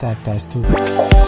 contact us to the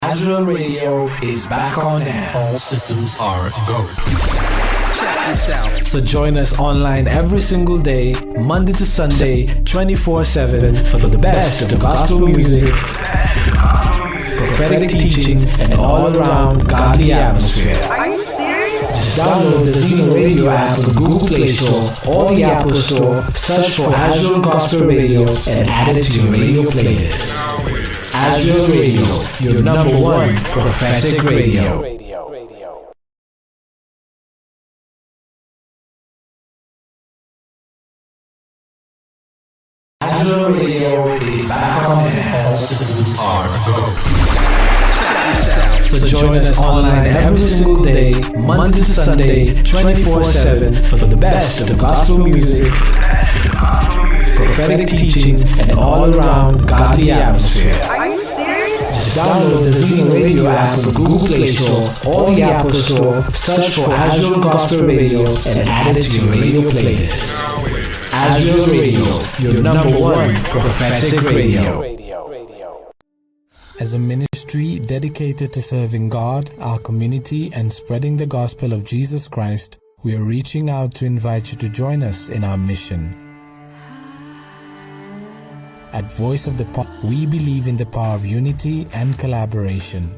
Azure Radio is back on air. All systems are go. Check this out. So join us online every single day, Monday to Sunday, 24/7 for the best of gospel music, prophetic teachings, and all-around godly atmosphere. Are you serious? Just download the Zeno Radio app on the Google Play Store or the Apple Store, search for Azure Gospel Radio, and add it to your radio playlist. Azure Radio, your number one prophetic radio. Azure Radio is back on air. All systems are go. So join us online every single day, Monday to Sunday, 24/7 for the best of gospel music, prophetic teachings, and all-around godly atmosphere. Are you serious? Just download the Zeno Radio app on the Google Play Store or the Apple Store, search for Azure Gospel Radio, and add it to your radio playlist. Azure Radio, your number one prophetic radio. As a ministry dedicated to serving God, our community, and spreading the gospel of Jesus Christ, we are reaching out to invite you to join us in our mission. At Voice of the Pot, we believe in the power of unity and collaboration.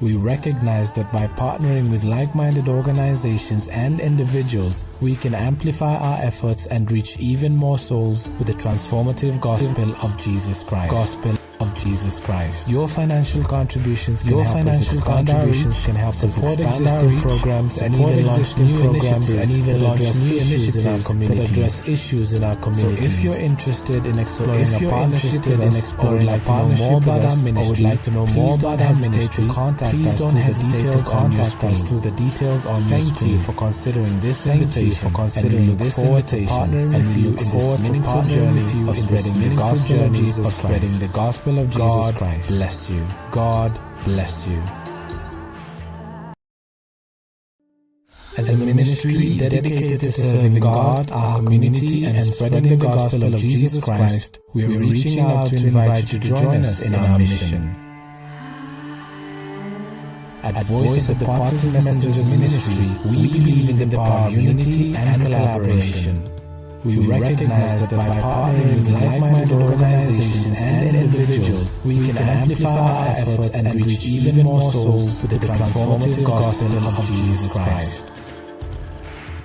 We recognize that by partnering with like-minded organizations and individuals, we can amplify our efforts and reach even more souls with the transformative gospel of Jesus Christ. Gospel of of Jesus Christ. Your financial contributions can help us expand existing programs and even launch new initiatives that address issues in our community. So if you're interested in exploring a partnership with us, or would like to know more about our ministry, please don't hesitate to contact us through the details on your screen. Thank you for considering this invitation, and we look forward to partnering with you in this meaningful journey of spreading the gospel of Jesus Christ. God bless you. God bless you. As a ministry dedicated to serving God, our community, and spreading the gospel of Jesus Christ, we are reaching out to invite you to join us in our mission. At Voice of the Potter's Messengers Ministry, we believe in the power of unity and collaboration. We recognize that by partnering with like-minded organizations and individuals, we can amplify our efforts and reach even more souls with the transformative gospel of Jesus Christ.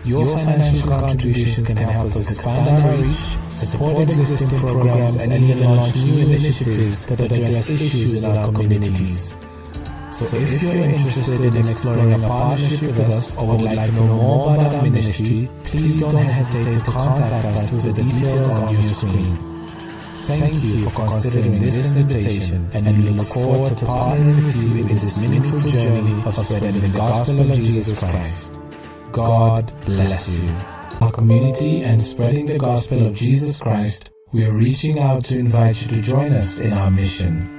Your financial contributions can help us expand our reach, support existing programs, and even launch new initiatives that address issues in our communities. So if you're interested in exploring a partnership with us, or would like to know more about our ministry, please don't hesitate to contact us through the details on your screen. Thank you for considering this invitation, and we look forward to partnering with you in this meaningful journey of spreading the gospel of Jesus Christ. God bless you. Our community and spreading the gospel of Jesus Christ, we are reaching out to invite you to join us in our mission.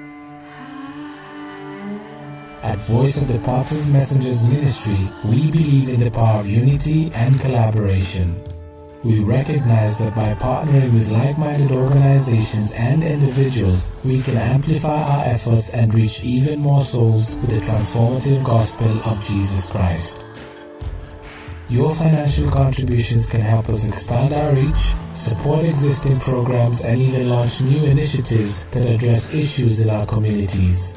At Voice of the Potter's Messengers Ministry, we believe in the power of unity and collaboration. We recognize that by partnering with like-minded organizations and individuals, we can amplify our efforts and reach even more souls with the transformative gospel of Jesus Christ. Your financial contributions can help us expand our reach, support existing programs, and even launch new initiatives that address issues in our communities.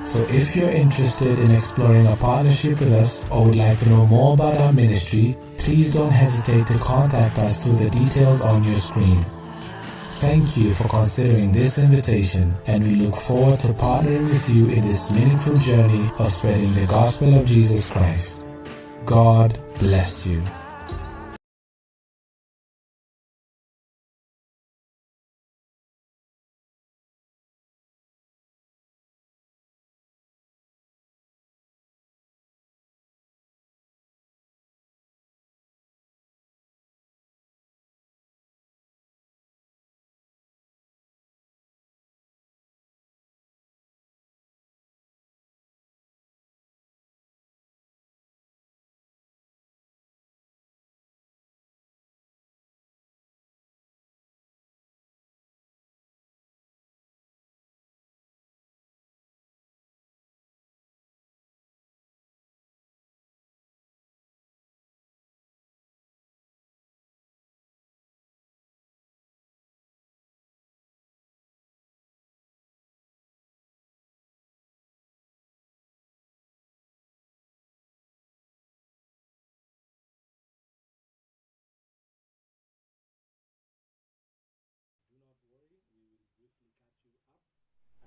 So if you're interested in exploring a partnership with us, or would like to know more about our ministry, please don't hesitate to contact us through the details on your screen. Thank you for considering this invitation, and we look forward to partnering with you in this meaningful journey of spreading the gospel of Jesus Christ. God bless you.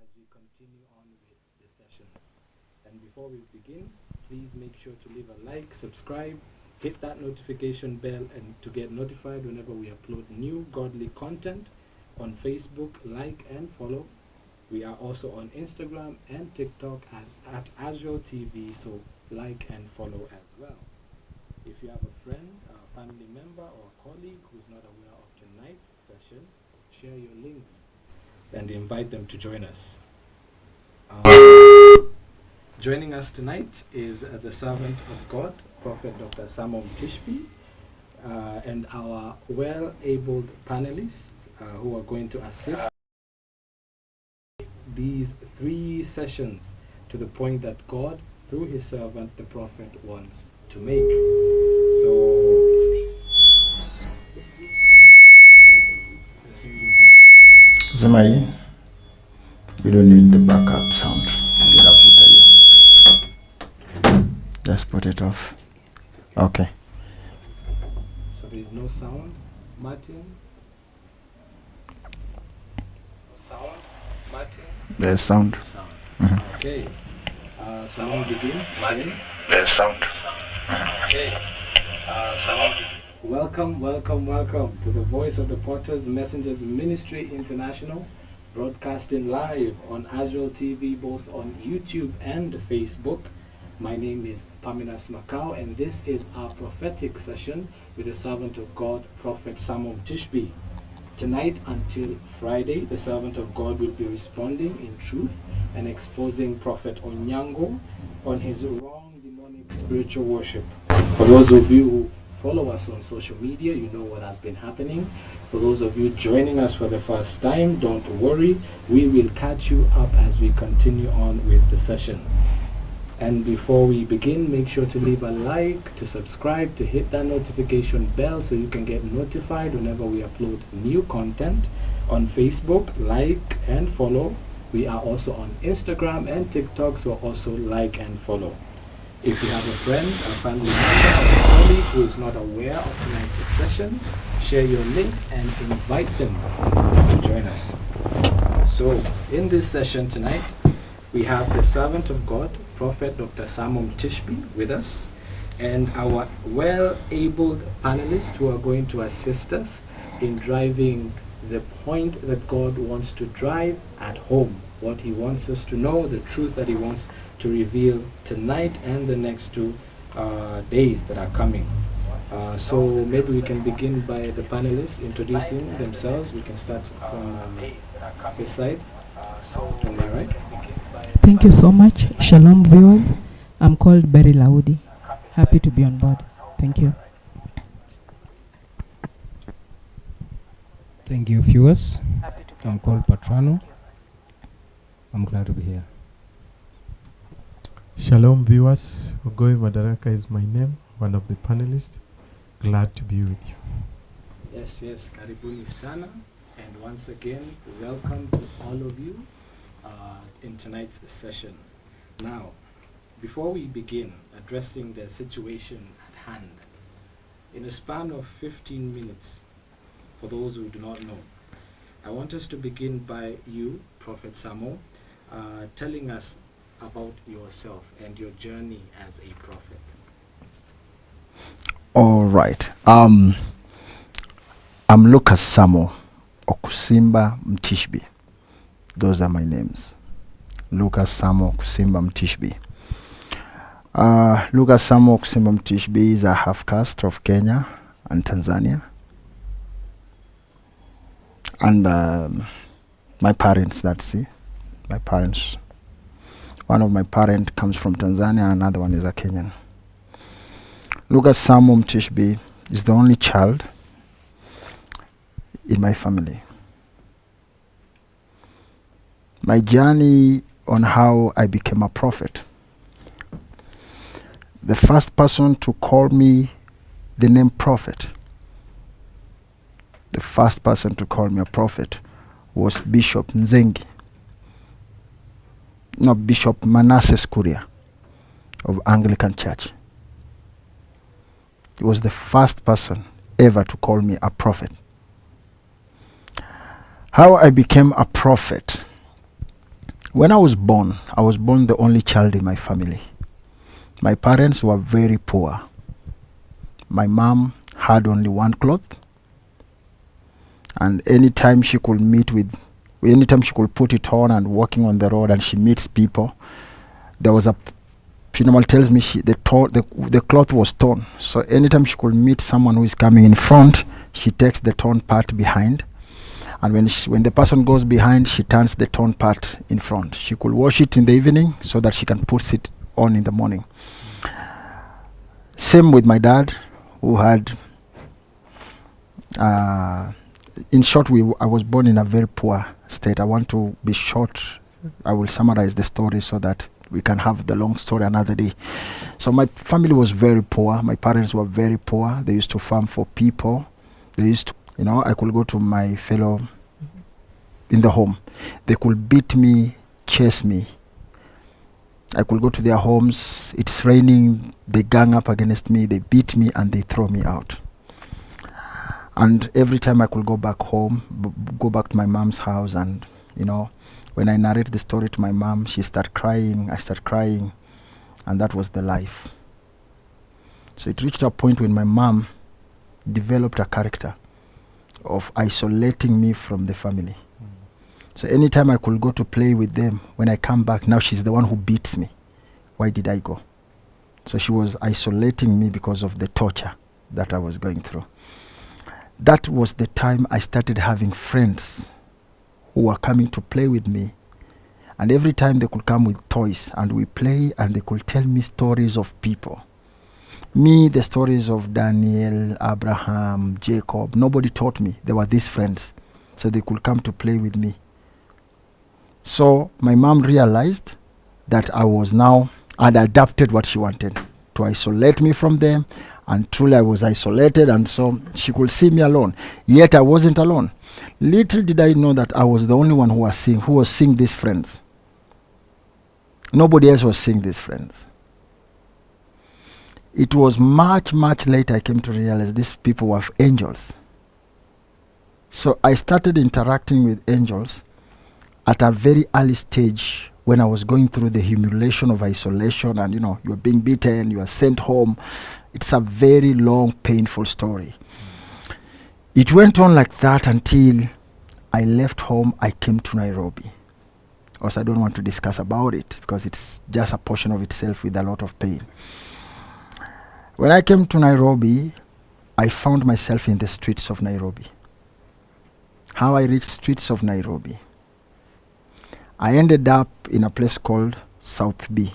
As we continue on with the sessions. And before we begin, please make sure to leave a like, subscribe, hit that notification bell, and to get notified whenever we upload new godly content. On Facebook, like and follow. We are also on Instagram and TikTok at Azure TV, so like and follow as well. If you have a friend, a family member, or a colleague who's not aware of tonight's session, share your links and invite them to join us. Joining us tonight is the servant of God, Prophet Dr. Samo Mtishiby, and our well-abled panelists who are going to assist these 3 sessions to the point that God, through his servant, the prophet, wants to make. Zamai, we don't need the backup sound. Just put it off. Okay. So there is no sound, Martin? No sound, Martin? There's sound. Okay. So let me begin. There's sound. Okay. Welcome to the Voice of the Potters Messengers Ministry International, broadcasting live on Azure TV, both on YouTube and Facebook. My name is Paminas Macau, and this is our prophetic session with the servant of God, Prophet Samo Mtishiby. Tonight until Friday, the servant of God will be responding in truth and exposing Prophet Onyango on his wrong demonic spiritual worship. For those of you who follow us on social media, you know what has been happening. For those of you joining us for the first time, don't worry. We will catch you up as we continue on with the session. And before we begin, make sure to leave a like, to subscribe, to hit that notification bell so you can get notified whenever we upload new content. On Facebook, like and follow. We are also on Instagram and TikTok, so also like and follow. If you have a friend, a family member, or a colleague who is not aware of tonight's session, share your links and invite them to join us. So, in this session tonight, we have the servant of God, Prophet Dr. Samo Mtishiby, with us, and our well-abled panelists who are going to assist us in driving the point that God wants to drive at home, what He wants us to know, the truth that He wants to reveal tonight and the next 2 days that are coming. So maybe we can begin by the panelists introducing themselves. We can start from this side. On my right. Thank you so much. Shalom, viewers. I'm called Berry Laudi. Happy to be on board. Thank you. Thank you, viewers. I'm called Patrano. I'm glad to be here. Shalom, viewers. Ogoy Madaraka is my name, one of the panelists. Glad to be with you. Yes, karibuni sana. And once again, welcome to all of you in tonight's session. Now, before we begin addressing the situation at hand, in a span of 15 minutes, for those who do not know, I want us to begin by you, Prophet Samo, telling us about yourself and your journey as a prophet. All right. I'm Lucas Samo Okusimba Mtishiby. Those are my names. Lucas Samo Okusimba Mtishiby. Lucas Samo Okusimba Mtishiby is a half caste of Kenya and Tanzania. And my parents, that's it. My parents. One of my parents comes from Tanzania and another one is a Kenyan. Lucas Samo Mtishiby is the only child in my family. My journey on how I became a prophet. The first person to call me the name prophet, the first person to call me a prophet was Bishop Nzengi. No, Bishop Manasseh Kuria of Anglican Church. He was the first person ever to call me a prophet. How I became a prophet. When I was born the only child in my family. My parents were very poor. My mom had only one cloth, and anytime she could put it on and walking on the road and she meets people, there was a Pinamal tells me the cloth was torn. So anytime she could meet someone who is coming in front, she takes the torn part behind. And when the person goes behind, she turns the torn part in front. She could wash it in the evening so that she can put it on in the morning. Same with my dad, who had, in short, I was born in a very poor state. I want to be short. I will summarize the story so that we can have the long story another day. So my family was very poor. My parents were very poor. They used to farm for people. They used to, I could go to my fellow in the home. They could beat me, chase me. I could go to their homes. It's raining. They gang up against me. They beat me and they throw me out. And every time I could go back home, go back to my mom's house, and When I narrate the story to my mom, she start crying, I start crying, and that was the life. So it reached a point when my mom developed a character of isolating me from the family. So anytime I could go to play with them, when I come back, now she's the one who beats me. Why did I go? So she was isolating me because of the torture that I was going through. That was the time I started having friends who were coming to play with me. And every time they could come with toys and we play, and they could tell me stories of people. Me, the stories of Daniel, Abraham, Jacob, nobody taught me. They were these friends. So they could come to play with me. So my mom realized that I was now, had adapted what she wanted, to isolate me from them. And truly I was isolated, and so she could see me alone. Yet I wasn't alone. Little did I know that I was the only one who was seeing these friends. Nobody else was seeing these friends. It was much, much later I came to realize these people were angels. So I started interacting with angels at a very early stage when I was going through the humiliation of isolation, and you're being beaten, you are sent home. It's a very long, painful story. It went on like that until I left home. I came to Nairobi. Also, I don't want to discuss about it because it's just a portion of itself with a lot of pain. When I came to Nairobi, I found myself in the streets of Nairobi. How I reached streets of Nairobi. I ended up in a place called South B.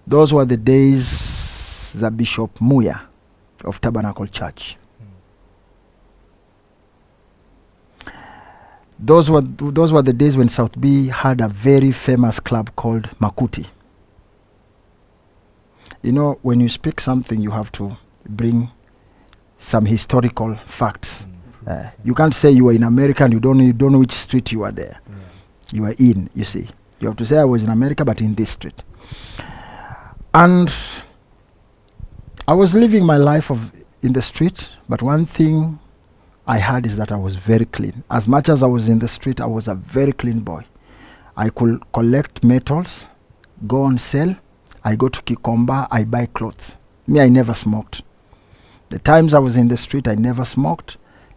Those were the days that Bishop Muya of Tabernacle Church. Those were the days when South B had a very famous club called Makuti. When you speak something, you have to bring some historical facts. You can't say you were in America and you don't know which street you were there. You were in, you see. You have to say I was in America, but in this street. And I was living my life in the street, but one thing I had is that I was very clean. As much as I was in the street, I was a very clean boy. I could collect metals, go on sale. I go to Kikomba, I buy clothes. Me, I never smoked. The times I was in the street, I never smoked.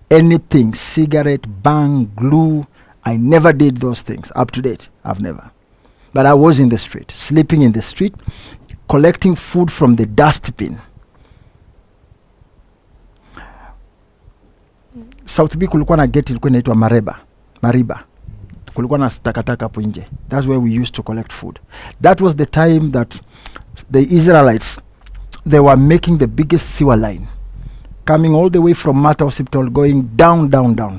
Anything, cigarette, bang, glue, I never did those things. Up to date, I've never. But I was in the street, sleeping in the street, collecting food from the dustbin. South B kulikuwa na gate ilikuwa inaitwa Mariba. Kulikuwa na takataka hapo nje. That's where we used to collect food. That was the time that the Israelites, they were making the biggest sewer line, coming all the way from Mata Hospital, going down.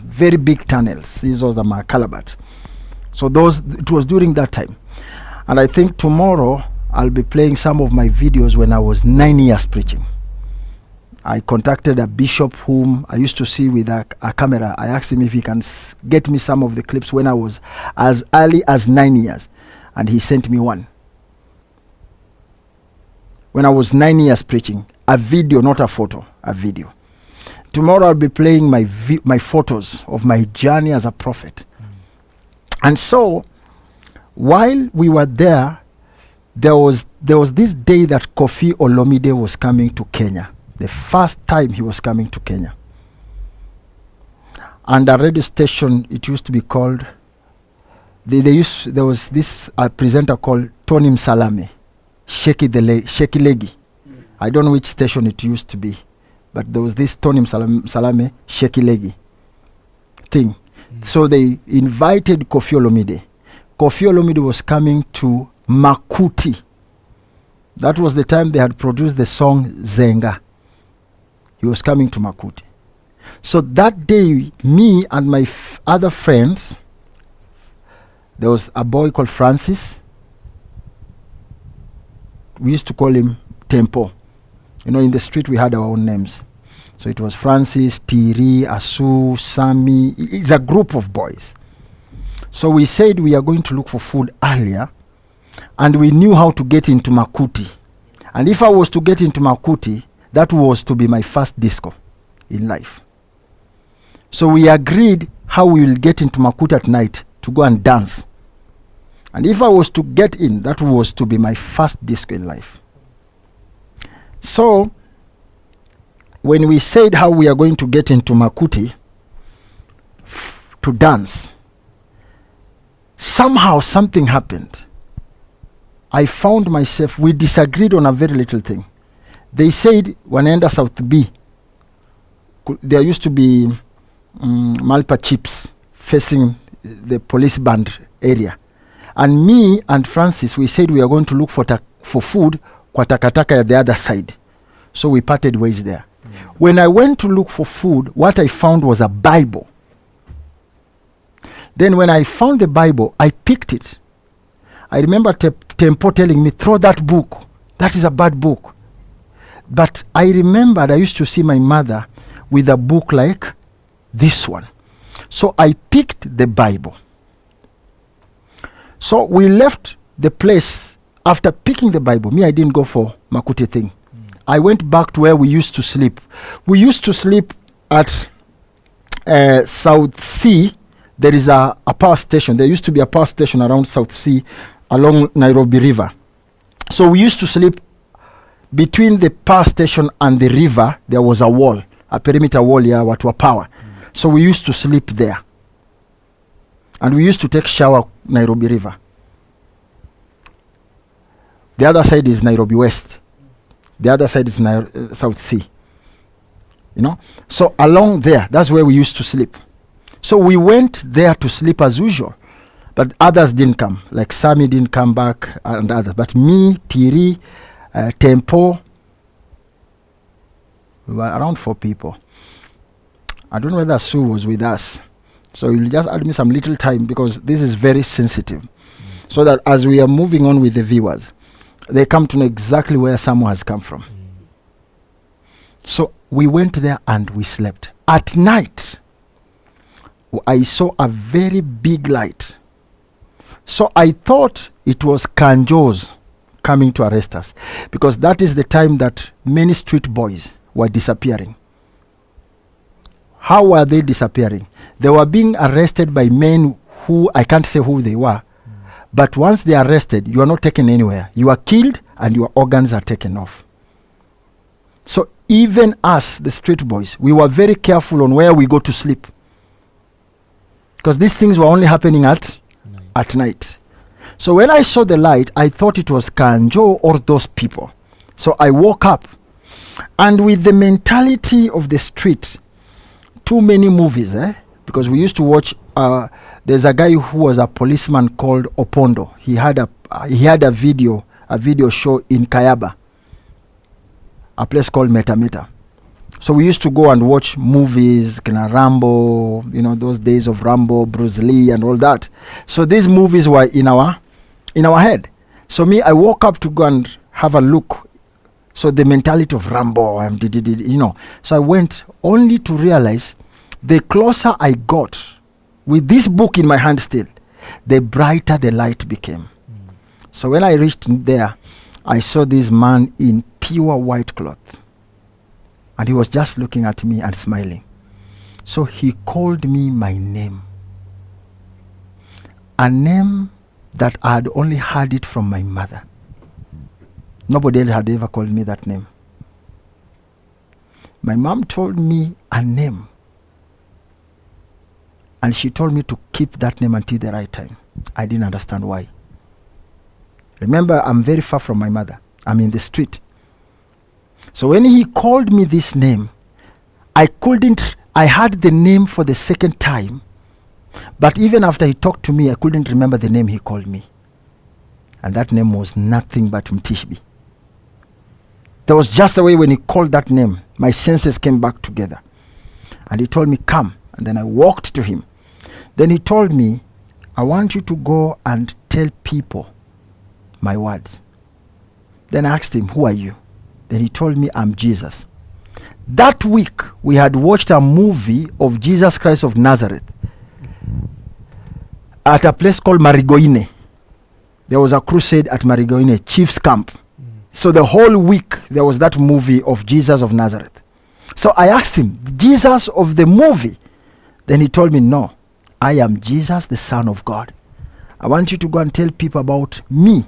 Very big tunnels. These was the Calabat. So it was during that time. And I think tomorrow I'll be playing some of my videos when I was 9 years preaching. I contacted a bishop whom I used to see with a camera. I asked him if he can get me some of the clips when I was as early as 9 years. And he sent me one. When I was 9 years preaching, a video, not a photo, a video. Tomorrow I'll be playing my photos of my journey as a prophet. And so, while we were there was this day that Kofi Olomide was coming to Kenya. The first time he was coming to Kenya. And a radio station, it used to be called, there was this presenter called Tony Msalame, Shaky Legi. I don't know which station it used to be, but there was this Tony Msalame, Shaky Legi thing. So they invited Kofi Olomide. Kofi Olomide was coming to Makuti. That was the time they had produced the song Zenga. He was coming to Makuti. So that day, me and my other friends, there was a boy called Francis. We used to call him Tempo. In the street we had our own names. So it was Francis, Tiri, Asu, Sami. It's a group of boys. So we said we are going to look for food earlier, and we knew how to get into Makuti. And if I was to get into Makuti, that was to be my first disco in life. So we agreed how we will get into Makuti at night to go and dance. And if I was to get in, that was to be my first disco in life. So, when we said how we are going to get into Makuti to dance, somehow something happened. I found myself, we disagreed on a very little thing. They said, wanaenda South B, there used to be Malpa chips facing the police band area. And me and Francis, we said we are going to look for food kwa takataka at the other side. So we parted ways there. When I went to look for food, what I found was a Bible. Then when I found the Bible, I picked it. I remember Tempo telling me, throw that book. That is a bad book. But I remembered I used to see my mother with a book like this one. So I picked the Bible. So we left the place after picking the Bible. Me, I didn't go for Makuti thing. I went back to where we used to sleep. We used to sleep at South Sea. There is a power station. There used to be a power station around South Sea along Nairobi River. So we used to sleep between the power station and the river. There was a wall, a perimeter wall here, what were power. So we used to sleep there. And we used to take shower Nairobi River. The other side is Nairobi West. The other side is South Sea. You know? So along there, that's where we used to sleep. So we went there to sleep as usual. But others didn't come. Like Sammy didn't come back and others. But me, Tiri, Tempo, we were around 4 people. I don't know whether Sue was with us. So you'll just add me some little time because this is very sensitive. So that as we are moving on with the viewers, they come to know exactly where Samo has come from. So we went there and we slept. At night, I saw a very big light. So I thought it was Kanjos coming to arrest us, because that is the time that many street boys were disappearing. How were they disappearing? They were being arrested by men who, I can't say who they were, but once they are arrested, you are not taken anywhere. You are killed and your organs are taken off. So even us, the street boys, we were very careful on where we go to sleep, because these things were only happening at night. So when I saw the light, I thought it was Kanjo or those people. So I woke up, and with the mentality of the street, too many movies, because we used to watch, there's a guy who was a policeman called Opondo. He had a video show in Kayaba, a place called Meta. So we used to go and watch movies, Kina Rambo, you know, those days of Rambo, Bruce Lee and all that. So these movies were in our head. So me, I woke up to go and have a look. So the mentality of Rambo, you know. So I went only to realize the closer I got with this book in my hand still, the brighter the light became. So when I reached there, I saw this man in pure white cloth. And he was just looking at me and smiling. So he called me my name. A name that I had only heard it from my mother. Nobody else had ever called me that name. My mom told me a name. And she told me to keep that name until the right time. I didn't understand why. Remember, I'm very far from my mother. I'm in the street. So when he called me this name, I heard the name for the second time, but even after he talked to me, I couldn't remember the name he called me. And that name was nothing but Mtishiby. There was just a way when he called that name, my senses came back together. And he told me, come. And then I walked to him. Then he told me, I want you to go and tell people my words. Then I asked him, who are you? Then he told me, I'm Jesus. That week, we had watched a movie of Jesus Christ of Nazareth at a place called Marigoine. There was a crusade at Marigoine, Chief's Camp. So the whole week, there was that movie of Jesus of Nazareth. So I asked him, Jesus of the movie? Then he told me, no, I am Jesus, the Son of God. I want you to go and tell people about me.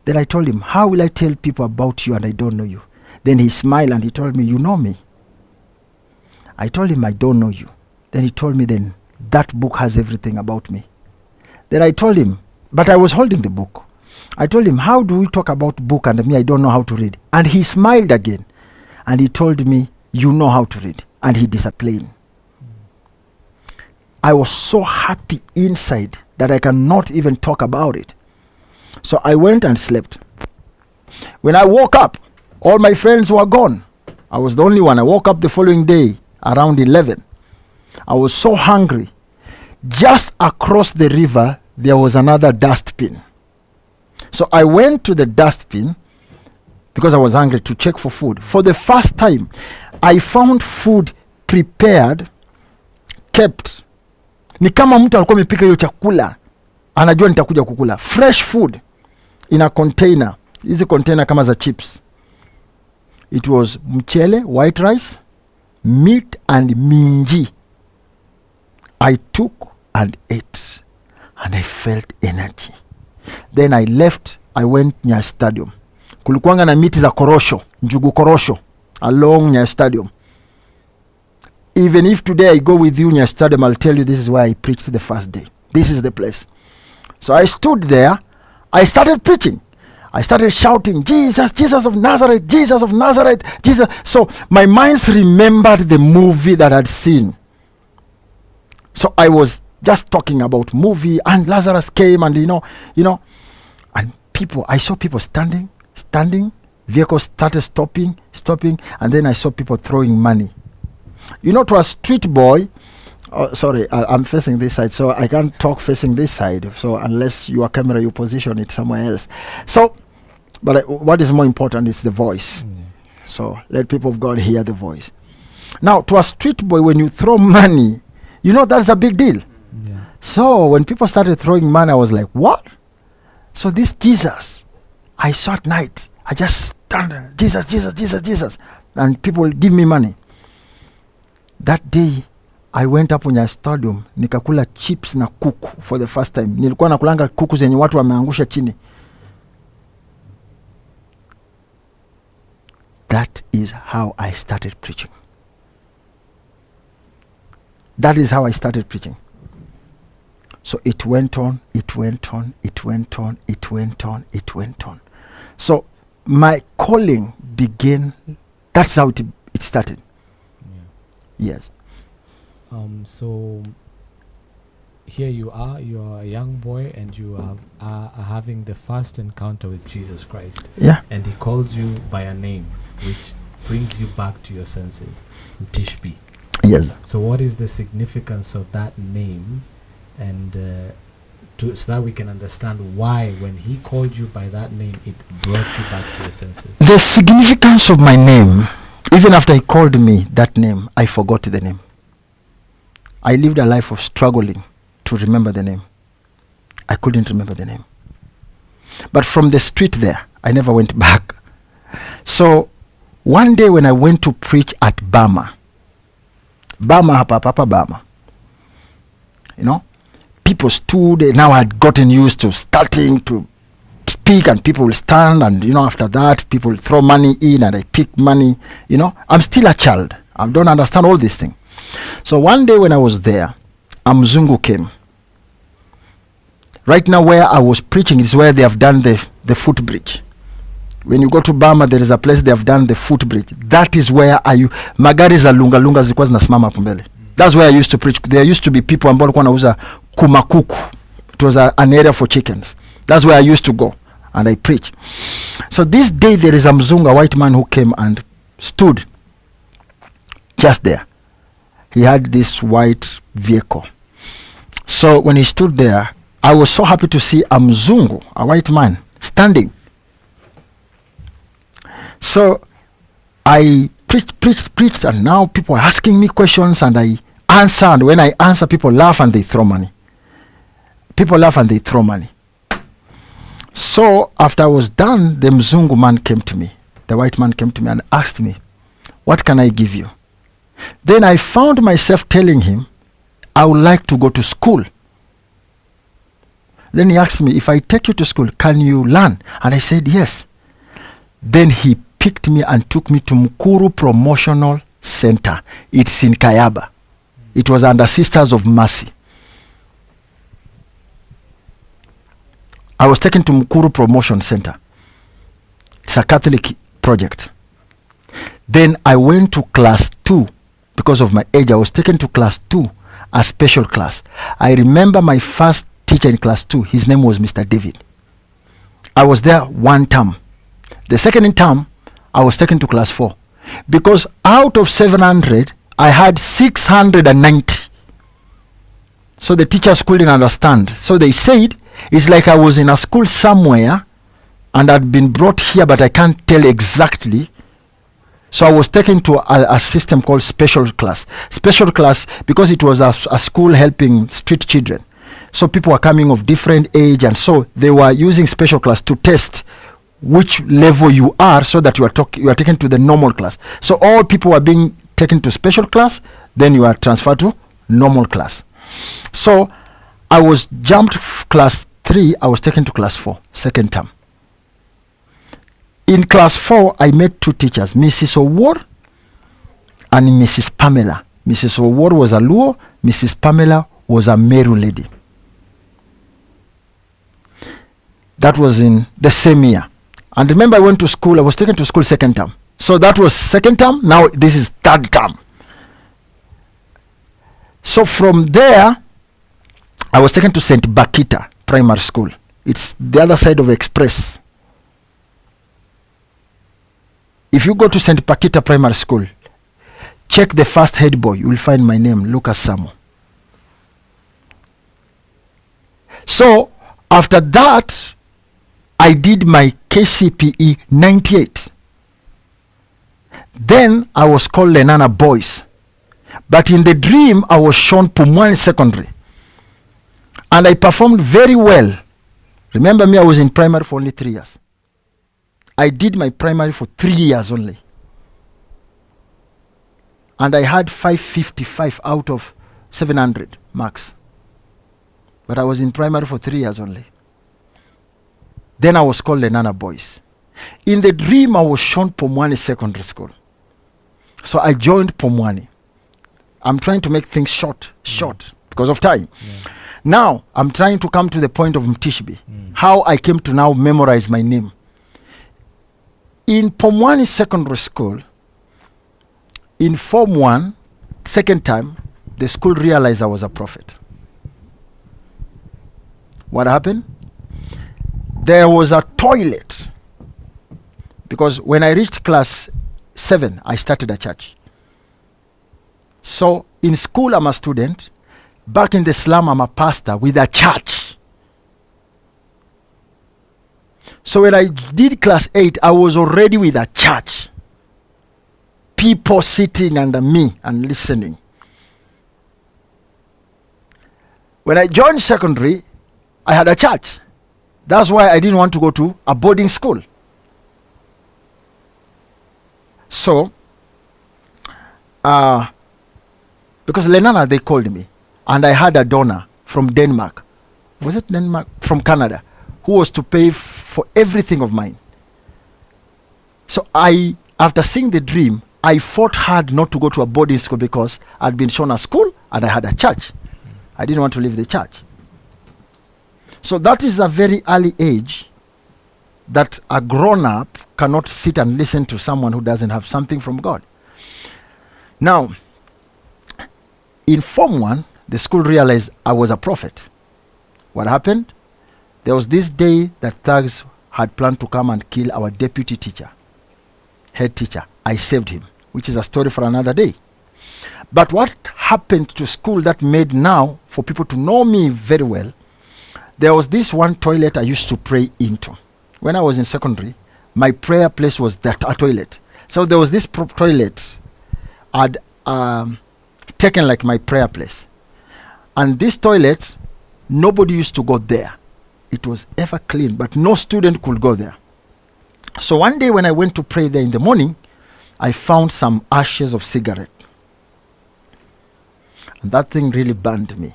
Then I told him, how will I tell people about you and I don't know you? Then he smiled and he told me, you know me. I told him, I don't know you. Then he told me, then that book has everything about me. Then I told him, but I was holding the book. I told him, how do we talk about book and me, I don't know how to read? And he smiled again. And he told me, you know how to read. And he disciplined. I was so happy inside that I cannot even talk about it. So I went and slept. When I woke up, all my friends were gone. I was the only one. I woke up the following day around 11. I was so hungry. Just across the river, there was another dustbin. So I went to the dustbin because I was hungry to check for food. For the first time, I found food prepared, kept. Ni kama mtu alikuwa amepika hiyo chakula, anajua nitakuja kukula. Fresh food in a container. Hizi container kama za chips. It was mchele, white rice, meat and minji. I took and ate and I felt energy. Then I left, I went near stadium. Kulikuanga na miti za korosho, njugu korosho, along near stadium. Even if today I go with you near stadium, I'll tell you this is where I preached the first day. This is the place. So I stood there, I started preaching. I started shouting, Jesus, Jesus of Nazareth, Jesus of Nazareth, Jesus. So my minds remembered the movie that I'd seen. So I was just talking about movie, and Lazarus came, and you know, and people, I saw people standing, vehicles started stopping, and then I saw people throwing money. You know, to a street boy, sorry, I'm facing this side, so I can't talk facing this side. So unless your camera, you position it somewhere else. So, but what is more important is the voice. So let people of God hear the voice. Now, to a street boy, when you throw money, you know that's a big deal. Yeah. So when people started throwing money, I was like, what? So this Jesus, I saw at night, I just stand there, Jesus, Jesus, Jesus, Jesus. And people will give me money. That day, I went up on your stadium, nikakula chips na kuku for the first time. Nilikuwa nakulanga kuku zenye watu wameangusha chini. That is how I started preaching. That is how I started preaching. So it went on, it went on, it went on, it went on, it went on. So my calling began, that's how it started. Yeah. Yes. So here you are a young boy, and you are having the first encounter with Jesus Christ. Yeah. And he calls you by a name which brings you back to your senses, Mtishiby. Yes. So what is the significance of that name, and so that we can understand why when he called you by that name, it brought you back to your senses? The significance of my name, even after he called me that name, I forgot the name. I lived a life of struggling to remember the name. I couldn't remember the name. But from the street there, I never went back. So one day when I went to preach at Bama, Bama, you know, people stood. Now I had gotten used to starting to speak, and people will stand, and you know, after that people throw money in and I pick money. You know, I'm still a child. I don't understand all these things. So one day when I was there, a Mzungu came. Right now where I was preaching is where they have done the footbridge. When you go to Bama, there is a place they have done the footbridge. That is where magari za lunga zilikuwa zinasimama hapo mbele. That's where I used to preach. There used to be people ambao walikuwa wanauza kumakuku. It was an area for chickens. That's where I used to go and I preach. So this day there is a Mzungu, a white man, who came and stood just there. He had this white vehicle. So when he stood there, I was so happy to see a Mzungu, a white man, standing. So I preached, and now people are asking me questions, and I answer. And when I answer, people laugh and they throw money. People laugh and they throw money. So after I was done, the Mzungu man came to me. The white man came to me and asked me, what can I give you? Then I found myself telling him, I would like to go to school. Then he asked me, if I take you to school, can you learn? And I said, yes. Then he picked me and took me to Mukuru Promotional Center. It's in Kayaba. It was under Sisters of Mercy. I was taken to Mukuru Promotion Center. It's a Catholic project. Then I went to class 2. Because of my age, I was taken to class 2, a special class. I remember my first teacher in class 2. His name was Mr. David. I was there 1 term. The second term, I was taken to class 4. Because out of 700, I had 690. So the teachers couldn't understand. So they said, it's like I was in a school somewhere and I'd been brought here, but I can't tell exactly. So I was taken to a system called special class. Special class because it was a school helping street children. So people were coming of different age, and so they were using special class to test which level you are, so that you are taken to the normal class. So all people were being taken to special class, then you are transferred to normal class. So I was jumped class 3, I was taken to class 4, second term. In class 4, I met 2 teachers, Mrs. Owor and Mrs. Pamela. Mrs. Owor was a Luo, Mrs. Pamela was a Meru lady. That was in the same year. And remember, I went to school, I was taken to school second term. So that was second term, now this is third term. So from there, I was taken to St. Bakita Primary School. It's the other side of Express. If you go to St. Bakita Primary School, check the first head boy, you will find my name, Lucas Samo. So after that, I did my KCPE 98. Then I was called Lenana Boys. But in the dream, I was shown Pumwani Secondary. And I performed very well. Remember me, I was in primary for only 3 years. I did my primary for 3 years only. And I had 555 out of 700 marks. But I was in primary for 3 years only. Then I was called Lenana Boys. In the dream, I was shown Pumwani Secondary School. So I joined Pumwani. I'm trying to make things short because of time. Yeah. Now, I'm trying to come to the point of Mtishiby. How I came to now memorize my name. In Pumwani Secondary School, in Form 1, second time, the school realized I was a prophet. What happened? There was a toilet. Because when I reached class 7, I started a church. So in school, I'm a student. Back in the slum, I'm a pastor with a church. So when I did class 8, I was already with a church. People sitting under me and listening. When I joined secondary, I had a church. That's why I didn't want to go to a boarding school. So, because Lenana, they called me. And I had a donor from Denmark. Was it Denmark? From Canada. Who was to pay for everything of mine. So after seeing the dream, I fought hard not to go to a boarding school because I'd been shown a school and I had a church. I didn't want to leave the church. So that is a very early age that a grown-up cannot sit and listen to someone who doesn't have something from God. Now, in Form 1, the school realized I was a prophet. What happened? There was this day that thugs had planned to come and kill our deputy teacher, head teacher. I saved him, which is a story for another day. But what happened to school that made now for people to know me very well, there was this one toilet I used to pray into. When I was in secondary, my prayer place was that a toilet. So there was this toilet I'd taken like my prayer place. And this toilet, nobody used to go there. It was ever clean, but no student could go there. So one day when I went to pray there in the morning, I found some ashes of cigarette. And that thing really burned me.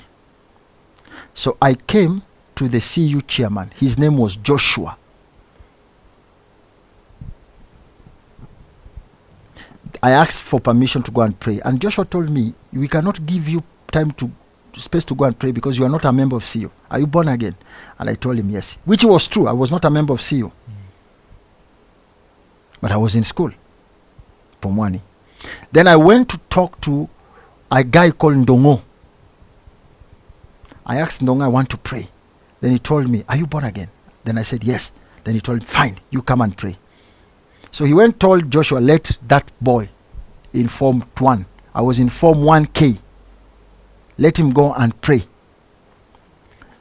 So I came to the CU chairman. His name was Joshua. I asked for permission to go and pray. And Joshua told me, we cannot give you space to go and pray because you are not a member of CU. Are you born again? And I told him yes. Which was true. I was not a member of CU. But I was in school. Pomwani. Then I went to talk to a guy called Ndongo. I asked Ndongo, I want to pray. Then he told me, are you born again? Then I said yes. Then he told me, fine, you come and pray. So he went told Joshua, let that boy in Form 1. I was in Form 1K. Let him go and pray.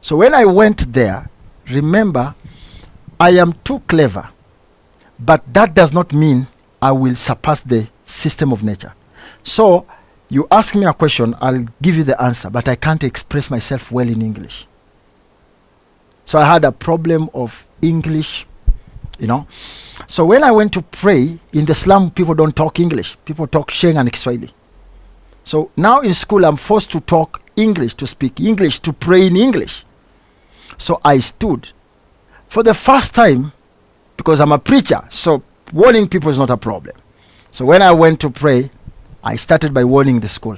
So when I went there, remember, I am too clever. But that does not mean I will surpass the system of nature. So you ask me a question, I'll give you the answer, but I can't express myself well in English. So I had a problem of English, So when I went to pray, in the slum, people don't talk English. People talk Sheng and Kiswahili. So now in school, I'm forced to talk English, to speak English, to pray in English. So I stood. For the first time, because I'm a preacher, so warning people is not a problem. So when I went to pray, I started by warning the school.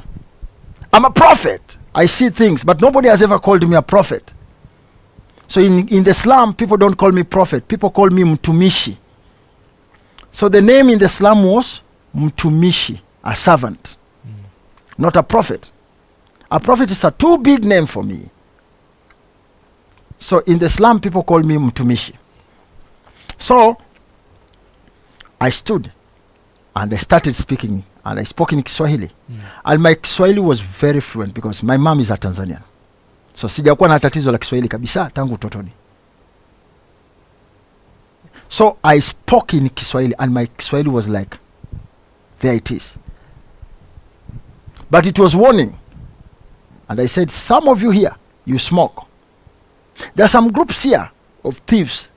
I'm a prophet. I see things, but nobody has ever called me a prophet. So in the slum, people don't call me prophet. People call me Mtumishi. So the name in the slum was Mtumishi, a servant, not a prophet. A prophet is a too big name for me. So in the slum, people call me Mtumishi. So I stood and I started speaking, and I spoke in Kiswahili. And my Kiswahili was very fluent because my mom is a Tanzanian. So sijakuwa na tatizo la Kiswahili kabisa tangu utotoni. So I spoke in Kiswahili and my Kiswahili was like, there it is. But it was warning. And I said, some of you here, you smoke. There are some groups here of thieves.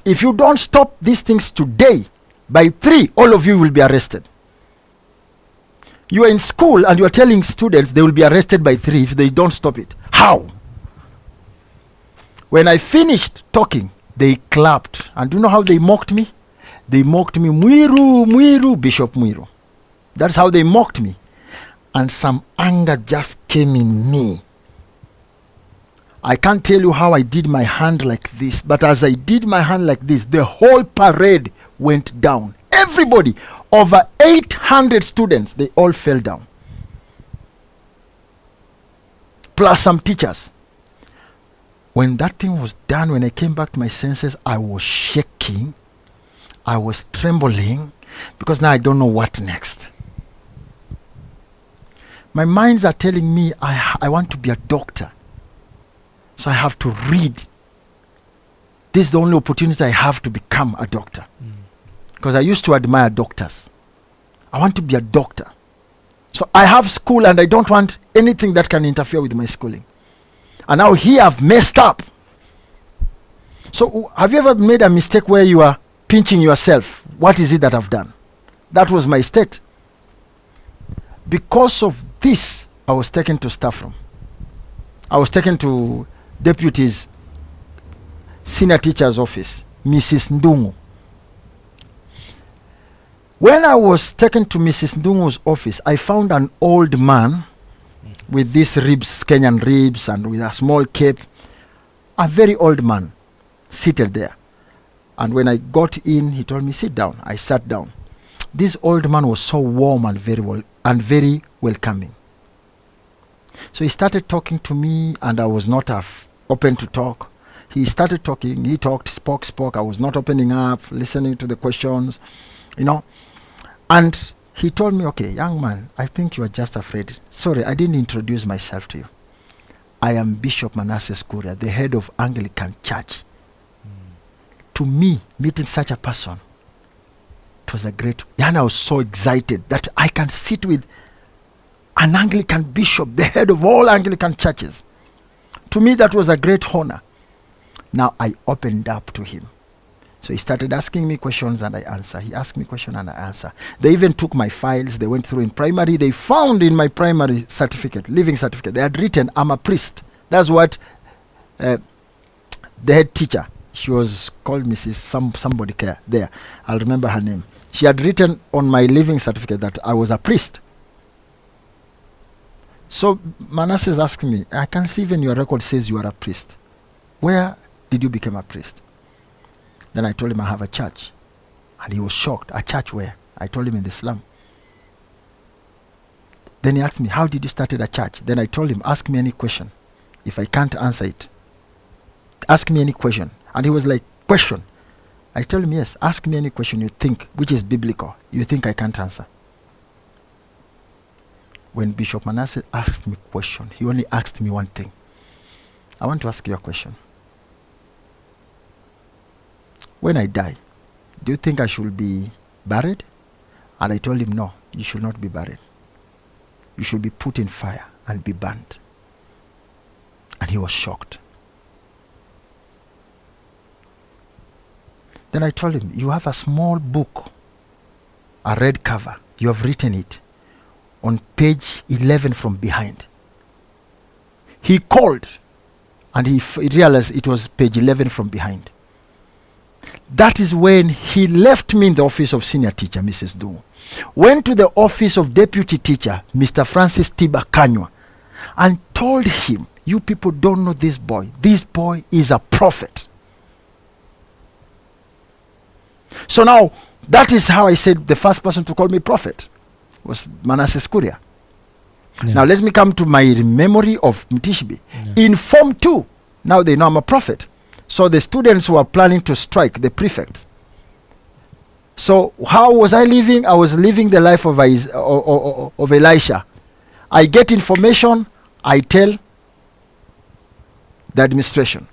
If you don't stop these things today, by 3, all of you will be arrested. You are in school and you are telling students they will be arrested by 3 if they don't stop it. How? When I finished talking, they clapped. And do you know how they mocked me? They mocked me, Mwiru, Mwiru, Bishop Mwiru. That's how they mocked me. And some anger just came in me. I can't tell you how I did my hand like this, but as I did my hand like this, the whole parade went down. Everybody, over 800 students, they all fell down. Plus some teachers. When that thing was done, when I came back to my senses, I was shaking. I was trembling because now I don't know what next. My minds are telling me I want to be a doctor. So I have to read. This is the only opportunity I have to become a doctor. Because I used to admire doctors. I want to be a doctor. So I have school and I don't want anything that can interfere with my schooling. And now here I've messed up. So have you ever made a mistake where you are pinching yourself? What is it that I've done? That was my state. Because of this, I was taken to staff room. I was taken to deputy's senior teacher's office, Mrs. Ndungu. When I was taken to Mrs. Ndungu's office, I found an old man with these ribs, Kenyan ribs, and with a small cape. A very old man seated there. And when I got in, he told me, sit down. I sat down. This old man was so warm and very welcoming. So he started talking to me, and I was not open to talk. He started talking. He talked, spoke. I was not opening up, listening to the questions, And he told me, okay, young man, I think you are just afraid. Sorry, I didn't introduce myself to you. I am Bishop Manasseh Kuria, the head of Anglican Church. To me, meeting such a person, it was a great... And I was so excited that I can sit with an Anglican bishop, the head of all Anglican churches. To me, that was a great honor. Now I opened up to him. So he started asking me questions and I answer. He asked me question and I answer. They even took my files. They went through in primary. They found in my primary certificate, living certificate, they had written, I'm a priest. That's what the head teacher, she was called Mrs. Somebody care there. I'll remember her name. She had written on my living certificate that I was a priest. So Manasseh asked me, I can see even your record says you are a priest. Where did you become a priest? Then I told him I have a church. And he was shocked. A church where? I told him in the slum. Then he asked me, how did you start a church? Then I told him, ask me any question. If I can't answer it, ask me any question. And he was like, question? I told him, yes, ask me any question you think, which is biblical, you think I can't answer. When Bishop Manasseh asked me a question, he only asked me one thing. I want to ask you a question. When I die, do you think I should be buried? And I told him, no, you should not be buried. You should be put in fire and be burned. And he was shocked. Then I told him, you have a small book, a red cover. You have written it on page 11 from behind. He called and he realized it was page 11 from behind. That is when he left me in the office of senior teacher, Mrs. Du. Went to the office of deputy teacher, Mr. Francis Tiba Kanywa, and told him, you people don't know this boy. This boy is a prophet. So now, that is how I said the first person to call me prophet was Manasseh Kuria. Yeah. Now let me come to my memory of Mtishiby. Yeah. In Form 2, now they know I'm a prophet. So the students were planning to strike the prefect. So how was I living? I was living the life of Elisha. I get information, I tell the administration.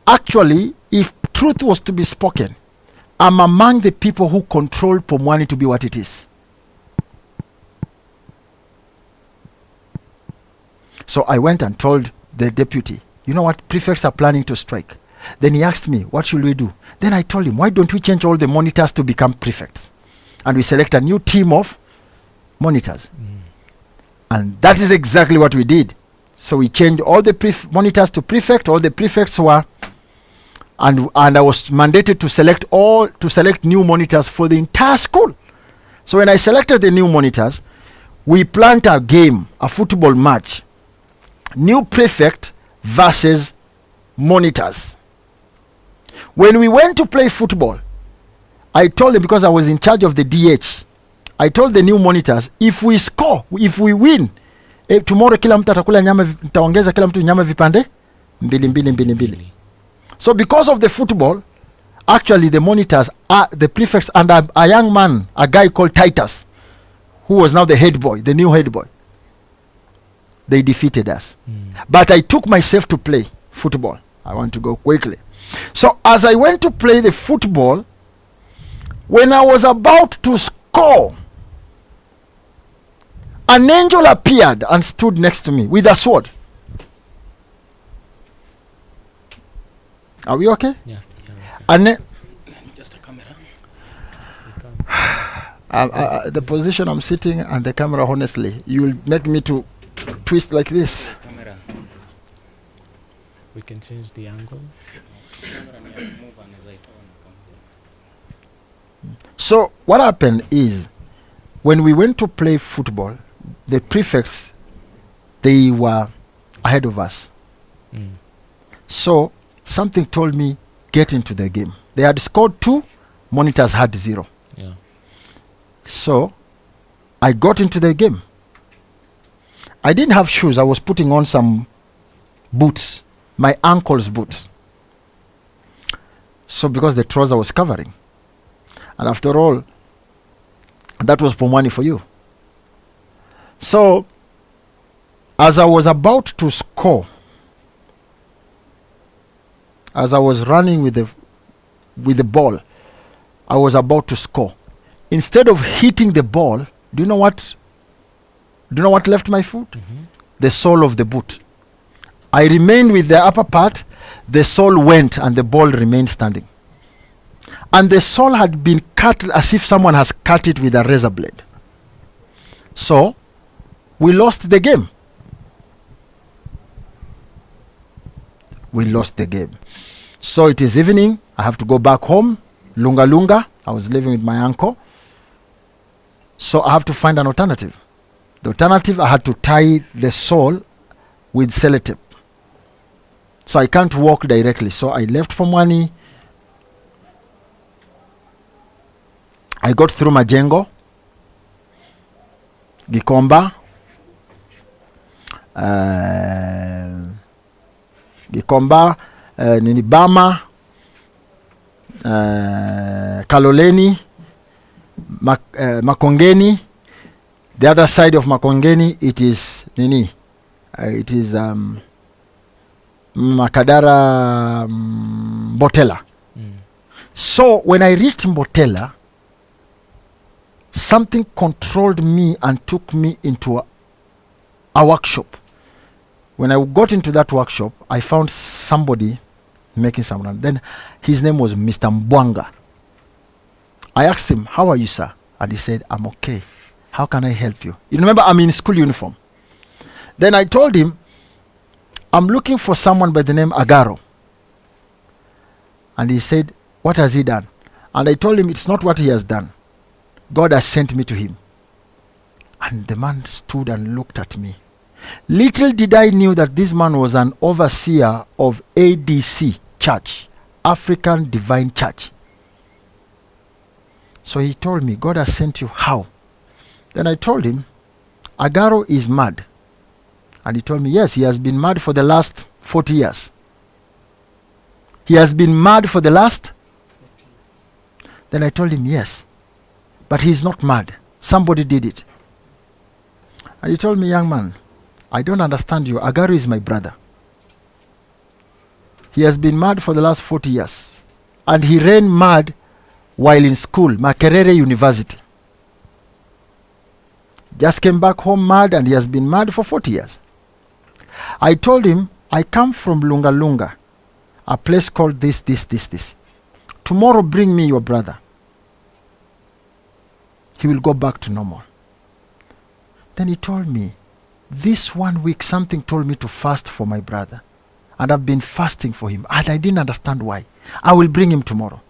Actually, if truth was to be spoken, I'm among the people who control Pumwani to be what it is. So I went and told the deputy, you know what, prefects are planning to strike. Then he asked me, what should we do? Then I told him, why don't we change all the monitors to become prefects? And we select a new team of monitors. And that is exactly what we did. So we changed all the monitors to prefect. All the prefects were, and I was mandated to select new monitors for the entire school. So when I selected the new monitors, we planned a game, a football match. New prefect versus monitors. When we went to play football, I told them, because I was in charge of the DH, I told the new monitors, if we score, if we win, tomorrow kila mtu atakula nyama, nitaongeza kila mtu nyama vipande mbili. So because of the football, actually the monitors are the prefects, and a young man, a guy called Titus, who was now the head boy, the new head boy, they defeated us. But I took myself to play football. I want to go quickly. So as I went to play the football, when I was about to score, an angel appeared and stood next to me with a sword. Are we okay? Yeah. And Just a camera. the position I'm sitting and the camera, honestly, you'll make me to twist like this. Camera. We can change the angle. So what happened is, when we went to play football, the prefects, they were ahead of us. So something told me, get into the game. They had scored 2, monitors had 0. Yeah. So I got into the game. I didn't have shoes. I was putting on some boots, my uncle's boots. So because the trouser was covering. And after all, that was Pomwani for you. So as I was about to score, as I was running with the ball, I was about to score. Instead of hitting the ball, do you know what left my foot? The sole of the boot. I remained with the upper part. The sole went and the ball remained standing. And the sole had been cut as if someone has cut it with a razor blade. So, we lost the game. We lost the game. So it is evening. I have to go back home. Lunga Lunga. I was living with my uncle. So I have to find an alternative. The alternative, I had to tie the sole with sellotape. So I can't walk directly. So I left for Mwani. I got through Majengo, Gikomba, Ninibama, Kaloleni, Makongeni. The other side of Makongeni, it is Nini. It is Makadara Mbotela. So when I reached Mbotela, something controlled me and took me into a workshop. When I got into that workshop, I found somebody making some run. Then his name was Mr. Mbwanga. I asked him, "How are you, sir?" And he said, "I'm okay. How can I help you?" You remember, I'm in school uniform. Then I told him, "I'm looking for someone by the name Agaro." And he said, "What has he done?" And I told him, "It's not what he has done. God has sent me to him." And the man stood and looked at me. Little did I knew that this man was an overseer of ADC Church, African Divine Church. So he told me, "God has sent you." How? Then I told him, "Agaro is mad." And he told me, "Yes, he has been mad for the last 40 years. He has been mad for the last. Then I told him, "Yes, but he's not mad. Somebody did it." And he told me, "Young man, I don't understand you. Agaro is my brother. He has been mad for the last 40 years. And he ran mad while in school, Makerere University. Just came back home mad, and he has been mad for 40 years. I told him, "I come from Lunga Lunga, a place called this. Tomorrow bring me your brother. He will go back to normal." Then he told me, "This 1 week something told me to fast for my brother. And I've been fasting for him. And I didn't understand why. I will bring him tomorrow."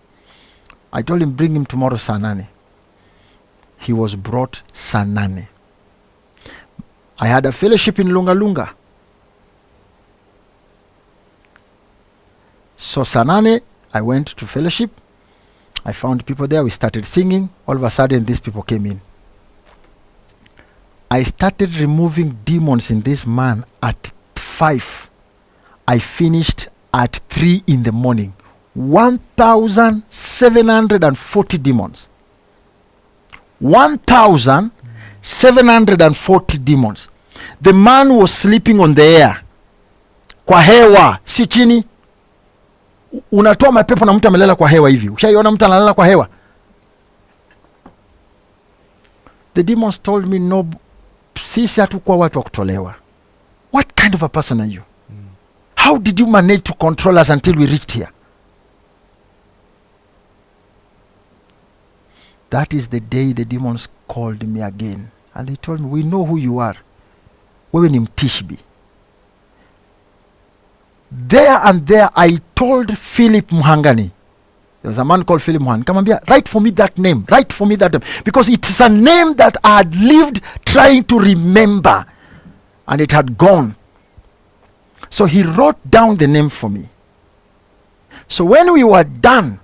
I told him, "Bring him tomorrow Sanane." He was brought Sanane. I had a fellowship in Lunga Lunga. So Sanane, I went to fellowship. I found people there. We started singing. All of a sudden, these people came in. I started removing demons in this man at 5. I finished at 3 in the morning. 1,740 demons. 1,740 demons. The man was sleeping on the air. Kwa hewa, si chini. Unatoa mapepo na mtu amelala kwa hewa hivi. Ushaiona mtu analala kwa hewa? The demons told me, "No, sisi hatukuwa watu wa kutolewa." What kind of a person are you? How did you manage to control us until we reached here? That is the day the demons called me again. And they told me, "We know who you are. Wewe ni Mtishiby." There and there I told Philip Muhangani. There was a man called Philip Muhangani. Kamambia, "Write for me that name. Write for me that name." Because it is a name that I had lived trying to remember. And it had gone. So he wrote down the name for me. So when we were done,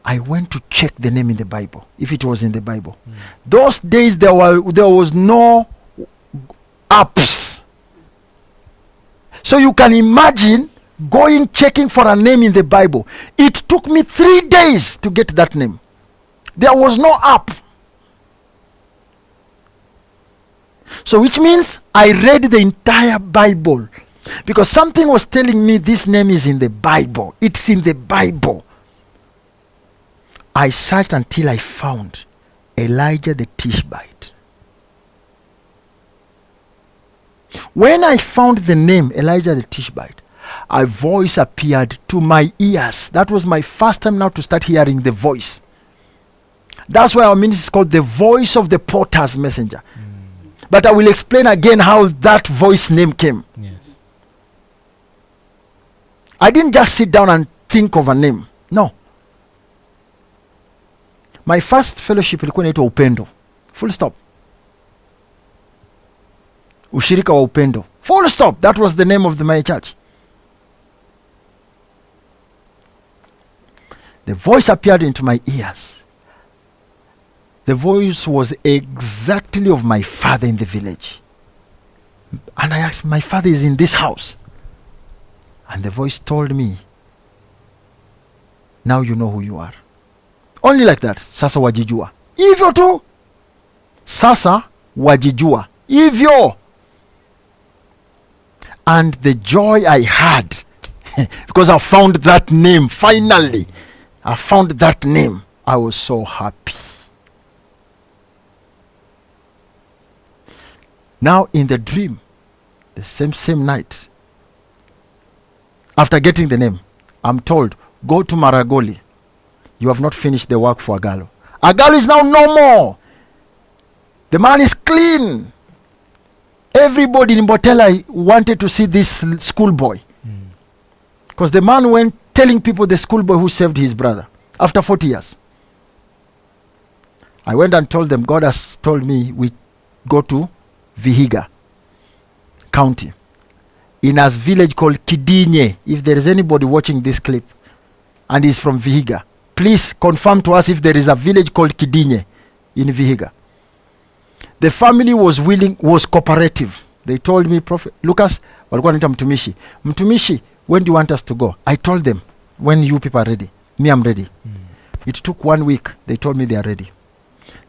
I went to check the name in the Bible, if it was in the Bible. Those days there was no apps. So you can imagine going checking for a name in the Bible. It took me 3 days to get that name. There was no app. So which means I read the entire Bible, because something was telling me this name is in the Bible. It's in the Bible. I searched until I found Elijah the Tishbite. When I found the name Elijah the Tishbite, a voice appeared to my ears. That was my first time now to start hearing the voice. That's why our ministry is called the voice of the potter's messenger. But I will explain again how that voice name came. Yes. I didn't just sit down and think of a name. No. My first fellowship ilikuwa inaitwa Upendo. Full stop. Ushirika wa Upendo. Full stop. That was the name of my church. The voice appeared into my ears. The voice was exactly of my father in the village. And I asked, my father is in this house. And the voice told me, now you know who you are. Only like that. Sasa wajijua. Hivyo tu. Sasa wajijua. Hivyo. And the joy I had, because I found that name, finally. I found that name. I was so happy. Now in the dream, the same night, after getting the name, I'm told, go to Maragoli. You have not finished the work for Agalo. Agalo is now no more. The man is clean. Everybody in Botella wanted to see this schoolboy. Because the man went telling people the schoolboy who saved his brother after 40 years. I went and told them, God has told me we go to Vihiga County in a village called Kidinye. If there is anybody watching this clip and is from Vihiga, please confirm to us if there is a village called Kidinye in Vihiga. The family was willing, was cooperative. They told me, Prophet Lucas, walikuwa wanaita Mtumishi. Mtumishi, when do you want us to go? I told them, when you people are ready. Me, I'm ready. It took 1 week. They told me they are ready.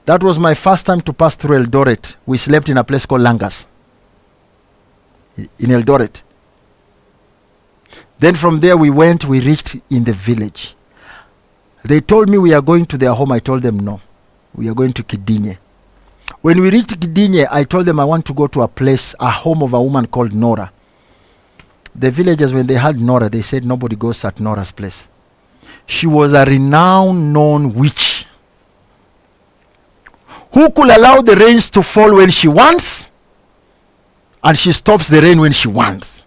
That was my first time to pass through Eldoret. We slept in a place called Langas in Eldoret. Then from there we reached in the village. They told me we are going to their home. I told them no. We are going to Kidinye. When we reached Kidinye, I told them I want to go to a place, a home of a woman called Nora. The villagers, when they heard Nora, they said nobody goes at Nora's place. She was a renowned known witch who could allow the rains to fall when she wants, and she stops the rain when she wants.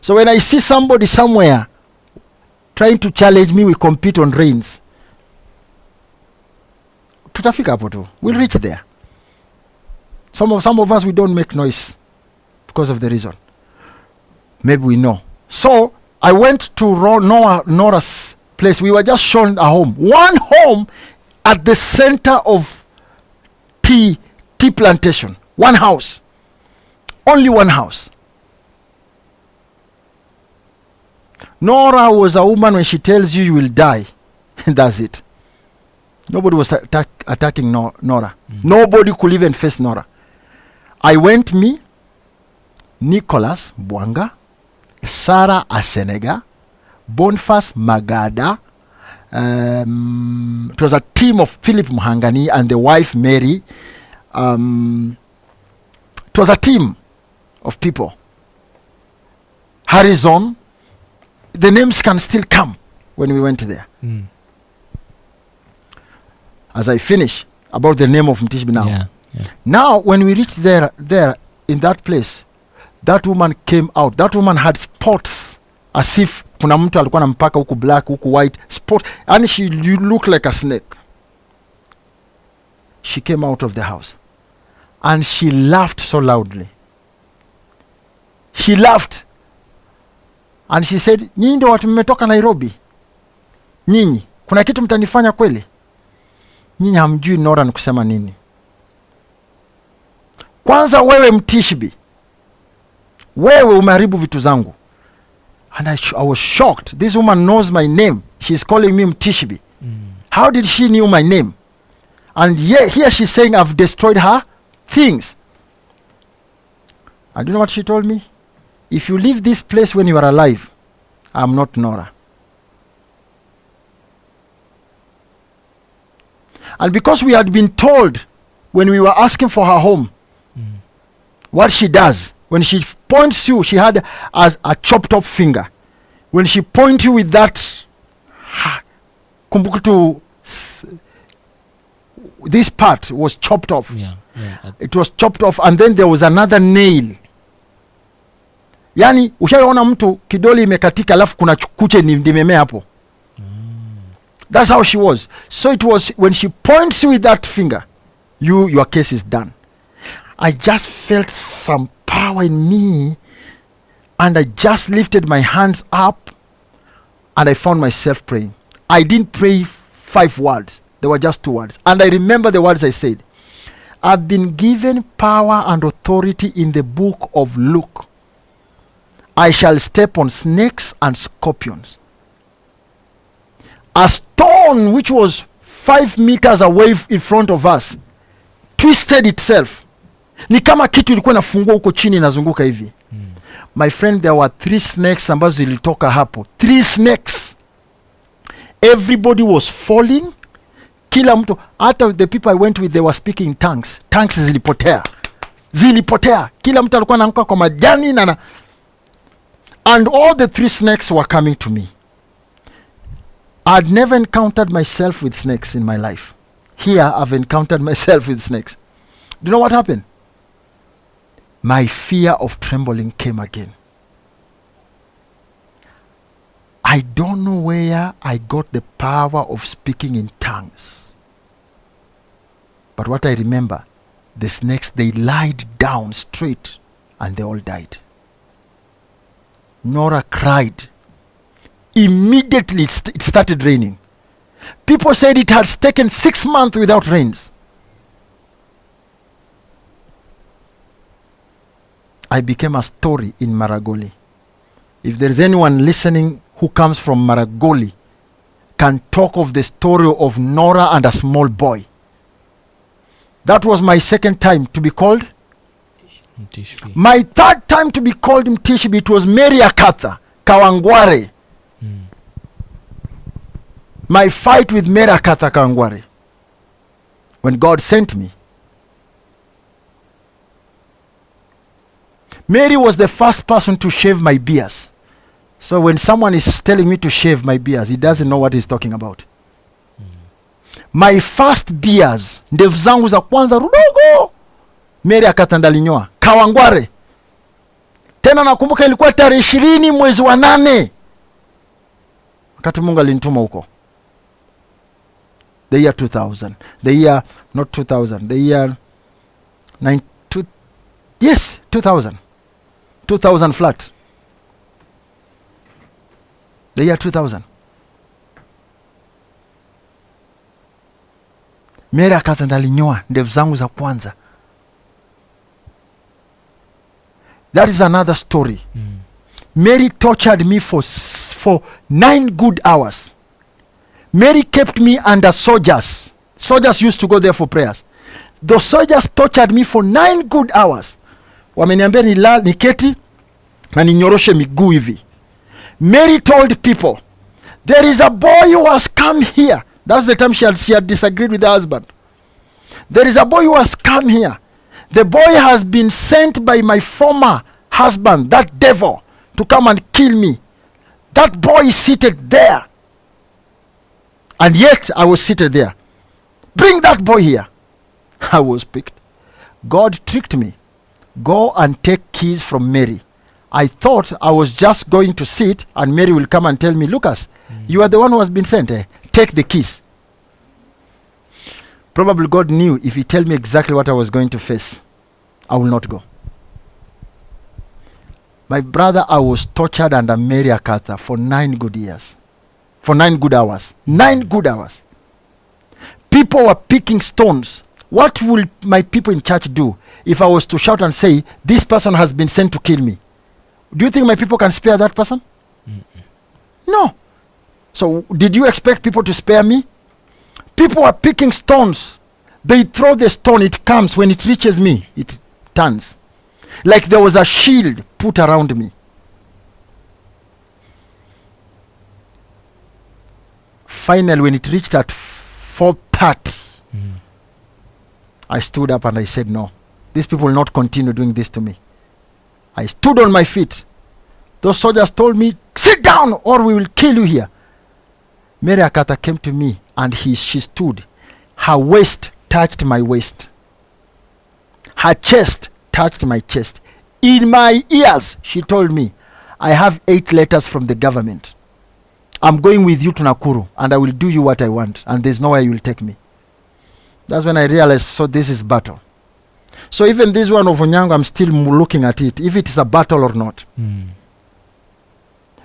So when I see somebody somewhere trying to challenge me, we compete on rains. Tutafika hapo tu. We'll reach there. Some of us, we don't make noise because of the reason. Maybe we know. So I went to Nora's place. We were just shown a home. One home at the center of tea plantation. One house. Only one house. Nora was a woman, when she tells you you will die, that's it. Nobody was attacking Nora. Nobody could even face Nora. I went, me, Nicholas Bwanga, Sarah Asenega, Boniface Magada. It was a team of Philip Muhangani and the wife Mary. It was a team of people. Harrison. The names can still come when we went there. As I finish about the name of Mtishiby now. Yeah. Now, when we reached there in that place, that woman came out. That woman had spots, as if kuna mtu alikuwa anampaka huku black, huku white, spot, and you look like a snake. She came out of the house and she laughed so loudly. She laughed. And she said, nyinyi ndio watu mmetoka Nairobi? Nyinyi, kuna kitu mtanifanya kweli? Nyinyi hamjui Nora ni kusema nini. Kwanza wewe Mtishiby, wewe umeharibu vitu zangu. And I was shocked. This woman knows my name. She's calling me Mtishiby. How did she knew my name? And here she's saying I've destroyed her things. And you know what she told me? If you leave this place when you are alive, I'm not Nora. And because we had been told when we were asking for her home what she does, when she points you, she had a chopped off finger. When she points you with that, kumbukutu, this part was chopped off. It was chopped off, and then there was another nail. Yani ushaona mtu kidole imekatika alafu kuna kuche ndimemea hapo. That's how she was. So it was when she points you with that finger, your case is done. I just felt some power in me, and I just lifted my hands up, and I found myself praying. I didn't pray 5 words. There were just 2 words. And I remember the words I said. I've been given power and authority in the book of Luke. I shall step on snakes and scorpions. A stone which was 5 meters away in front of us twisted itself. Ni kama kitu ilikuwa inafungua huko chini inazunguka hivi. My friend, there were 3 snakes ambazo zilitoka hapo. 3 snakes. Everybody was falling. Kila mtu, hata the people I went with, they were speaking in tongues. Tongues zilipotea. Kila mtu alikuwa anaanguka kwa majani na and all the 3 snakes were coming to me. I'd never encountered myself with snakes in my life. Here I've encountered myself with snakes. Do you know what happened? My fear of trembling came again. I don't know where I got the power of speaking in tongues. But what I remember, the snakes, they lied down straight and they all died. Nora cried. Immediately it started raining. People said it had taken 6 months without rains. I became a story in Maragoli. If there is anyone listening who comes from Maragoli, can talk of the story of Nora and a small boy. That was my 2nd time to be called Mtishiby. My 3rd time to be called Mtishiby, it was Mary Akatha, Kawangware. My fight with Mary Akatha Kawangware. When God sent me. Mary was the first person to shave my beards. So when someone is telling me to shave my beards, he doesn't know what he's talking about. My first beards, ndevu zangu za kwanza rudogo, Mary Akatha ndalinyoa Kawangware. Tena nakumbuka ilikuwa tarehe 20 mwezi wa 8. Wakati Mungu alinituma huko. The year 2000. The year, not 2000. The year 2000. 2000 flat. The year 2000. Mary Akatha ndalinyoa ndevu zangu za kwanza. That is another story. Mary tortured me for 9 good hours. Mary kept me under soldiers. Soldiers used to go there for prayers. The soldiers tortured me for 9 good hours. Wameniambia niketi na ninyoroshe miguu hivi. Mary told people, there is a boy who has come here. That's the time she had disagreed with her husband. There is a boy who has come here. The boy has been sent by my former husband, that devil, to come and kill me. That boy is seated there. And yet I was seated there. Bring that boy here. I was picked. God tricked me. Go and take keys from Mary. I thought I was just going to sit and Mary will come and tell me, Lucas, you are the one who has been sent. Take the keys. Probably God knew if he tell me exactly what I was going to face, I will not go. My brother, I was tortured under Mary Akatha for 9 good years. For 9 good hours. 9 good hours. People were picking stones. What will my people in church do if I was to shout and say, this person has been sent to kill me? Do you think my people can spare that person? No. So did you expect people to spare me? People are picking stones. They throw the stone, it comes. When it reaches me, it turns. Like there was a shield put around me. Finally, when it reached at 4:30, I stood up and I said, no, these people will not continue doing this to me. I stood on my feet. Those soldiers told me, sit down or we will kill you here. Mary Akata came to me and she stood. Her waist touched my waist. Her chest touched my chest. In my ears, she told me, I have 8 letters from the government. I'm going with you to Nakuru and I will do you what I want and there's nowhere you will take me. That's when I realized, so this is battle. So even this one of Onyango, I'm still looking at it, if it is a battle or not.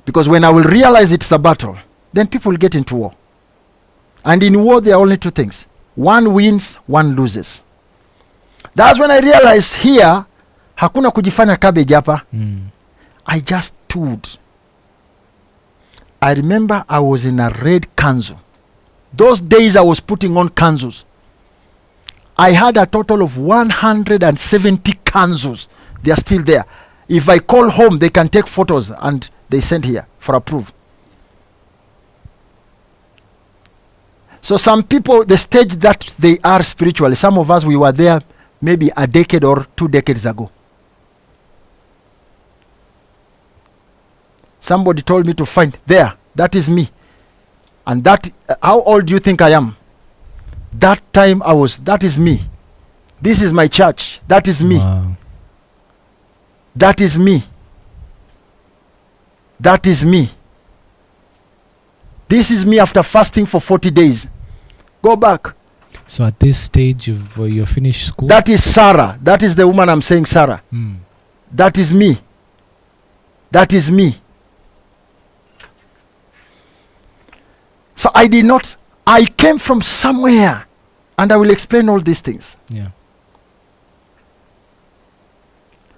Because when I will realize it's a battle, then people will get into war. And in war, there are only 2 things. One wins, one loses. That's when I realized here, hakuna kujifanya cabbage hapa. I just stood. I remember I was in a red kanzu. Those days I was putting on kanzus. I had a total of 170 kanzus. They are still there. If I call home, they can take photos and they send here for approval. So some people, the stage that they are spiritually, some of us, we were there maybe a decade or 2 decades ago. Somebody told me to find there. That is me. And that, how old do you think I am? That time I was, that is me. This is my church. That is me. Wow. That is me. That is me. This is me after fasting for 40 days. Go back. So at this stage of you finished school? That is Sarah. That is the woman I'm saying, Sarah. That is me. That is me. So I did not, I came from somewhere, and I will explain all these things. Yeah.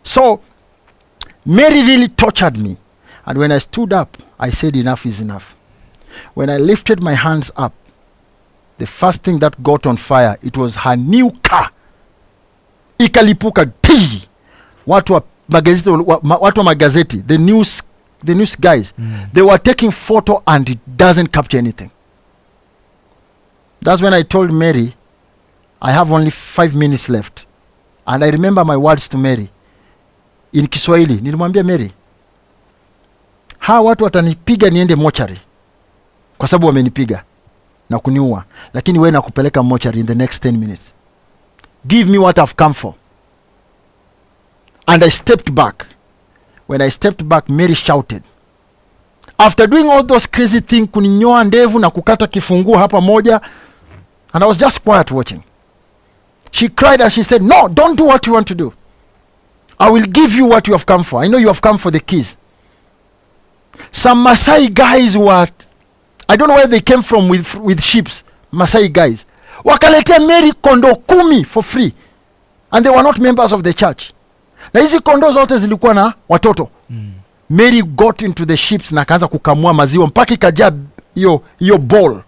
So Mary really tortured me. And when I stood up, I said enough is enough. When I lifted my hands up, the first thing that got on fire, it was her new car. Ikalipuka tiji. Watu wa magazeti, the news guys, they were taking photo and it doesn't capture anything. That's when I told Mary, I have only 5 minutes left. And I remember my words to Mary. In Kiswahili, nilimwambia Mary, hawa watu watanipiga niende mochari. Kwa sababu wamenipiga na kuniua. Lakini wewe nakupeleka mochari in the next 10 minutes. Give me what I've come for. And I stepped back. When I stepped back, Mary shouted. After doing all those crazy things, kuninyoa ndevu na kukata kifunguo hapa moja, and I was just quiet watching. She cried and she said, no, don't do what you want to do. I will give you what you have come for. I know you have come for the keys. Some Maasai guys were, I don't know where they came from with sheep, Maasai guys. Wakaletea Mary kondo 10 for free. And they were not members of the church. Na hizi kondo zote zilikuwa na watoto. Mary got into the sheep na kaanza kukamua maziwa mpaka ikajaa hiyo bowl.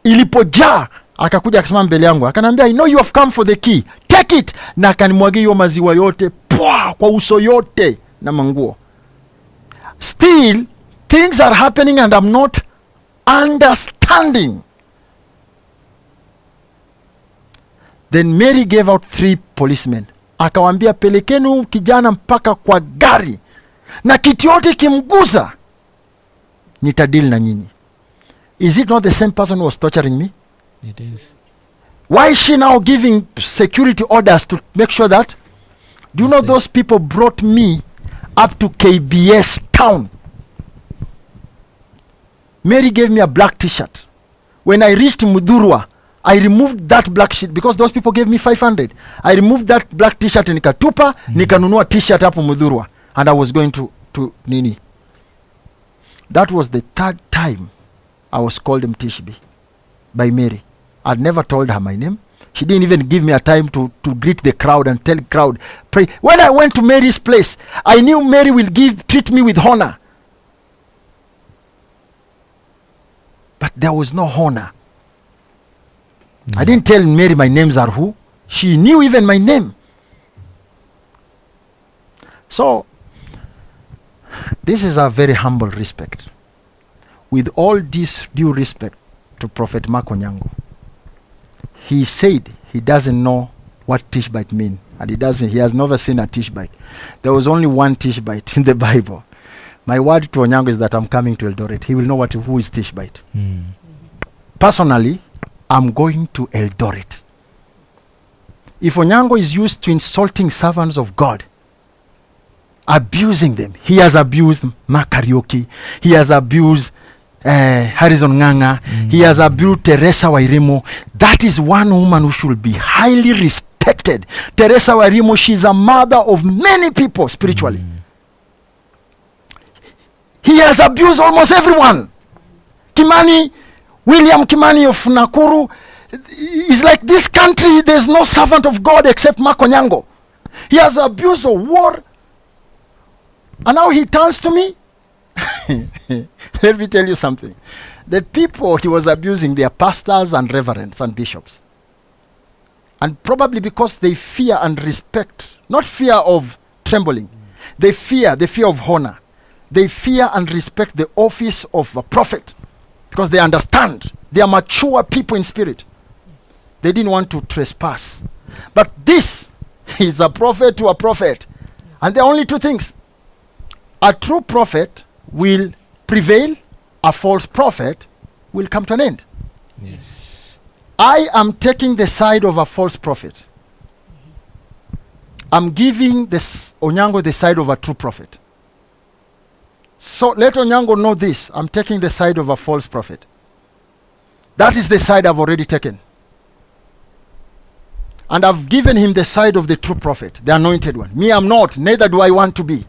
Ilipojaa akakuja akasema mbele yangu, akaniambia, I know you have come for the key. Take it. Na akanimwagia hiyo maziwa yote kwa uso yote na manguo. Still, things are happening and I'm not understanding. Then Mary gave out 3 policemen. Akawambia, pelekeni kijana mpaka kwa gari. Na kitu yote kimguza, nitadili na nyinyi. Is it not the same person who was torturing me? It is. Why is she now giving security orders to make sure that? Do you know those people brought me up to KBS town? Mary gave me a black t-shirt. When I reached Mudhurwa, I removed that black sheet because those people gave me 500. I removed that black t-shirt and nikatupa, nikanunua t-shirt hapo Mudhurwa, and I was going to Nini. That was the 3rd time I was called Mtishiby by Mary. I'd never told her my name. She didn't even give me a time to greet the crowd and tell the crowd, pray. When I went to Mary's place, I knew Mary will treat me with honor. But there was no honor. I didn't tell Mary my names are who. She knew even my name. So, this is a very humble respect. With all this due respect to Prophet Onyango, he said he doesn't know what Tishbite mean. And he has never seen a Tishbite. There was only one Tishbite in the Bible. My word to Onyango is that I'm coming to Eldoret. He will know who is Tishbite. Personally, I'm going to Eldoret. If Onyango is used to insulting servants of God, abusing them, he has abused Makarioki, he has abused Harrison Nganga, he has abused Teresa Wairimo. That is one woman who should be highly respected. Teresa Wairimo, she's a mother of many people spiritually. He has abused almost everyone. Kimani, William Kimani of Nakuru, is like this country, there's no servant of God except Onyango. He has abused the war. And now he turns to me. Let me tell you something. The people he was abusing, they are pastors and reverends and bishops. And probably because they fear and respect, not fear of trembling, they fear the fear of honor. They fear and respect the office of a prophet because they understand. They are mature people in spirit. Yes. They didn't want to trespass. But this is a prophet to a prophet. Yes. And there are only two things. A true prophet will prevail. A false prophet will come to an end. Yes. I am taking the side of a false prophet. I'm giving Onyango the side of a true prophet. So let Onyango know this. I'm taking the side of a false prophet. That is the side I've already taken. And I've given him the side of the true prophet, the anointed one. Me, I'm not. Neither do I want to be.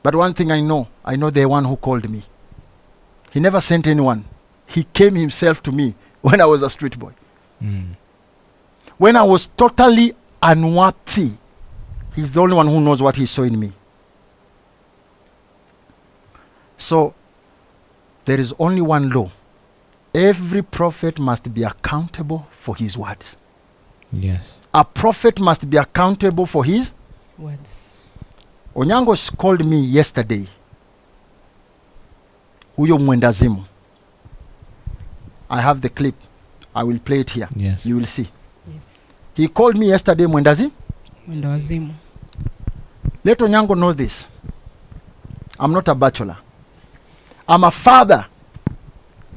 But one thing I know the one who called me. He never sent anyone. He came himself to me when I was a street boy. When I was totally unworthy. He's the only one who knows what he saw in me. So, there is only one law. Every prophet must be accountable for his words. Yes. A prophet must be accountable for his words. Onyango called me yesterday. Huyo mwendazimu. I have the clip. I will play it here. Yes. You will see. Yes. He called me yesterday mwendazimu. Mwendazimu. Let Onyango know this. I'm not a bachelor. I'm a father.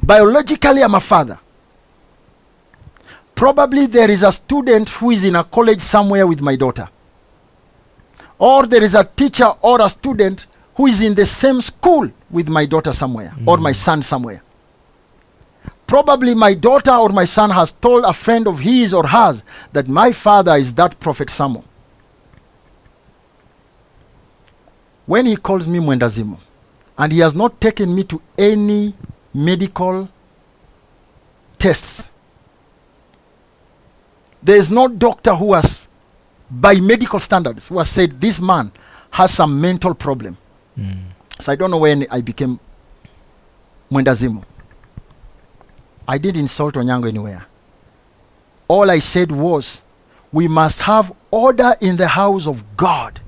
Biologically, I'm a father. Probably there is a student who is in a college somewhere with my daughter. Or there is a teacher or a student who is in the same school with my daughter somewhere, or my son somewhere. Probably my daughter or my son has told a friend of his or hers that my father is that prophet Samo. When he calls me Mwendazimu, and he has not taken me to any medical tests, there is no doctor who has, by medical standards, who has said this man has some mental problem. So I don't know when I became Mwendazimu. I didn't insult Onyango anywhere. All I said was, we must have order in the house of God.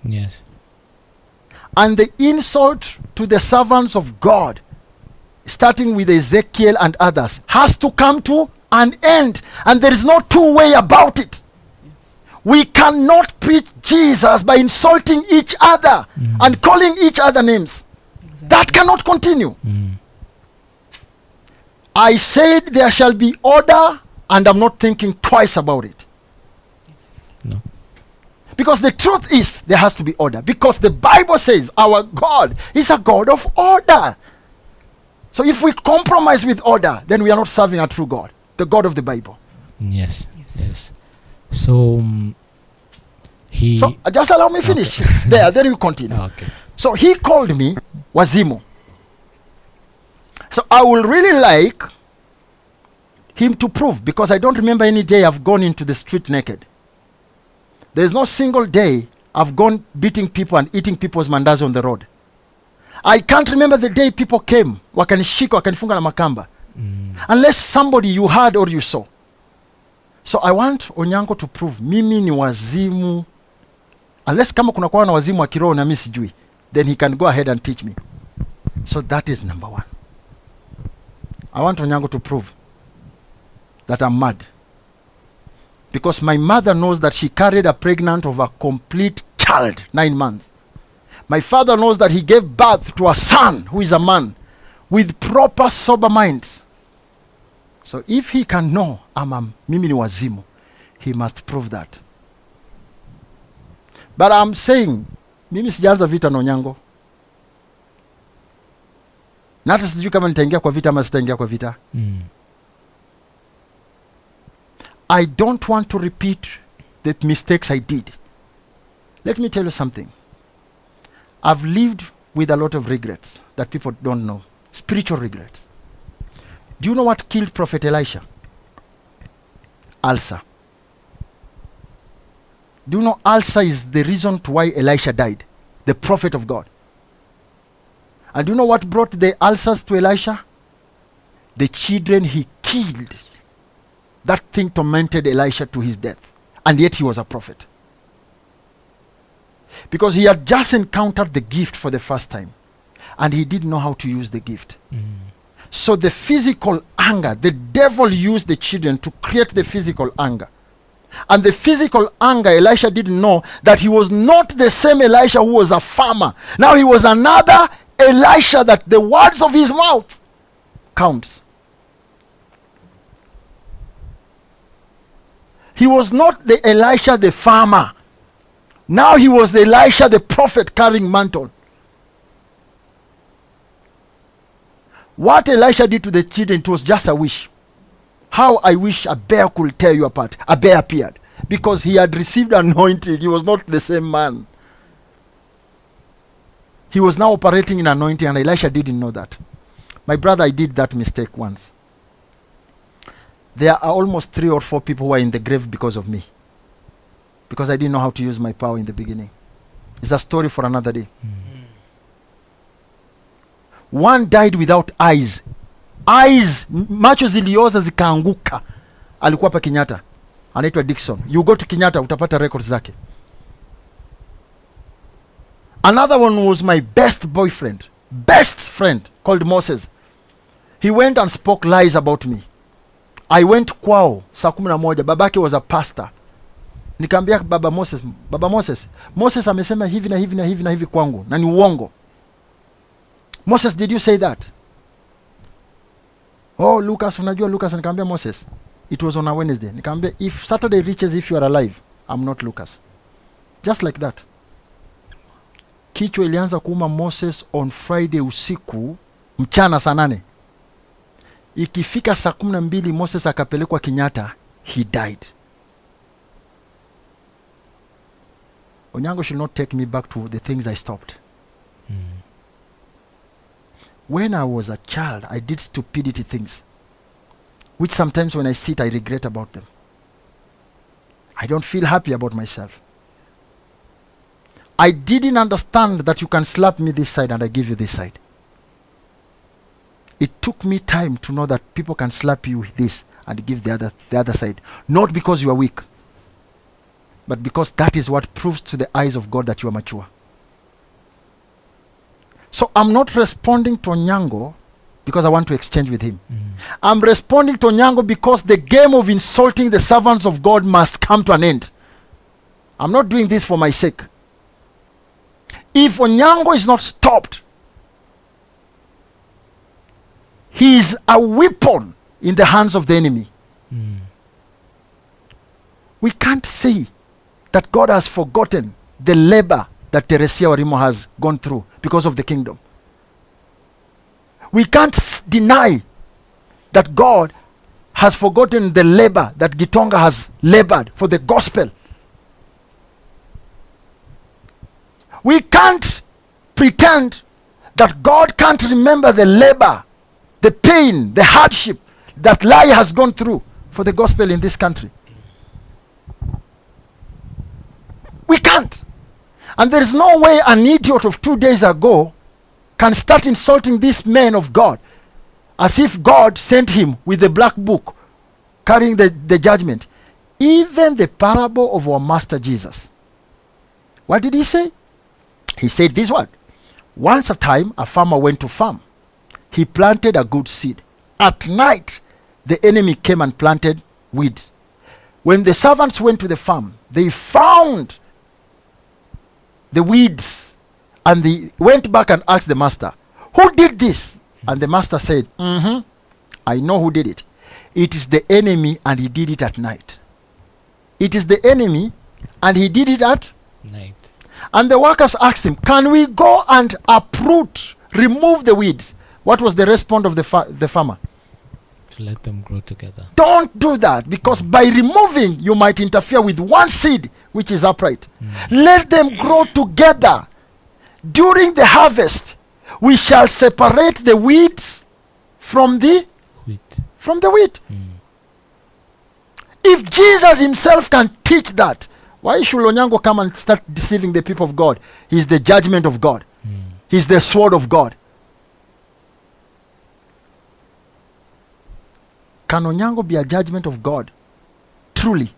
Yes. And the insult to the servants of God, starting with Ezekiel and others, has to come to an end. And there is no two way about it. Yes. We cannot preach Jesus by insulting each other and calling each other names. Exactly. That cannot continue. I said there shall be order, and I'm not thinking twice about it. Yes. No. Because the truth is, there has to be order. Because the Bible says our God is a God of order. So if we compromise with order, then we are not serving a true God, the God of the Bible. Yes. Yes. So, So just allow me finish. Okay. Then you continue. Okay. So he called me Wazimu. So I will really like him to prove, because I don't remember any day I've gone into the street naked. There is no single day I've gone beating people and eating people's mandazi on the road. I can't remember the day people came, wakanishika, wakanifunga na makamba. Unless somebody you heard or you saw. So I want Onyango to prove, mimi ni wazimu. Unless kama kuna kwa na wazimu wa kiroho na mimi sijui, then he can go ahead and teach me. So that is number one. I want Onyango to prove that I'm mad. Because my mother knows that she carried a pregnant of a complete child, 9 months. My father knows that he gave birth to a son who is a man with proper sober minds. So if he can know mimi ni wazimu, he must prove that. But I'm saying, mimi sijaanza vita na Onyango. Na hata sijui kama nitaingia kwa vita ama sitaingia kwa vita. I don't want to repeat the mistakes I did. Let me tell you something. I've lived with a lot of regrets that people don't know. Spiritual regrets. Do you know what killed Prophet Elisha? Ulcer. Do you know ulcer is the reason to why Elisha died? The prophet of God. And do you know what brought the ulcers to Elisha? The children he killed. That thing tormented Elisha to his death. And yet he was a prophet. Because he had just encountered the gift for the first time. And he didn't know how to use the gift. So the physical anger, the devil used the children to create the physical anger. And the physical anger, Elisha didn't know that he was not the same Elisha who was a farmer. Now he was another Elisha, that the words of his mouth counts. He was not the Elisha the farmer. Now he was the Elisha the prophet carrying mantle. What Elisha did to the children, it was just a wish. How I wish a bear could tear you apart. A bear appeared. Because he had received anointing. He was not the same man. He was now operating in anointing, and Elisha didn't know that. My brother, I did that mistake once. There are almost 3 or 4 people who are in the grave because of me. Because I didn't know how to use my power in the beginning. It's a story for another day. One died without eyes. Eyes, macho zilioza zikaanguka. Alikuwa pa Kenyatta. Anaitwa Dixon. You go to Kenyatta, utapata records zake. Another one was my best friend called Moses. He went and spoke lies about me. I went kwao saa 11. Babake was a pastor. Nikamwambia baba Moses amesema hivi na hivi na hivi na hivi kwangu, na ni uongo. Moses, did you say that? Oh, Lucas, unajua Lucas. Nikamwambia Moses, it was on a Wednesday. Nikamwambia, if Saturday reaches, if you are alive, I'm not Lucas. Just like that. Kichwa ilianza kuuma Moses on Friday usiku, mchana saa 8. Ikifika saa 12 Moses akapelekwa Kenyatta, he died. Onyango should not take me back to the things I stopped. When I was a child, I did stupidity things, which sometimes when I sit, I regret about them. I don't feel happy about myself. I didn't understand that you can slap me this side and I give you this side. It took me time to know that people can slap you with this and give the other side. Not because you are weak, but because that is what proves to the eyes of God that you are mature. So I'm not responding to Onyango because I want to exchange with him. I'm responding to Onyango because the game of insulting the servants of God must come to an end. I'm not doing this for my sake. If Onyango is not stopped, he is a weapon in the hands of the enemy. We can't say that God has forgotten the labor that Teresia Warimo has gone through because of the kingdom. We can't deny that God has forgotten the labor that Gitonga has labored for the gospel. We can't pretend that God can't remember the labor, the pain, the hardship that Lai has gone through for the gospel in this country. We can't. And there is no way an idiot of 2 days ago can start insulting this man of God as if God sent him with the black book carrying the judgment. Even the parable of our Master Jesus. What did he say? He said this one. Once a time, a farmer went to farm. He planted a good seed. At night, the enemy came and planted weeds. When the servants went to the farm, they found the weeds, and they went back and asked the master, "Who did this?" And the master said, "I know who did it. It is the enemy, and he did it at night." It is the enemy, and he did it at Night. And the workers asked him, "Can we go and uproot, remove the weeds?" What was the response of the farmer? To let them grow together. Don't do that, because by removing, you might interfere with one seed which is upright. Let them grow together. During the harvest, we shall separate the weeds from the Wheat. wheat. If Jesus himself can teach that, why should Onyango come and start deceiving the people of God? He's the judgment of God. He's the sword of God. Can Onyango be a judgment of God? Truly.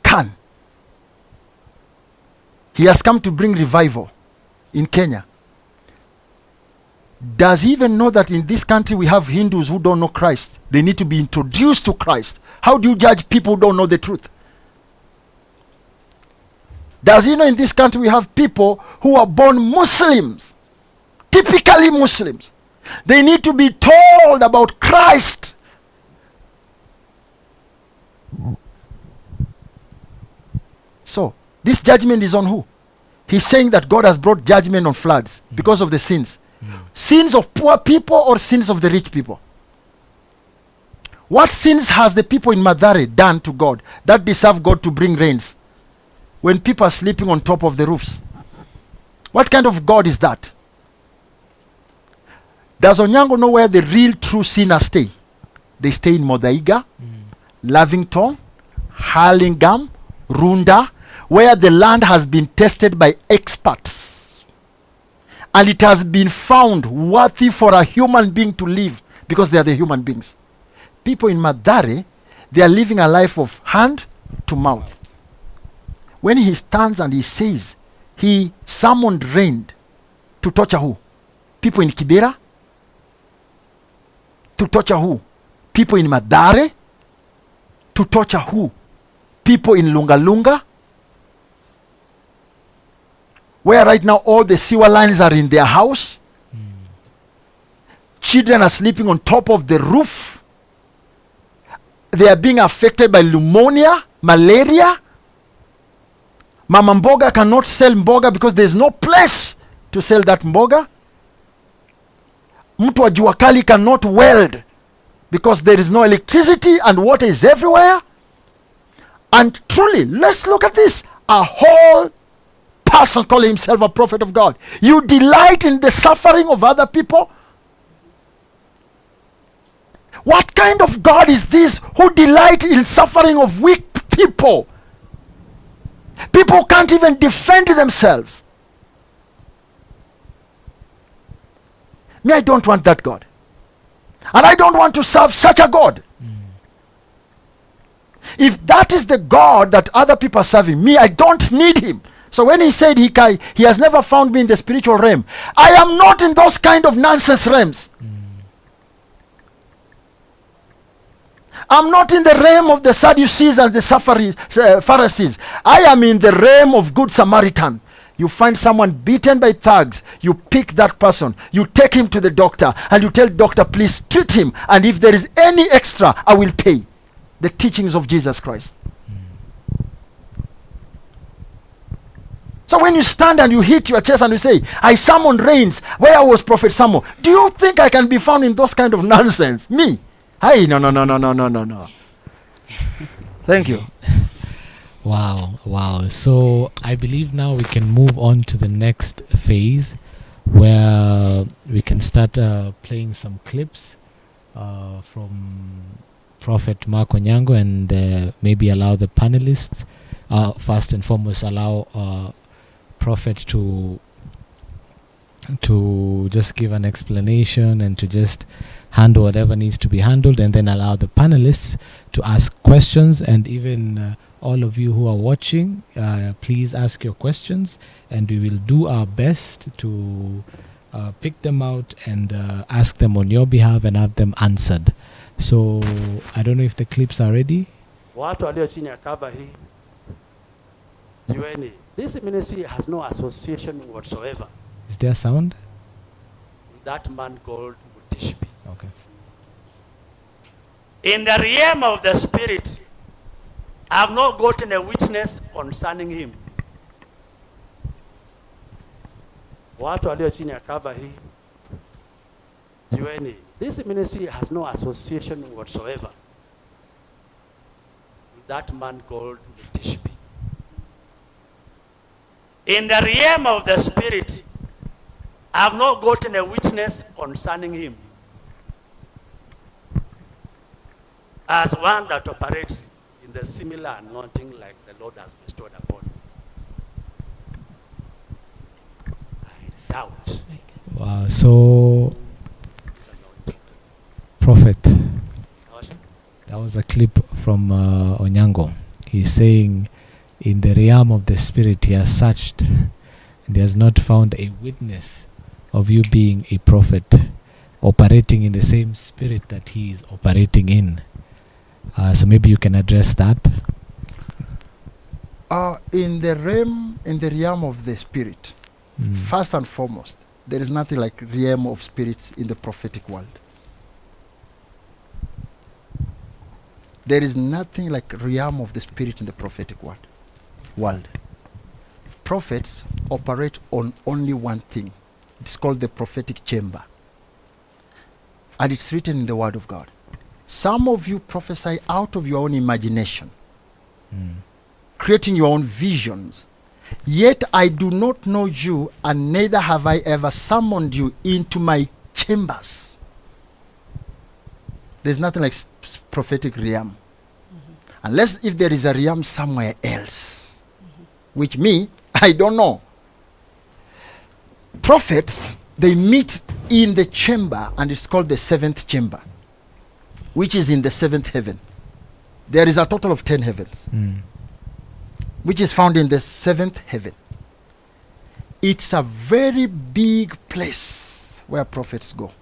Can. He has come to bring revival in Kenya. Does he even know that in this country we have Hindus who don't know Christ? They need to be introduced to Christ. How do you judge people who don't know the truth? Does he know in this country we have people who are born Muslims? Typically Muslims. They need to be told about Christ. So, this judgment is on who? He's saying that God has brought judgment on floods because of the sins. Sins of poor people or sins of the rich people? What sins has the people in Mathare done to God that deserve God to bring rains when people are sleeping on top of the roofs? What kind of God is that? Does Onyango know where the real true sinners stay? They stay in Modaiga, Lavington, Hurlingham, Runda, where the land has been tested by experts. And it has been found worthy for a human being to live because they are the human beings. People in Mathare, they are living a life of hand to mouth. When he stands and he says he summoned rain to torture who? People in Kibera? To torture who? People in Mathare? To torture who? People in Lunga Lunga? Where right now all the sewer lines are in their house. Children are sleeping on top of the roof. They are being affected by pneumonia, malaria. Mama Mboga cannot sell mboga because there's no place to sell that mboga. Mtu wa jua kali cannot weld because there is no electricity and water is everywhere. And truly, let's look at this. A whole person calling himself a prophet of God. You delight in the suffering of other people? What kind of God is this who delight in suffering of weak people? People can't even defend themselves. Me, I don't want that God. And I don't want to serve such a God. If that is the God that other people are serving, me, I don't need him. So when he said he has never found me in the spiritual realm, I am not in those kind of nonsense realms. I'm not in the realm of the Sadducees and the Pharisees. I am in the realm of Good Samaritan. You find someone beaten by thugs, you pick that person, you take him to the doctor, and you tell doctor, please treat him, and if there is any extra, I will pay. The teachings of Jesus Christ. So when you stand and you hit your chest and you say, I summoned rains, where was Prophet Samo? Do you think I can be found in those kind of nonsense? Me? Hey, no. Thank you. Wow. So I believe now we can move on to the next phase where we can start playing some clips from Prophet Mark Onyango and maybe allow the panelists, first and foremost, allow Prophet to just give an explanation and to just handle whatever needs to be handled, and then allow the panelists to ask questions. And even all of you who are watching, please ask your questions, and we will do our best to pick them out and ask them on your behalf and have them answered. So I don't know if the clips are ready. Watu walio chini ya cover hii, jueni, this ministry has no association whatsoever Is there sound? with that man called Mtishiby. Okay. In the realm of the spirit, I have not gotten a witness concerning him. Watu walio chini ya cover hii, jueni, this ministry has no association whatsoever with that man called Mtishiby. In the realm of the spirit, I have not gotten a witness concerning him as one that operates in the similar anointing like the Lord has bestowed upon him. I doubt Wow. So, his anointing. Prophet, Gosh, that was a clip from Onyango. He's saying, in the realm of the spirit, he has searched and he has not found a witness of you being a prophet, operating in the same spirit that he is operating in. So maybe you can address that. In the realm of the spirit, first and foremost, there is nothing like realm of spirits in the prophetic world. There is nothing like realm of the spirit in the prophetic world. Prophets operate on only one thing. It's called the prophetic chamber. And it's written in the Word of God. Some of you prophesy out of your own imagination, creating your own visions. Yet I do not know you, and neither have I ever summoned you into my chambers. There's nothing like prophetic realm. Unless if there is a realm somewhere else, which me, I don't know. Prophets, they meet in the chamber, and it's called the seventh chamber, which is in the seventh heaven. There is a total of 10 heavens, which is found in the seventh heaven. It's a very big place where prophets go.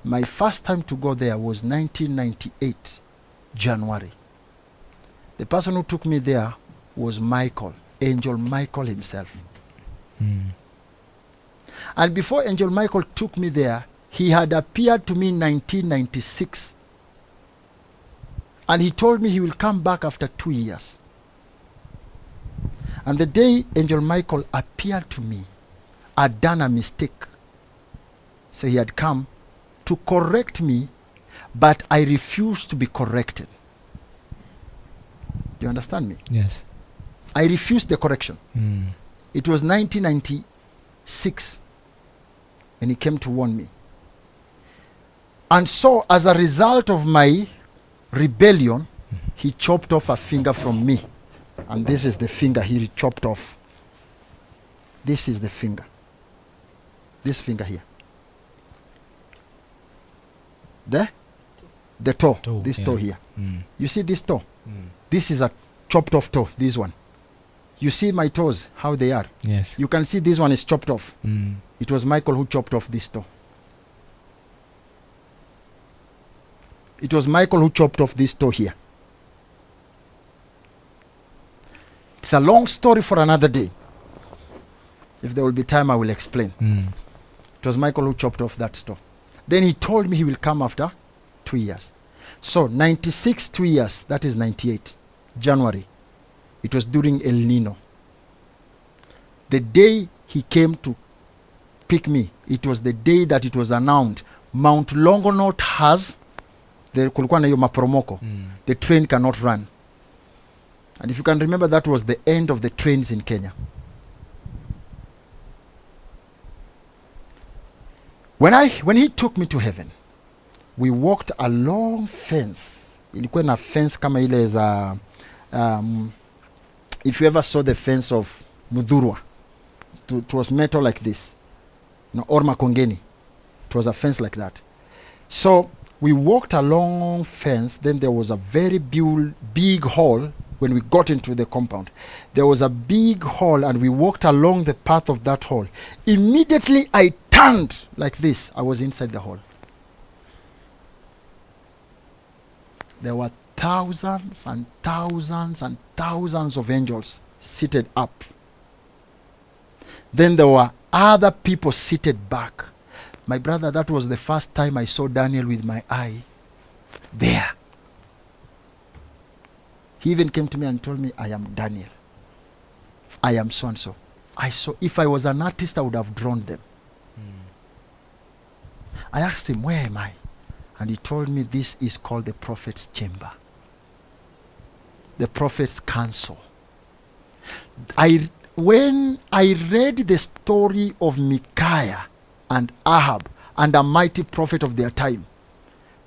My first time to go there was 1998, January. The person who took me there was Michael, Angel Michael himself. And before Angel Michael took me there, he had appeared to me in 1996. And he told me he will come back after 2 years. And the day Angel Michael appeared to me, I'd done a mistake. So he had come to correct me, but I refused to be corrected. Do you understand me? Yes. I refused the correction. It was 1996 when he came to warn me. And so, as a result of my rebellion, he chopped off a finger from me. And this is the finger he chopped off. This is the finger. This finger here. There? The toe. This toe here. You see this toe? This is a chopped off toe, this one. You see my toes, how they are? Yes. You can see this one is chopped off. It was Michael who chopped off this toe. It was Michael who chopped off this toe here. It's a long story for another day. If there will be time, I will explain. It was Michael who chopped off that toe. Then he told me he will come after 2 years. So 96, 2 years, that is 98, January. It was during El Nino. The day he came to pick me, it was the day that it was announced Mount Longonot has kulikuwa na hiyo maporomoko. The train cannot run. And if you can remember, that was the end of the trains in Kenya. When he took me to heaven, we walked a long fence. Ilikuwa na fence kama ile za if you ever saw the fence of Mudhurwa, it was metal like this. No, or Makongeni. It was a fence like that. So we walked a long fence. Then there was a very big hall when we got into the compound, there was a big hall, and we walked along the path of that hall. Immediately I turned like this. I was inside the hall. There were thousands and thousands and thousands of angels seated up. Then there were other people seated back. My brother, that was the first time I saw Daniel with my eye there. He even came to me and told me, I am Daniel. I am so and so. I saw, if I was an artist, I would have drawn them. I asked him, where am I? And he told me, this is called the prophet's chamber. The prophet's council. When I read the story of Micaiah and Ahab and a mighty prophet of their time,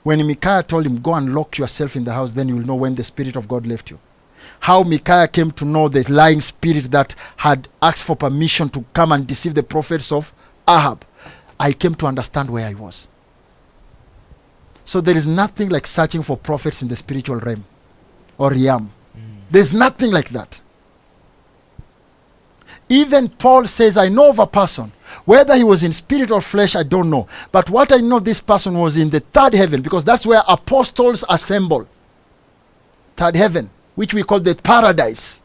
when Micaiah told him, go and lock yourself in the house, then you will know when the Spirit of God left you. How Micaiah came to know the lying spirit that had asked for permission to come and deceive the prophets of Ahab. I came to understand where I was. So there is nothing like searching for prophets in the spiritual realm or realm. There's nothing like that. Even Paul says, I know of a person, whether he was in spirit or flesh, I don't know. But what I know, this person was in the third heaven, because that's where apostles assemble. Third heaven, which we call the paradise.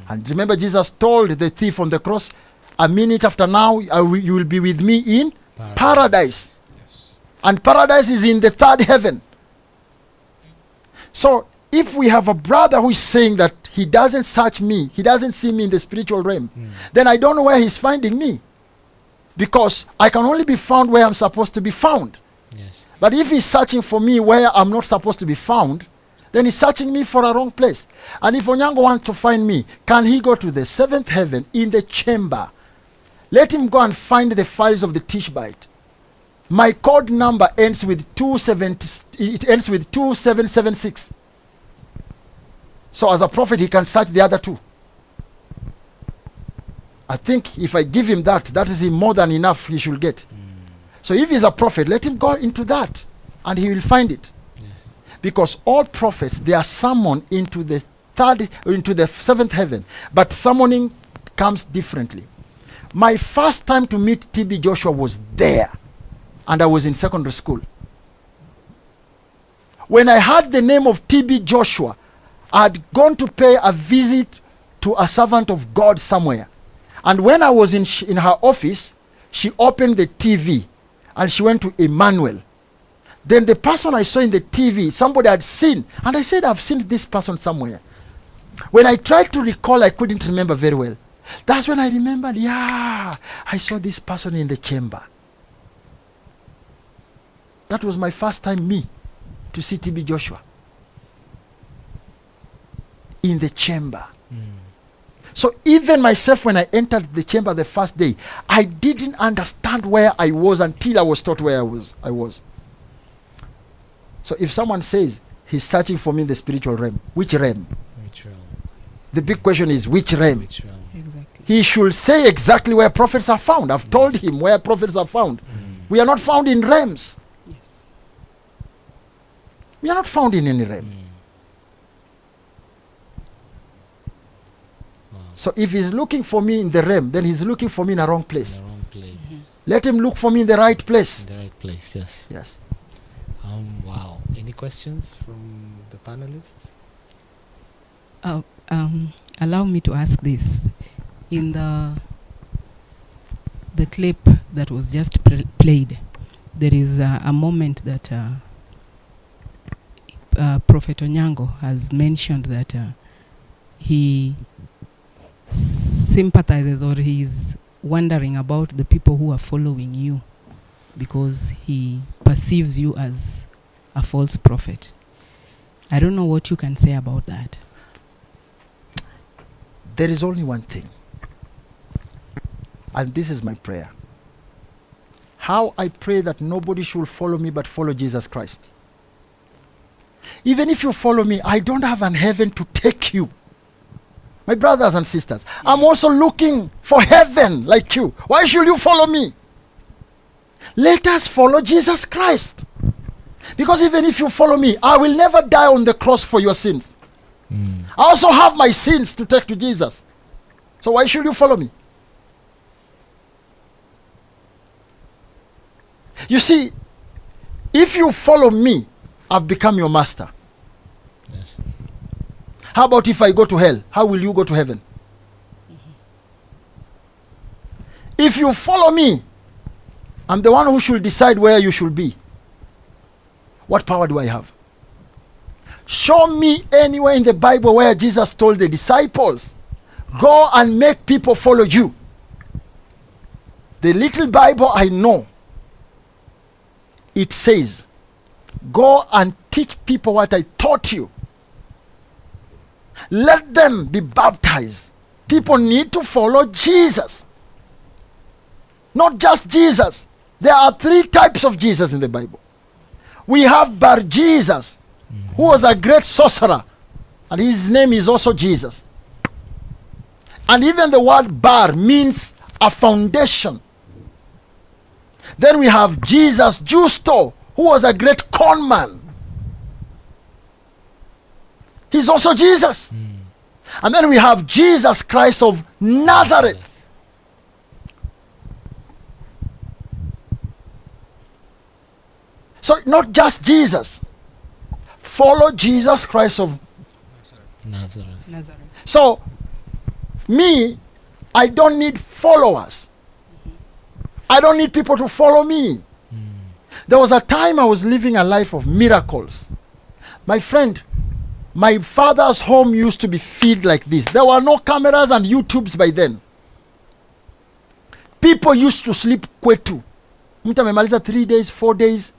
And remember, Jesus told the thief on the cross, a minute after now, you will be with me in paradise. Yes. And paradise is in the third heaven. So if we have a brother who is saying that he doesn't search me, he doesn't see me in the spiritual realm, then I don't know where he's finding me. Because I can only be found where I'm supposed to be found. Yes. But if he's searching for me where I'm not supposed to be found, then he's searching me for a wrong place. And if Onyango wants to find me, can he go to the seventh heaven in the chamber? Let him go and find the files of the Tishbite. My code number ends with 2776. So as a prophet, he can search the other two. I think if I give him that, that is more than enough he should get. So if he's a prophet, let him go into that and he will find it. Yes. Because all prophets, they are summoned into the seventh heaven, but summoning comes differently. My first time to meet TB Joshua was there, and I was in secondary school. When I heard the name of TB Joshua, I had gone to pay a visit to a servant of God somewhere. And when I was in her office, she opened the TV and she went to Emmanuel. Then the person I saw in the TV, somebody had seen, and I said, I've seen this person somewhere. When I tried to recall, I couldn't remember very well. That's when I remembered, yeah, I saw this person in the chamber. That was my first time to see TB Joshua. In the chamber. So even myself, when I entered the chamber the first day, I didn't understand where I was until I was taught where I was. So if someone says he's searching for me in the spiritual realm, which realm? Which realm? The big question is, which realm? Which realm? Exactly. He should say exactly where prophets are found. I've told him where prophets are found. We are not found in realms. Yes. We are not found in any realm. So if he's looking for me in the realm, then he's looking for me in a wrong place. The wrong place. Let him look for me in the right place. The right place, yes. Yes. Wow. Any questions from the panelists? Allow me to ask this. In the clip that was just played, there is a moment that Prophet Onyango has mentioned that he sympathizes, or he's wondering about the people who are following you because he perceives you as a false prophet. I don't know what you can say about that. There is only one thing, and this is my prayer. How I pray that nobody should follow me but follow Jesus Christ. Even if you follow me, I don't have an heaven to take you. My brothers and sisters, I'm also looking for heaven like you. Why should you follow me? Let us follow Jesus Christ. Because even if you follow me, I will never die on the cross for your sins. I also have my sins to take to Jesus. So why should you follow me? You see, if you follow me, I've become your master. Yes. How about if I go to hell? How will you go to heaven? If you follow me, I'm the one who should decide where you should be. What power do I have? Show me anywhere in the Bible where Jesus told the disciples, go and make people follow you. The little Bible I know, it says, go and teach people what I taught you. Let them be baptized. People need to follow Jesus. Not just Jesus. There are 3 types of Jesus in the Bible. We have Bar Jesus, who was a great sorcerer, and his name is also Jesus. And even the word Bar means a foundation. Then we have Jesus Justo, who was a great con man. He's also Jesus. And then we have Jesus Christ of Nazareth. So not just Jesus. Follow Jesus Christ of Nazareth. So me, I don't need followers. I don't need people to follow me. There was a time I was living a life of miracles. My friend, my father's home used to be filled like this. There were no cameras and YouTubes by then. People used to sleep kwetu. Mtu amemaliza 3 days, 4 days.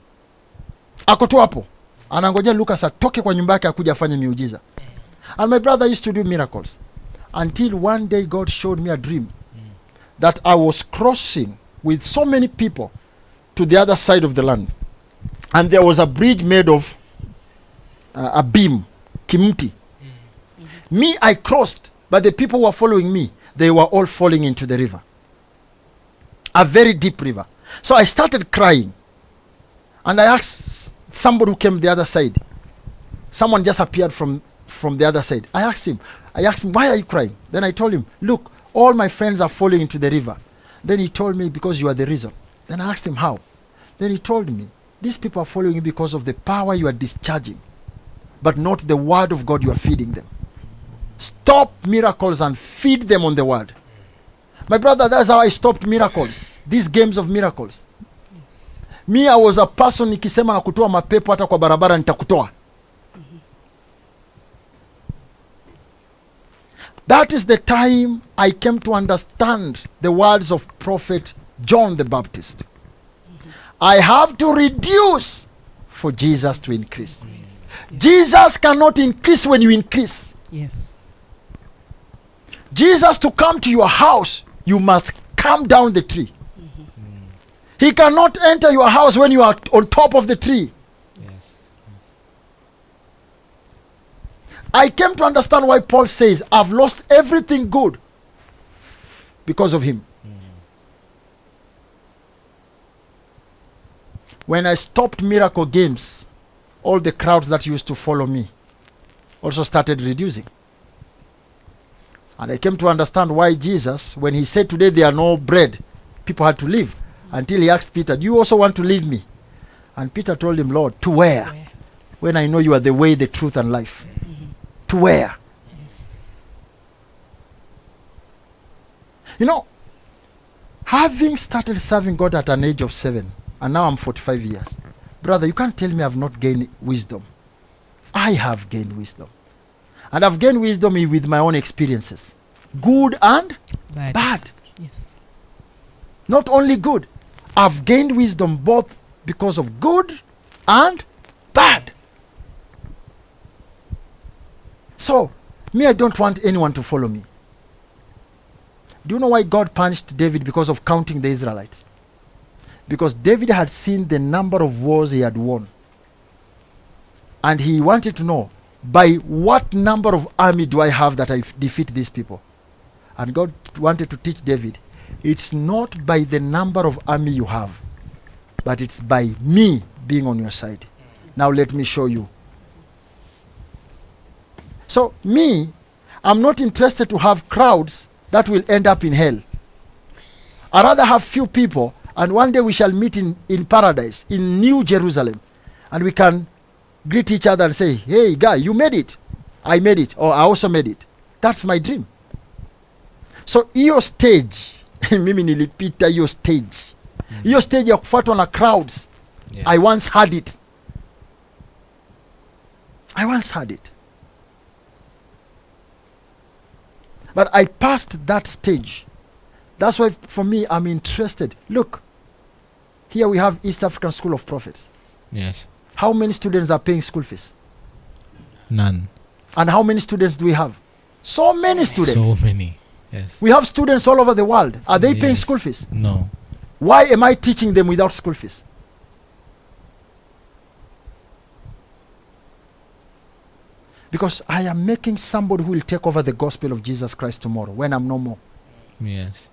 Ako tu hapo. Anangoja Lucas atoke kwa nyumba yake akuja afanye miujiza. And my brother used to do miracles. Until one day God showed me a dream that I was crossing with so many people to the other side of the land. And there was a bridge made of a beam, kimti. Me, I crossed, but the people who were following me, they were all falling into the river. A very deep river. So I started crying. And I asked somebody who came the other side. Someone just appeared from the other side. I asked him, why are you crying? Then I told him, look, all my friends are falling into the river. Then he told me, because you are the reason. Then I asked him, how? Then he told me, these people are following you because of the power you are discharging, but not the word of God you are feeding them. Stop miracles and feed them on the word. My brother, that's how I stopped miracles. These games of miracles. Yes. Me, I was a person nikisema na kutoa mapepo hata kwa barabara nitakutoa. That is the time I came to understand the words of Prophet John the Baptist. I have to reduce for Jesus to increase. Yes. Jesus cannot increase when you increase. Yes. Jesus, to come to your house, you must come down the tree. He cannot enter your house when you are on top of the tree. Yes. I came to understand why Paul says, I've lost everything good because of him. When I stopped miracle games, all the crowds that used to follow me also started reducing. And I came to understand why Jesus, when he said today there are no bread, people had to leave. Until he asked Peter, do you also want to leave me? And Peter told him, Lord, to where? When I know you are the way, the truth, and life. To where? Yes. You know, having started serving God at an age of 7, and now I'm 45 years. Brother, you can't tell me I've not gained wisdom. I have gained wisdom. And I've gained wisdom with my own experiences. Good and bad. Yes. Not only good. I've gained wisdom both because of good and bad. So, me, I don't want anyone to follow me. Do you know why God punished David because of counting the Israelites? Because David had seen the number of wars he had won. And he wanted to know, by what number of army do I have that I defeat these people? And God wanted to teach David, it's not by the number of army you have, but it's by me being on your side. Now let me show you. So me, I'm not interested to have crowds that will end up in hell. I'd rather have few people, and one day we shall meet in paradise, in New Jerusalem, and we can greet each other and say, hey guy, you made it. I made it, or I also made it. That's my dream. So hiyo stage, mimi nilipita hiyo stage. Hiyo stage ya kufuatwa na crowds. Yes. I once had it. I once had it. But I passed that stage. That's why for me, I'm interested. Look, here we have East African School of Prophets. Yes. How many students are paying school fees? None. And how many students do we have? So many students. So many. Yes. We have students all over the world. Are they paying Yes. school fees? No. Why am I teaching them without school fees? Because I am making somebody who will take over the gospel of Jesus Christ tomorrow when I'm no more. Yes.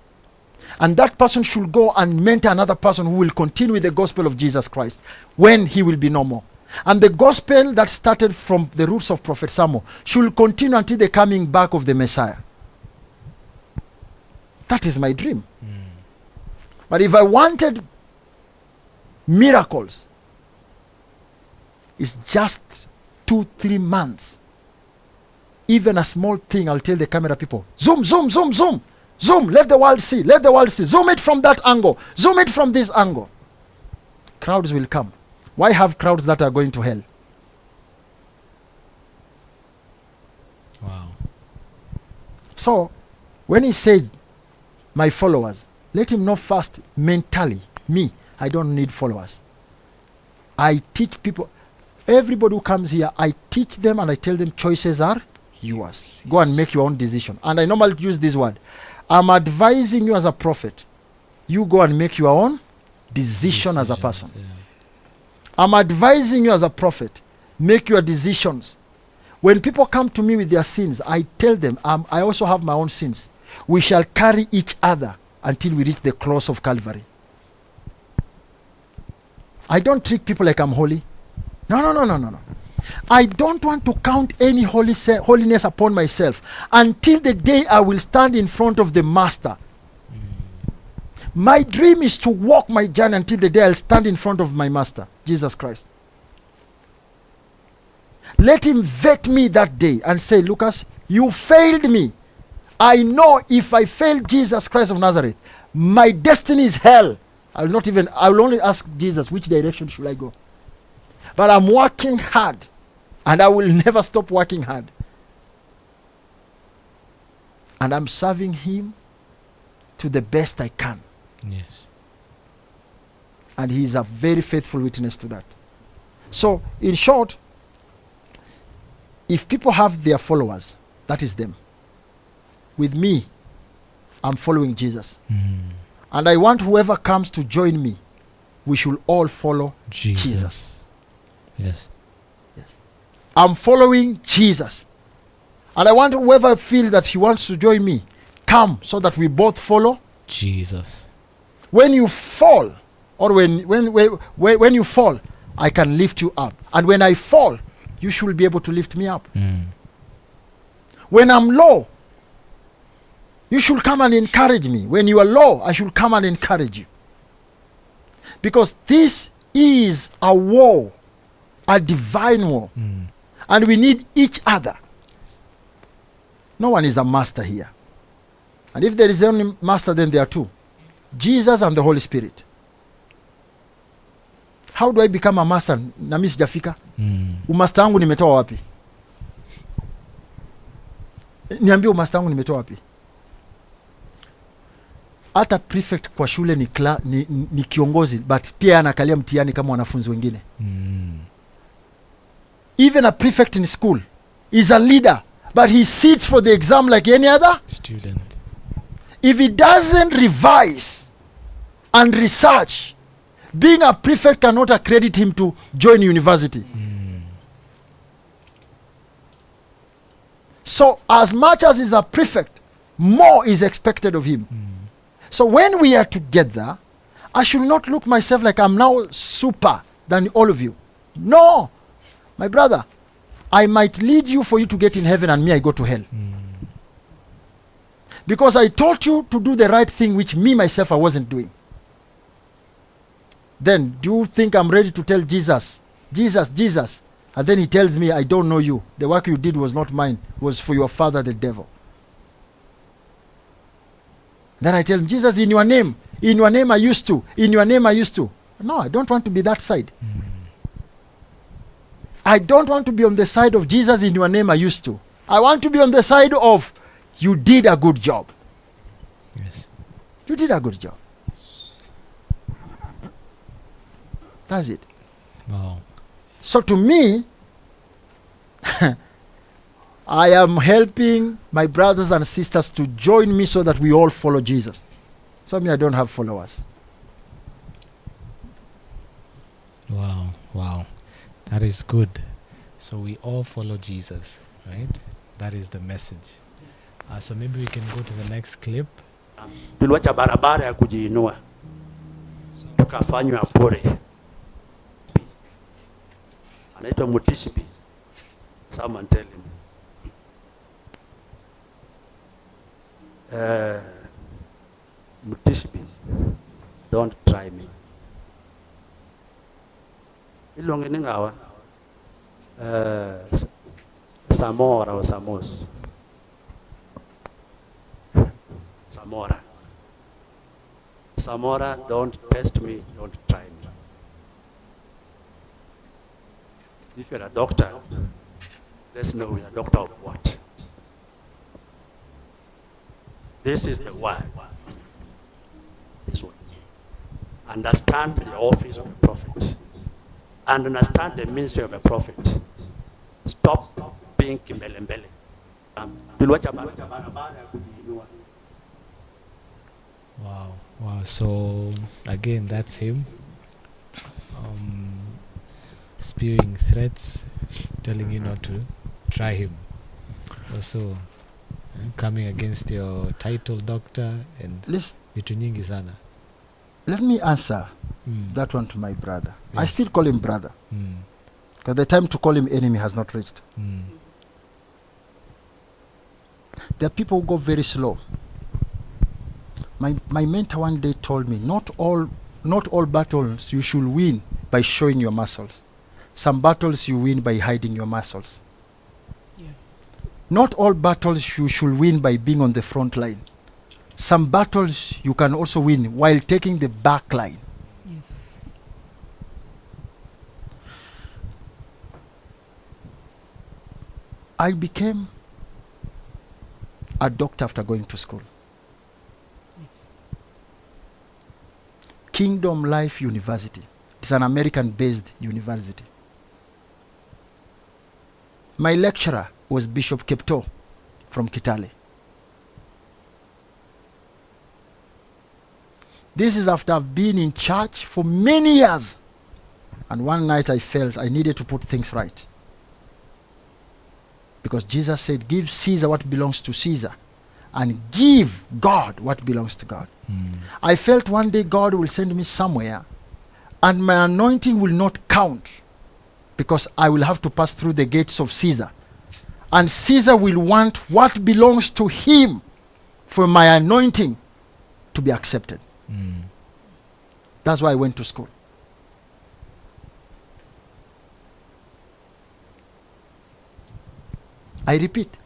And that person should go and mentor another person who will continue with the gospel of Jesus Christ when he will be no more. And the gospel that started from the roots of Prophet Samo should continue until the coming back of the Messiah. That is my dream. But if I wanted miracles, it's just 2-3 months. Even a small thing, I'll tell the camera people, zoom, zoom, zoom, zoom. Zoom, let the world see, let the world see. Zoom it from that angle, zoom it from this angle. Crowds will come. Why have crowds that are going to hell? Wow. So, when he says, my followers, let him know first mentally, me, I don't need followers. I teach people, everybody who comes here, I teach them and I tell them choices are yours. Go and make your own decision. And I normally use this word. I'm advising you as a prophet. You go and make your own decision as a person. Yeah. I'm advising you as a prophet. Make your decisions. When people come to me with their sins, I tell them, I also have my own sins. We shall carry each other until we reach the cross of Calvary. I don't treat people like I'm holy. No. I don't want to count any holiness upon myself until the day I will stand in front of the Master. My dream is to walk my journey until the day I'll stand in front of my Master, Jesus Christ. Let him vet me that day and say, Lucas, you failed me. I know if I fail Jesus Christ of Nazareth, my destiny is hell. I will only ask Jesus, which direction should I go? But I'm working hard, and I will never stop working hard. And I'm serving him to the best I can. Yes. And he is a very faithful witness to that. So, in short, if people have their followers, that is them. With me, I'm following Jesus. And I want whoever comes to join me, we should all follow Jesus. Yes. I'm following Jesus. And I want whoever feels that he wants to join me, come so that we both follow Jesus. When you fall, or when you fall, I can lift you up. And when I fall, you should be able to lift me up. When I'm low, you should come and encourage me. When you are low, I should come and encourage you. Because this is a war, a divine war. And we need each other. No one is a master here. And if there is only master, then there are two. Jesus and the Holy Spirit. How do I become a master na mimi sijafika? Umaster wangu nimetoa wapi? Niambie umaster wangu nimetoa wapi? Hata prefect kwa shule ni kiongozi, but pia anakalia mtihani kama wanafunzi wengine. Even a prefect in school is a leader, but he sits for the exam like any other student. If he doesn't revise and research, being a prefect cannot accredit him to join university. So as much as he's a prefect, more is expected of him. So when we are together, I should not look myself like I'm now super than all of you. No, my brother, I might lead you for you to get in heaven and me I go to hell. Because I taught you to do the right thing which me myself I wasn't doing. Then do you think I'm ready to tell Jesus, Jesus, Jesus? And then he tells me, I don't know you. The work you did was not mine, was for your father the devil. Then I tell him, Jesus, in your name I used to. In your name I used to. No, I don't want to be that side. I don't want to be on the side of Jesus, in your name I used to. I want to be on the side of you did a good job. Yes. You did a good job. That's it. Wow. So to me, I am helping my brothers and sisters to join me so that we all follow Jesus. So me, I don't have followers. Wow. Wow. That is good. So we all follow Jesus, right? That is the message. So maybe we can go to the next clip. Tuliwacha barabara ya kujiinua tukafanywa pore. Anaitwa Mtishiby. Someone tell him. Mtishiby, don't try me. Ilonge ningawa. Samora or Samos. Samora, don't test me, don't try me. If you're a doctor, let's know you're a doctor of what. This is the word. This one. Understand the office of a prophet. And understand the ministry of a prophet. Stop being kimbelembele. Wow. Wow. So again, that's him. Spewing threats, telling you not to try him. Also coming against your title doctor and vitu nyingi sana. Let me answer that one to my brother. Yes. I still call him brother. Because the time to call him enemy has not reached. There are people who go very slow. My mentor one day told me, not all battles you should win by showing your muscles. Some battles you win by hiding your muscles. Yeah. Not all battles you should win by being on the front line. Some battles you can also win while taking the back line. Yes. I became a doctor after going to school. Yes. Kingdom Life University. It's an American-based university. My lecturer was Bishop Kepto from Kitale. This is after I've been in church for many years. And one night I felt I needed to put things right. Because Jesus said, give Caesar what belongs to Caesar, and give God what belongs to God. I felt one day God will send me somewhere, and my anointing will not count, because I will have to pass through the gates of Caesar. And Caesar will want what belongs to him for my anointing to be accepted. That's why I went to school. I repeat,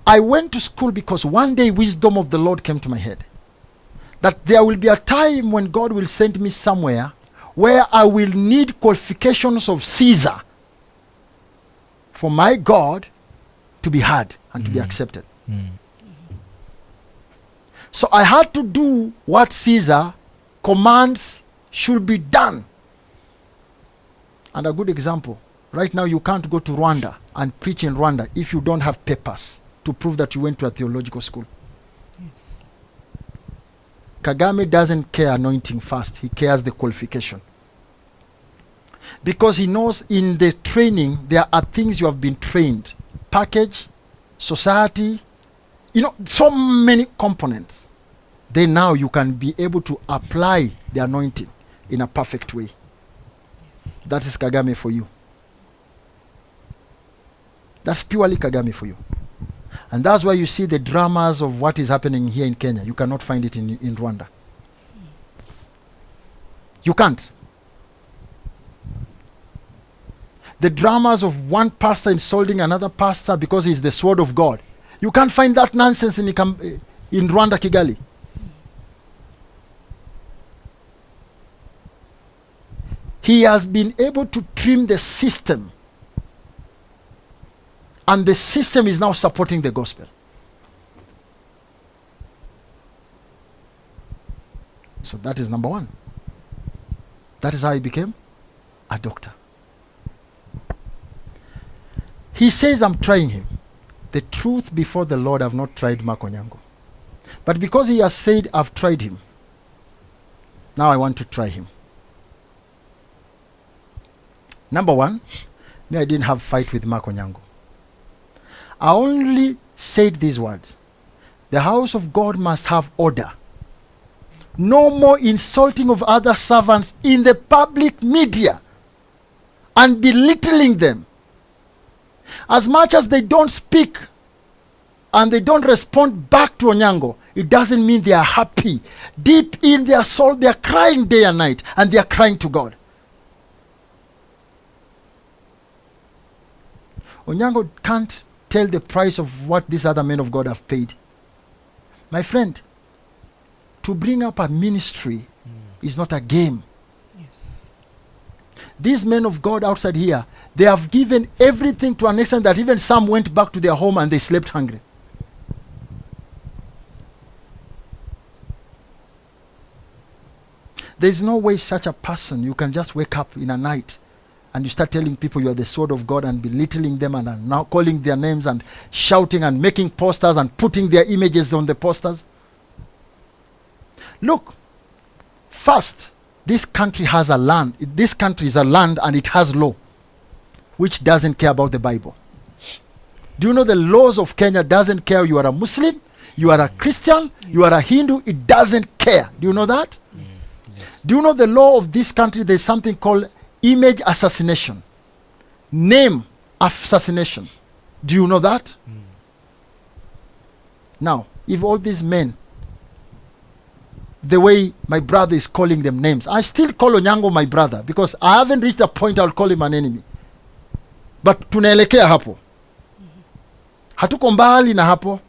I went to school because one day wisdom of the Lord came to my head. That there will be a time when God will send me somewhere where I will need qualifications of Caesar for my God to be heard and to be accepted. So I had to do what Caesar commands should be done. And a good example, right now you can't go to Rwanda and preach in Rwanda if you don't have papers to prove that you went to a theological school. Yes. Kagame doesn't care anointing first, he cares the qualification. Because he knows in the training there are things you have been trained. Package, society, so many components. Then now you can be able to apply the anointing in a perfect way. Yes. That is Kagame for you. That's purely Kagame for you. And that's why you see the dramas of what is happening here in Kenya. You cannot find it in Rwanda. You can't. The dramas of one pastor insulting another pastor because he's the sword of God. You can't find that nonsense in Rwanda, Kigali. He has been able to trim the system. And the system is now supporting the gospel. So that is number one. That is how he became a doctor. He says, I'm trying him. The truth before the Lord, I've not tried Mark Onyango. But because he has said, I've tried him, now I want to try him. Number one, me, I didn't have fight with Mark Onyango. I only said these words. The house of God must have order. No more insulting of other servants in the public media and belittling them. As much as they don't speak and they don't respond back to Onyango, it doesn't mean they are happy. Deep in their soul, they are crying day and night, and they are crying to God. Onyango can't tell the price of what these other men of God have paid. My friend, to bring up a ministry is not a game. Yes. These men of God outside here, they have given everything to an extent that even some went back to their home and they slept hungry. There is no way such a person, you can just wake up in a night and you start telling people you are the sword of God and belittling them and are now calling their names and shouting and making posters and putting their images on the posters. Look, first, this country has a land. This country is a land and it has law, which doesn't care about the Bible. Do you know the laws of Kenya doesn't care you are a Muslim, you are a Christian, you are a Hindu, it doesn't care. Do you know that? Yes. Yes. Do you know the law of this country? There's something called image assassination, name assassination. Do you know that? Now, if all these men, the way my brother is calling them names, I still call Onyango my brother because I haven't reached a point I'll call him an enemy. But tunaelekea hapo. Hatuko mbali na hapo.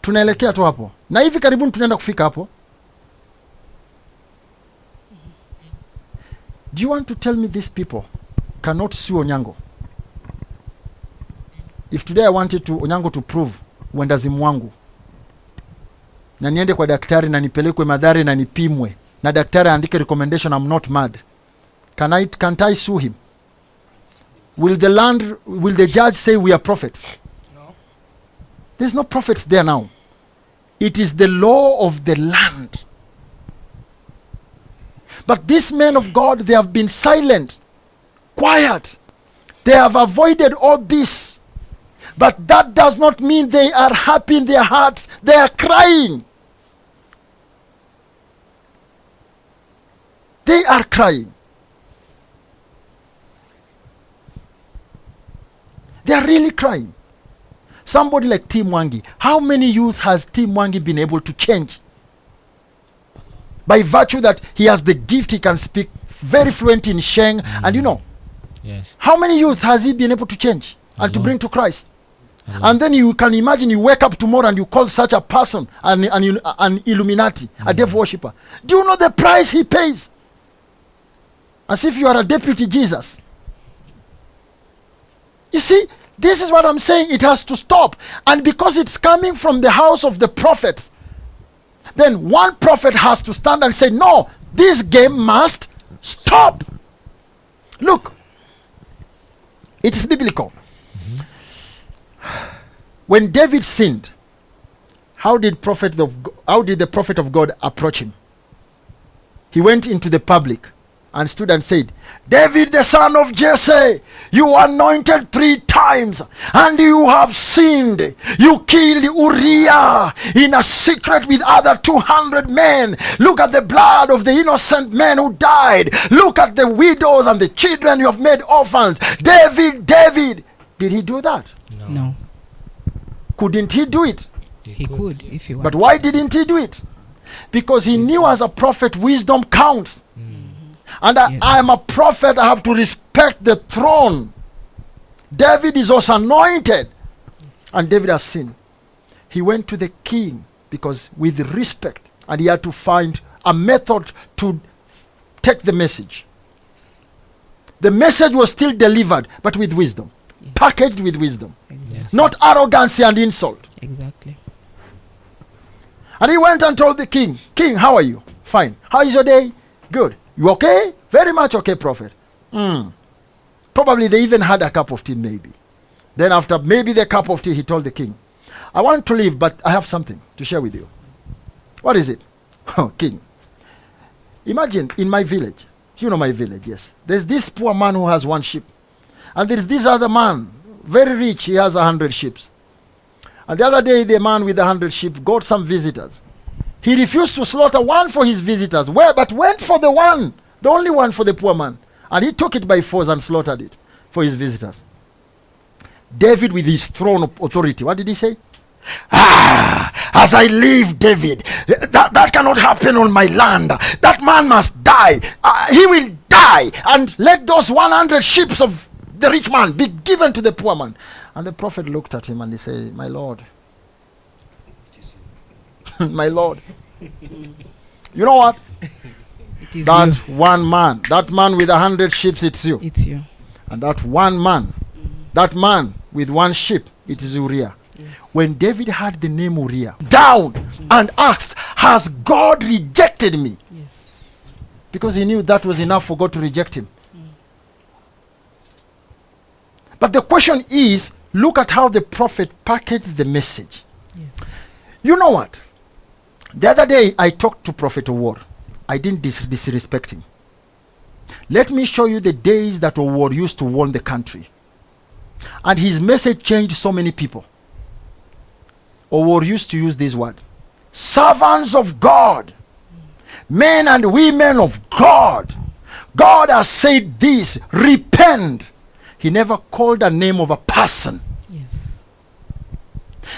Tunaelekea tu hapo. Na hivi karibuni tunaenda kufika hapo. Do you want to tell me these people cannot sue Onyango? If today I wanted to Onyango to prove uendazimu wangu, na niende kwa daktari na nipelekwe Mathare na nipimwe, na daktari andike recommendation I'm not mad, can't I sue him? Will the judge say we are prophets? No. There's no prophets there now. It is the law of the land. But these men of God, they have been silent, quiet. They have avoided all this. But that does not mean they are happy in their hearts. They are crying. They are crying. They are really crying. Somebody like Tim Mwangi. How many youth has Tim Mwangi been able to change? By virtue that he has the gift, he can speak very fluent in Sheng. And you know, Yes. how many youth has he been able to change and to lot. bring to Christ? A lot. And then you can imagine you wake up tomorrow and you call such a person an Illuminati, a devil worshipper. Do you know the price he pays? As if you are a deputy Jesus. You see, this is what I'm saying. It has to stop. And because it's coming from the house of the prophets, then one prophet has to stand and say, no, this game must stop. Look, it is biblical. When David sinned, how did the prophet of God approach him? He went into the public and stood and said, David the son of Jesse, you were anointed 3 times, and you have sinned. You killed Uriah in a secret with other 200 men. Look at the blood of the innocent men who died. Look at the widows and the children you have made orphans. David, David. Did he do that? No. Couldn't he do it? He could if he wanted. But why didn't he do it? Because he knew as a prophet wisdom counts. And I am a prophet, I have to respect the throne. David is also anointed. And David has sinned. He went to the king because with respect, and he had to find a method to take the message. The message was still delivered, but with wisdom. Packaged with wisdom. Exactly. Not arrogancy and insult. Exactly. And he went and told the king, King, how are you? Fine. How is your day? Good. You okay? Very much okay, prophet. Probably they even had a cup of tea, maybe. Then after maybe the cup of tea, he told the king, I want to leave, but I have something to share with you. What is it? Oh, king. Imagine in my village, you know my village, yes. There's this poor man who has 1 sheep. And there's this other man, very rich, he has 100 sheep. And the other day, the man with 100 sheep got some visitors. He refused to slaughter one for his visitors, but went for the only one for the poor man. And he took it by force and slaughtered it for his visitors. David, with his throne of authority, what did he say? As I live, David, that cannot happen on my land. That man must die. He will die. And let those 100 sheep of the rich man be given to the poor man. And the prophet looked at him and he said, my lord, my lord, you know what? That you. One man, that man with 100 sheep, it's you. It's you. And that one man, that man with 1 sheep, it is Uriah. Yes. When David heard the name Uriah, down and asked, has God rejected me? Yes. Because he knew that was enough for God to reject him. But the question is, look at how the prophet packaged the message. Yes. You know what? The other day I talked to Prophet Owor. I didn't disrespect him. Let me show you the days that Owor used to warn the country. And his message changed so many people. Owor used to use these words. Servants of God. Men and women of God. God has said this. Repent. He never called a name of a person. Yes.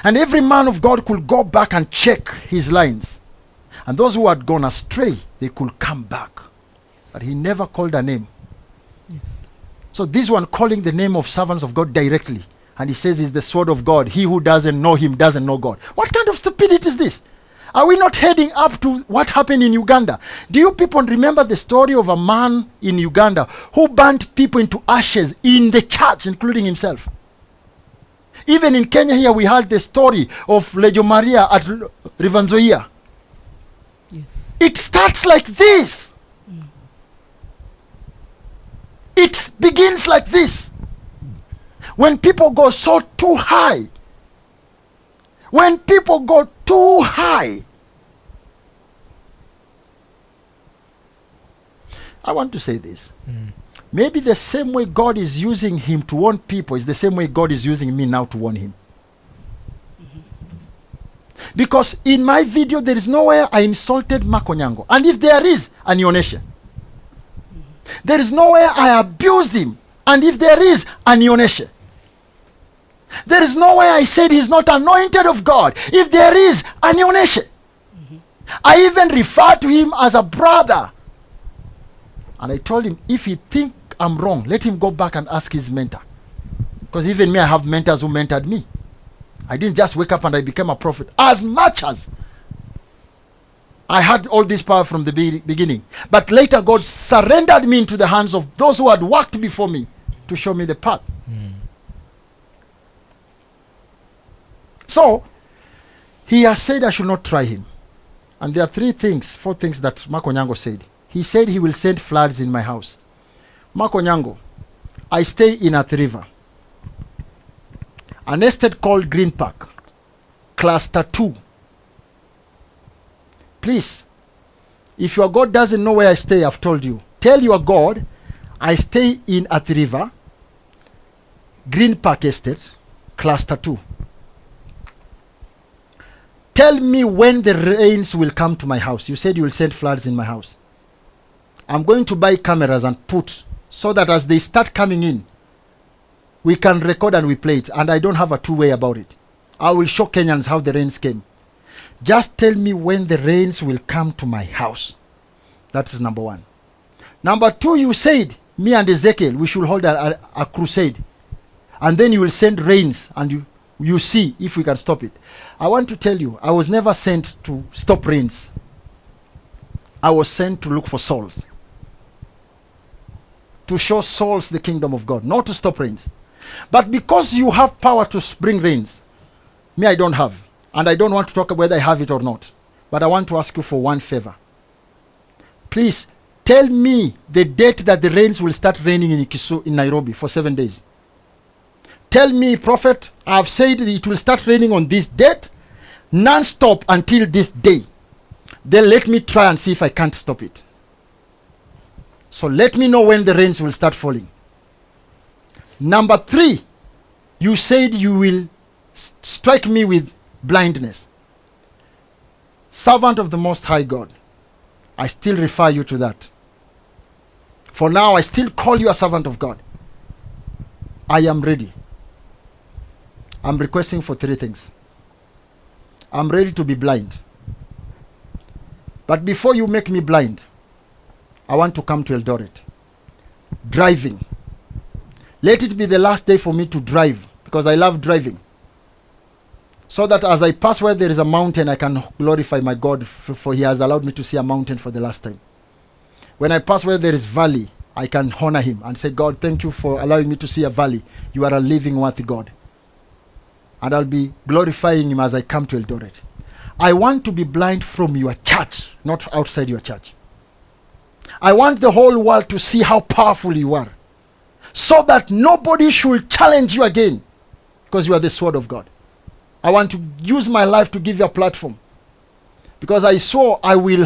And every man of God could go back and check his lines. And those who had gone astray, they could come back. Yes. But he never called a name. Yes. So this one calling the name of servants of God directly. And he says it's the sword of God. He who doesn't know him doesn't know God. What kind of stupidity is this? Are we not heading up to what happened in Uganda? Do you people remember the story of a man in Uganda who burnt people into ashes in the church, including himself? Even in Kenya here, we heard the story of Lejo Maria at Rivanzoia. Yes. It starts like this. It begins like this. When people go so too high, when people go too high, I want to say this. Maybe the same way God is using him to warn people is the same way God is using me now to warn him. Because in my video, there is nowhere I insulted Onyango. And if there is, Anionyeshe. There is nowhere I abused him. And if there is, Anionyeshe. There is nowhere I said he's not anointed of God. If there is, Anionyeshe. I even refer to him as a brother. And I told him, if he think I'm wrong, let him go back and ask his mentor. Because even me, I have mentors who mentored me. I didn't just wake up and I became a prophet. As much as I had all this power from the beginning. But later God surrendered me into the hands of those who had worked before me to show me the path. So, he has said I should not try him. And there are 4 things that Onyango said. He said he will send floods in my house. Onyango, I stay in Athi River. An estate called Green Park. Cluster 2. Please, if your God doesn't know where I stay, I've told you, Tell your God, I stay in Athi River, Green Park Estate, Cluster 2. Tell me when the rains will come to my house. You said you will send floods in my house. I'm going to buy cameras and put so that as they start coming in, we can record and we play it. And I don't have a two-way about it. I will show Kenyans how the rains came. Just tell me when the rains will come to my house. That is number one. Number two, you said, me and Ezekiel, we should hold a crusade. And then you will send rains and you see if we can stop it. I want to tell you, I was never sent to stop rains. I was sent to look for souls. To show souls the kingdom of God, not to stop rains. But because you have power to bring rains, me I don't have. And I don't want to talk whether I have it or not. But I want to ask you for one favor. Please tell me the date that the rains will start raining in Nairobi for 7 days. Tell me, prophet, I have said it will start raining on this date, non-stop until this day. Then let me try and see if I can't stop it. So let me know when the rains will start falling. Number three, you said you will strike me with blindness. Servant of the Most High God, I still refer you to that. For now, I still call you a servant of God. I am ready. I'm requesting for three things. I'm ready to be blind. But before you make me blind, I want to come to Eldoret. Driving. Let it be the last day for me to drive, because I love driving. So that as I pass where there is a mountain, I can glorify my God, for he has allowed me to see a mountain for the last time. When I pass where there is valley, I can honor him and say, God, thank you for allowing me to see a valley. You are a living, worthy God. And I'll be glorifying him as I come to Eldoret. I want to be blind from your church, not outside your church. I want the whole world to see how powerful you are, so that nobody should challenge you again, because you are the sword of God. I want to use my life to give you a platform, because I swore I will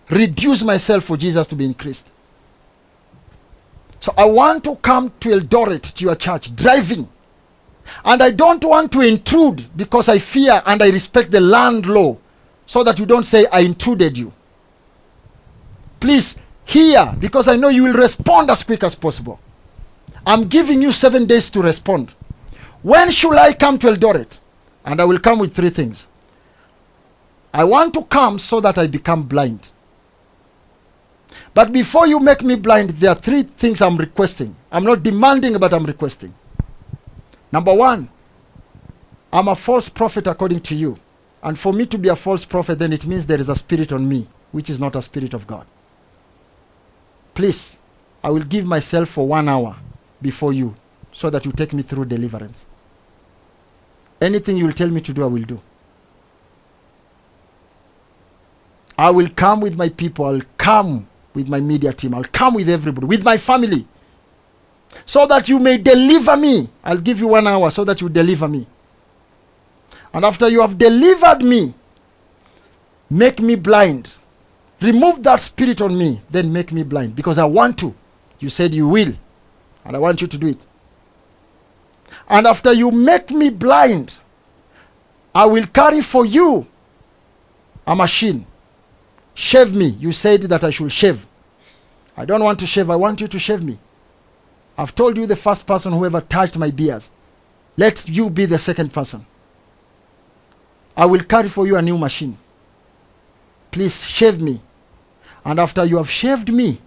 reduce myself for Jesus to be increased. So I want to come to Eldoret, to your church, driving. And I don't want to intrude, because I fear and I respect the land law, so that you don't say I intruded you. Please hear, because I know you will respond as quick as possible. I'm giving you 7 days to respond. When should I come to Eldoret? And I will come with three things. I want to come so that I become blind. But before you make me blind, there are three things I'm requesting. I'm not demanding, but I'm requesting. Number one, I'm a false prophet according to you. And for me to be a false prophet, then it means there is a spirit on me, which is not a spirit of God. Please, I will give myself for 1 hour before you, so that you take me through deliverance. Anything you will tell me to do, I will do. I will come with my people. I'll come with my media team. I'll come with everybody, with my family, so that you may deliver me. I'll give you 1 hour so that you deliver me. And after you have delivered me, make me blind. Remove that spirit on me, then make me blind, because I want to. You said you will, and I want you to do it. And after you make me blind, I will carry for you a machine. Shave me. You said that I should shave. I don't want to shave. I want you to shave me. I've told you the first person who ever touched my beards. Let you be the second person. I will carry for you a new machine. Please shave me. And after you have shaved me,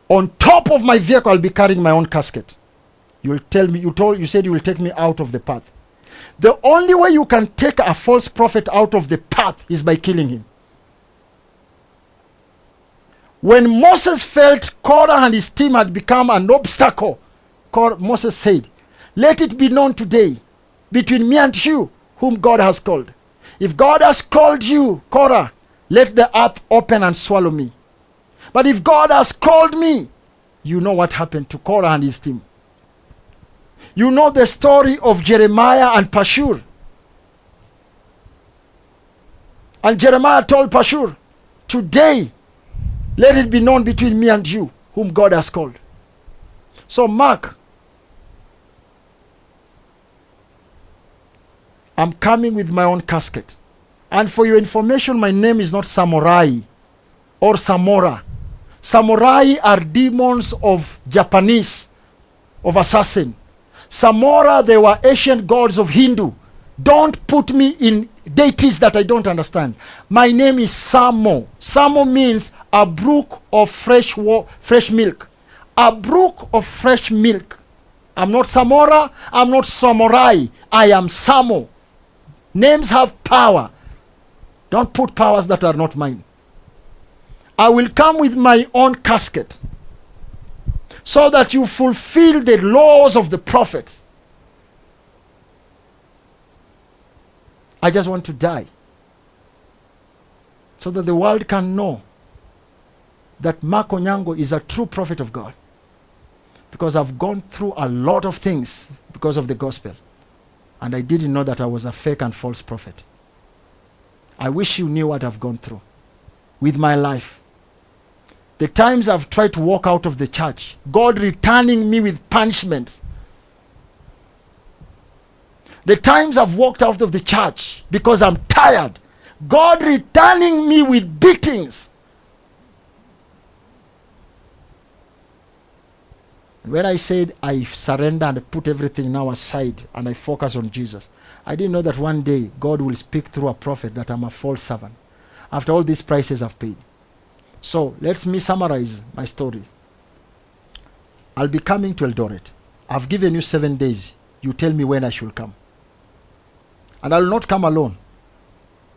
on top of my vehicle, I'll be carrying my own casket. You will tell me, you said you will take me out of the path. The only way you can take a false prophet out of the path is by killing him. When Moses felt Korah and his team had become an obstacle, Moses said, let it be known today between me and you whom God has called. If God has called you, Korah, let the earth open and swallow me. But if God has called me, you know what happened to Korah and his team. You know the story of Jeremiah and Pashur. And Jeremiah told Pashur, today Let it be known between me and you, whom God has called. So Mark, I'm coming with my own casket. And for your information, my name is not Samurai or Samora. Samurai are demons of Japanese, of assassin. Samora, they were ancient gods of Hindu. Don't put me in deities that I don't understand. My name is Samo. Samo means a brook of fresh milk. A brook of fresh milk. I'm not Samora. I'm not Samurai. I am Samo. Names have power. Don't put powers that are not mine. I will come with my own casket so that you fulfill the laws of the prophets. I just want to die so that the world can know that Mark Onyango is a true prophet of God, because I've gone through a lot of things because of the gospel, and I didn't know that I was a fake and false prophet. I wish you knew what I've gone through with my life. The times I've tried to walk out of the church, God returning me with punishments. The times I've walked out of the church because I'm tired, God returning me with beatings. When I said I surrender and put everything now aside and I focus on Jesus, I didn't know that one day God will speak through a prophet that I'm a false servant after all these prices I've paid. So let me summarize my story. I'll be coming to Eldoret. I've given you 7 days. You tell me when I should come. And I'll not come alone.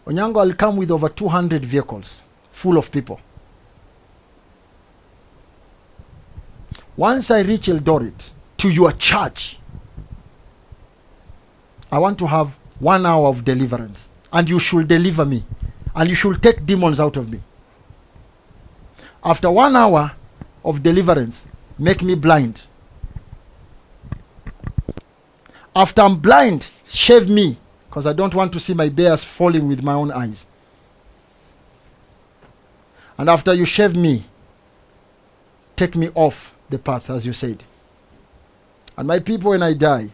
Onyango, I'll come with over 200 vehicles full of people. Once I reach Eldoret to your church, I want to have 1 hour of deliverance. And you should deliver me. And you should take demons out of me. After 1 hour of deliverance, make me blind. After I'm blind, shave me, because I don't want to see my bears falling with my own eyes. And after you shave me, take me off the path, as you said. And my people, when I die,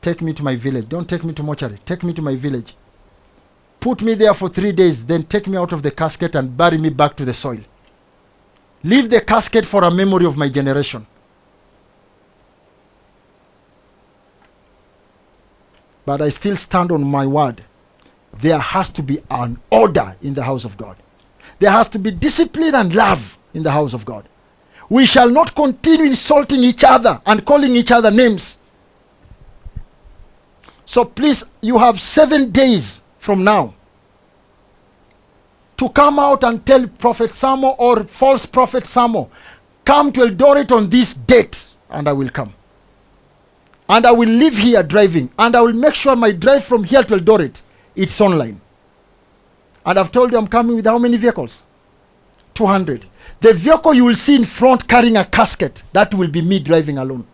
take me to my village. Don't take me to mortuary. Take me to my village. Put me there for 3 days, then take me out of the casket and bury me back to the soil. Leave the casket for a memory of my generation. But I still stand on my word. There has to be an order in the house of God. There has to be discipline and love in the house of God. We shall not continue insulting each other and calling each other names. So please, you have 7 days from now to come out and tell Prophet Samo or false Prophet Samo, come to Eldoret on this date, and I will come. And I will live here driving, and I will make sure my drive from here to Eldoret, it's online. And I've told you I'm coming with how many vehicles? 200. The vehicle you will see in front carrying a casket, that will be me driving alone.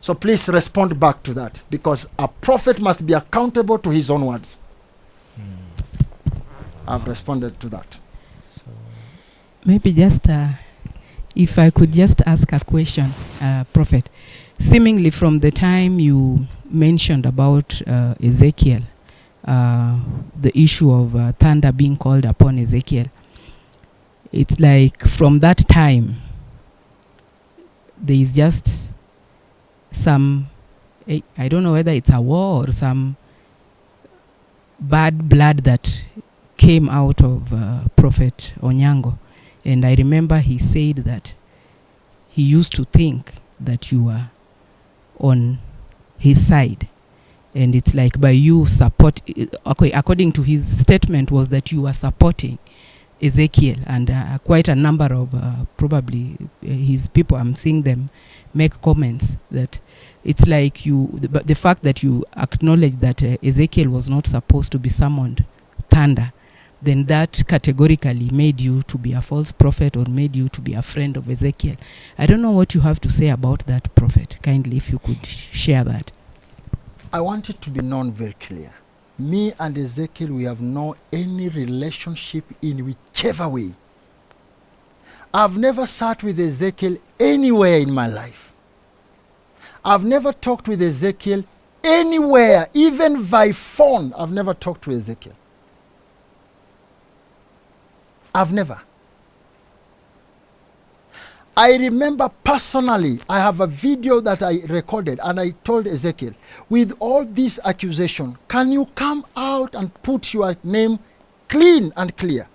So please respond back to that, because a prophet must be accountable to his own words. I've responded to that. So maybe just if I could just ask a question, Prophet. Seemingly from the time you mentioned about Ezekiel, the issue of thunder being called upon Ezekiel, it's like from that time, there is just some, I don't know whether it's a war or some bad blood that came out of Prophet Onyango. And I remember he said that he used to think that you were on his side. And it's like by you support, okay, according to his statement was that you were supporting Ezekiel, and quite a number of probably his people, I'm seeing them make comments that it's like you, the fact that you acknowledge that Ezekiel was not supposed to be summoned thunder, then that categorically made you to be a false prophet or made you to be a friend of Ezekiel. I don't know what you have to say about that, Prophet. Kindly, if you could share that. I want it to be known very clear Me and Ezekiel, we have no any relationship in whichever way. I've never sat with Ezekiel anywhere in my life. I've never talked with Ezekiel anywhere, even by phone. I've never talked to Ezekiel. I've never. I remember personally, I have a video that I recorded and I told Ezekiel, with all this accusation, can you come out and put your name clean and clear?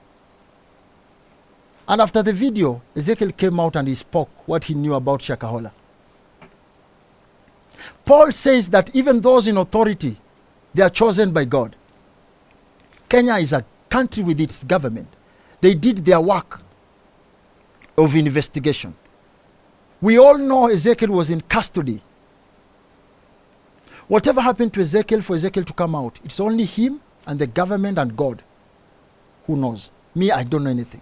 And after the video, Ezekiel came out and he spoke what he knew about Shakahola. Paul says that even those in authority, they are chosen by God. Kenya is a country with its government. They did their work of investigation. We all know Ezekiel was in custody. Whatever happened to Ezekiel, for Ezekiel to come out, it's only him and the government and God who knows. Me, I don't know anything.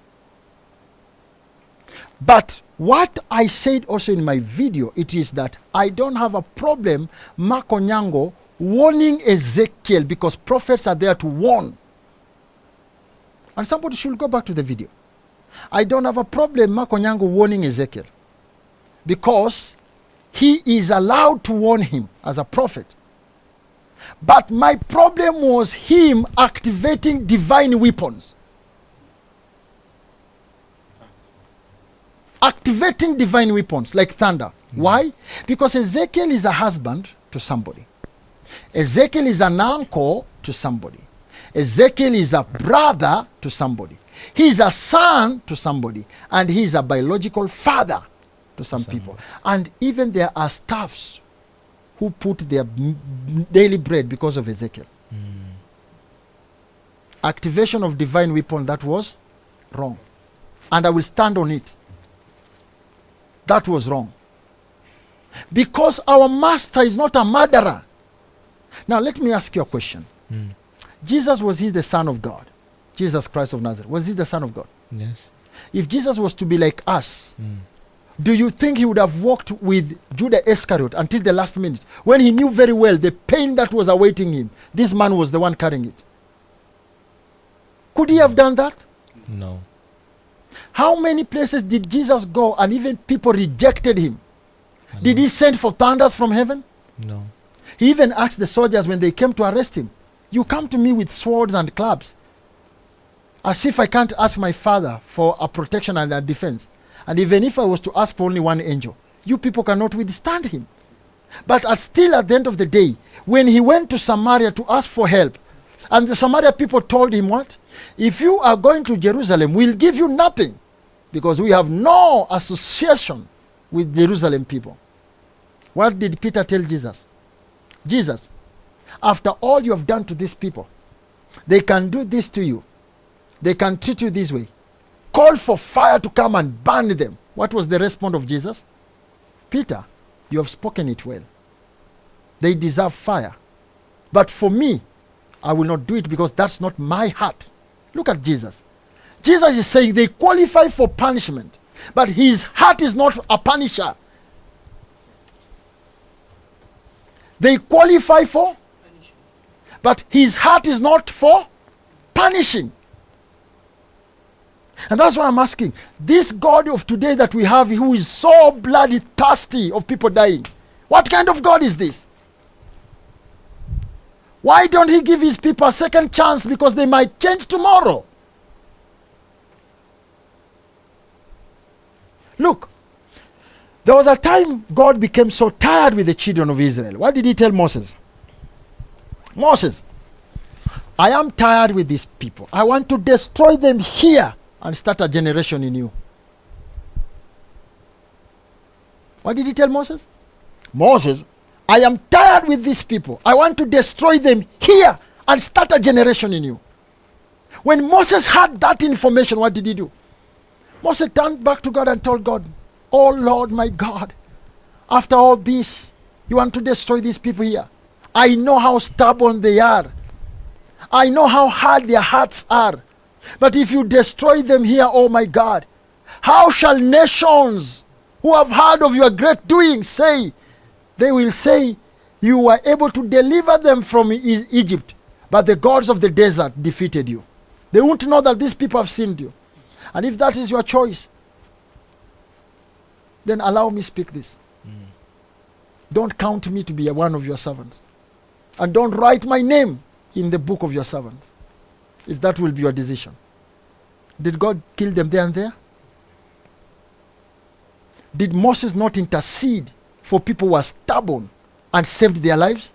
But what I said also in my video, it is that I don't have a problem Mark Onyango warning Ezekiel, because prophets are there to warn. And somebody should go back to the video. I don't have a problem Mark Onyango warning Ezekiel, because he is allowed to warn him as a prophet. But my problem was him activating divine weapons. Activating divine weapons like thunder. Why? Because Ezekiel is a husband to somebody. Ezekiel is an uncle to somebody. Ezekiel is a brother to somebody. He is a son to somebody. And he is a biological father to some people. And even there are staffs who put their daily bread because of Ezekiel. Activation of divine weapon, that was wrong. And I will stand on it. That was wrong. Because our master is not a murderer. Now let me ask you a question. Jesus, was he the Son of God? Jesus Christ of Nazareth, was he the Son of God? Yes. If Jesus was to be like us, do you think he would have walked with Judas Iscariot until the last minute, when he knew very well the pain that was awaiting him? This man was the one carrying it. Could he have done that? No. How many places did Jesus go and even people rejected him? Did he send for thunders from heaven? No. He even asked the soldiers when they came to arrest him, you come to me with swords and clubs, as if I can't ask my father for a protection and a defense. And even if I was to ask for only one angel, you people cannot withstand him. But still at the end of the day, when he went to Samaria to ask for help, and the Samaria people told him what? If you are going to Jerusalem, we'll give you nothing, because we have no association with Jerusalem people. What did Peter tell Jesus? Jesus, after all you have done to these people, they can do this to you. They can treat you this way. Call for fire to come and burn them. What was the response of Jesus? Peter, you have spoken it well. They deserve fire. But for me, I will not do it, because that's not my heart. Look at Jesus. Jesus is saying they qualify for punishment, but his heart is not a punisher. They qualify for punishment, but his heart is not for punishing. And that's why I'm asking, this God of today that we have, who is so bloody thirsty of people dying, what kind of God is this? Why don't he give his people a second chance, because they might change tomorrow? Look, there was a time God became so tired with the children of Israel. What did he tell Moses? Moses, I am tired with these people. I want to destroy them here and start a generation in you. What did he tell Moses? Moses, I am tired with these people. I want to destroy them here and start a generation in you. When Moses had that information, what did he do? Moses turned back to God and told God, oh Lord my God, after all this, you want to destroy these people here. I know how stubborn they are. I know how hard their hearts are. But if you destroy them here, oh my God, how shall nations who have heard of your great doing say? They will say, you were able to deliver them from Egypt, but the gods of the desert defeated you. They won't know that these people have sinned you. And if that is your choice, then allow me speak this. Don't count me to be one of your servants. And don't write my name in the book of your servants, if that will be your decision. Did God kill them there and there? Did Moses not intercede for people who were stubborn and saved their lives?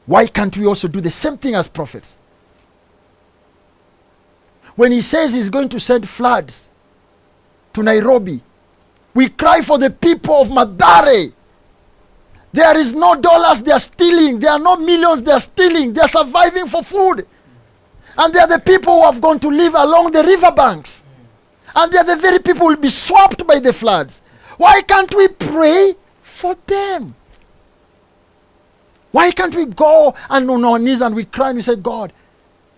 Why can't we also do the same thing as prophets? When he says he's going to send floods to Nairobi, we cry for the people of Mathare. There is no dollars they are stealing. There are no millions they are stealing. They are surviving for food. And they are the people who have gone to live along the riverbanks. And they are the very people who will be swamped by the floods. Why can't we pray for them? Why can't we go and on our knees and we cry and we say, God,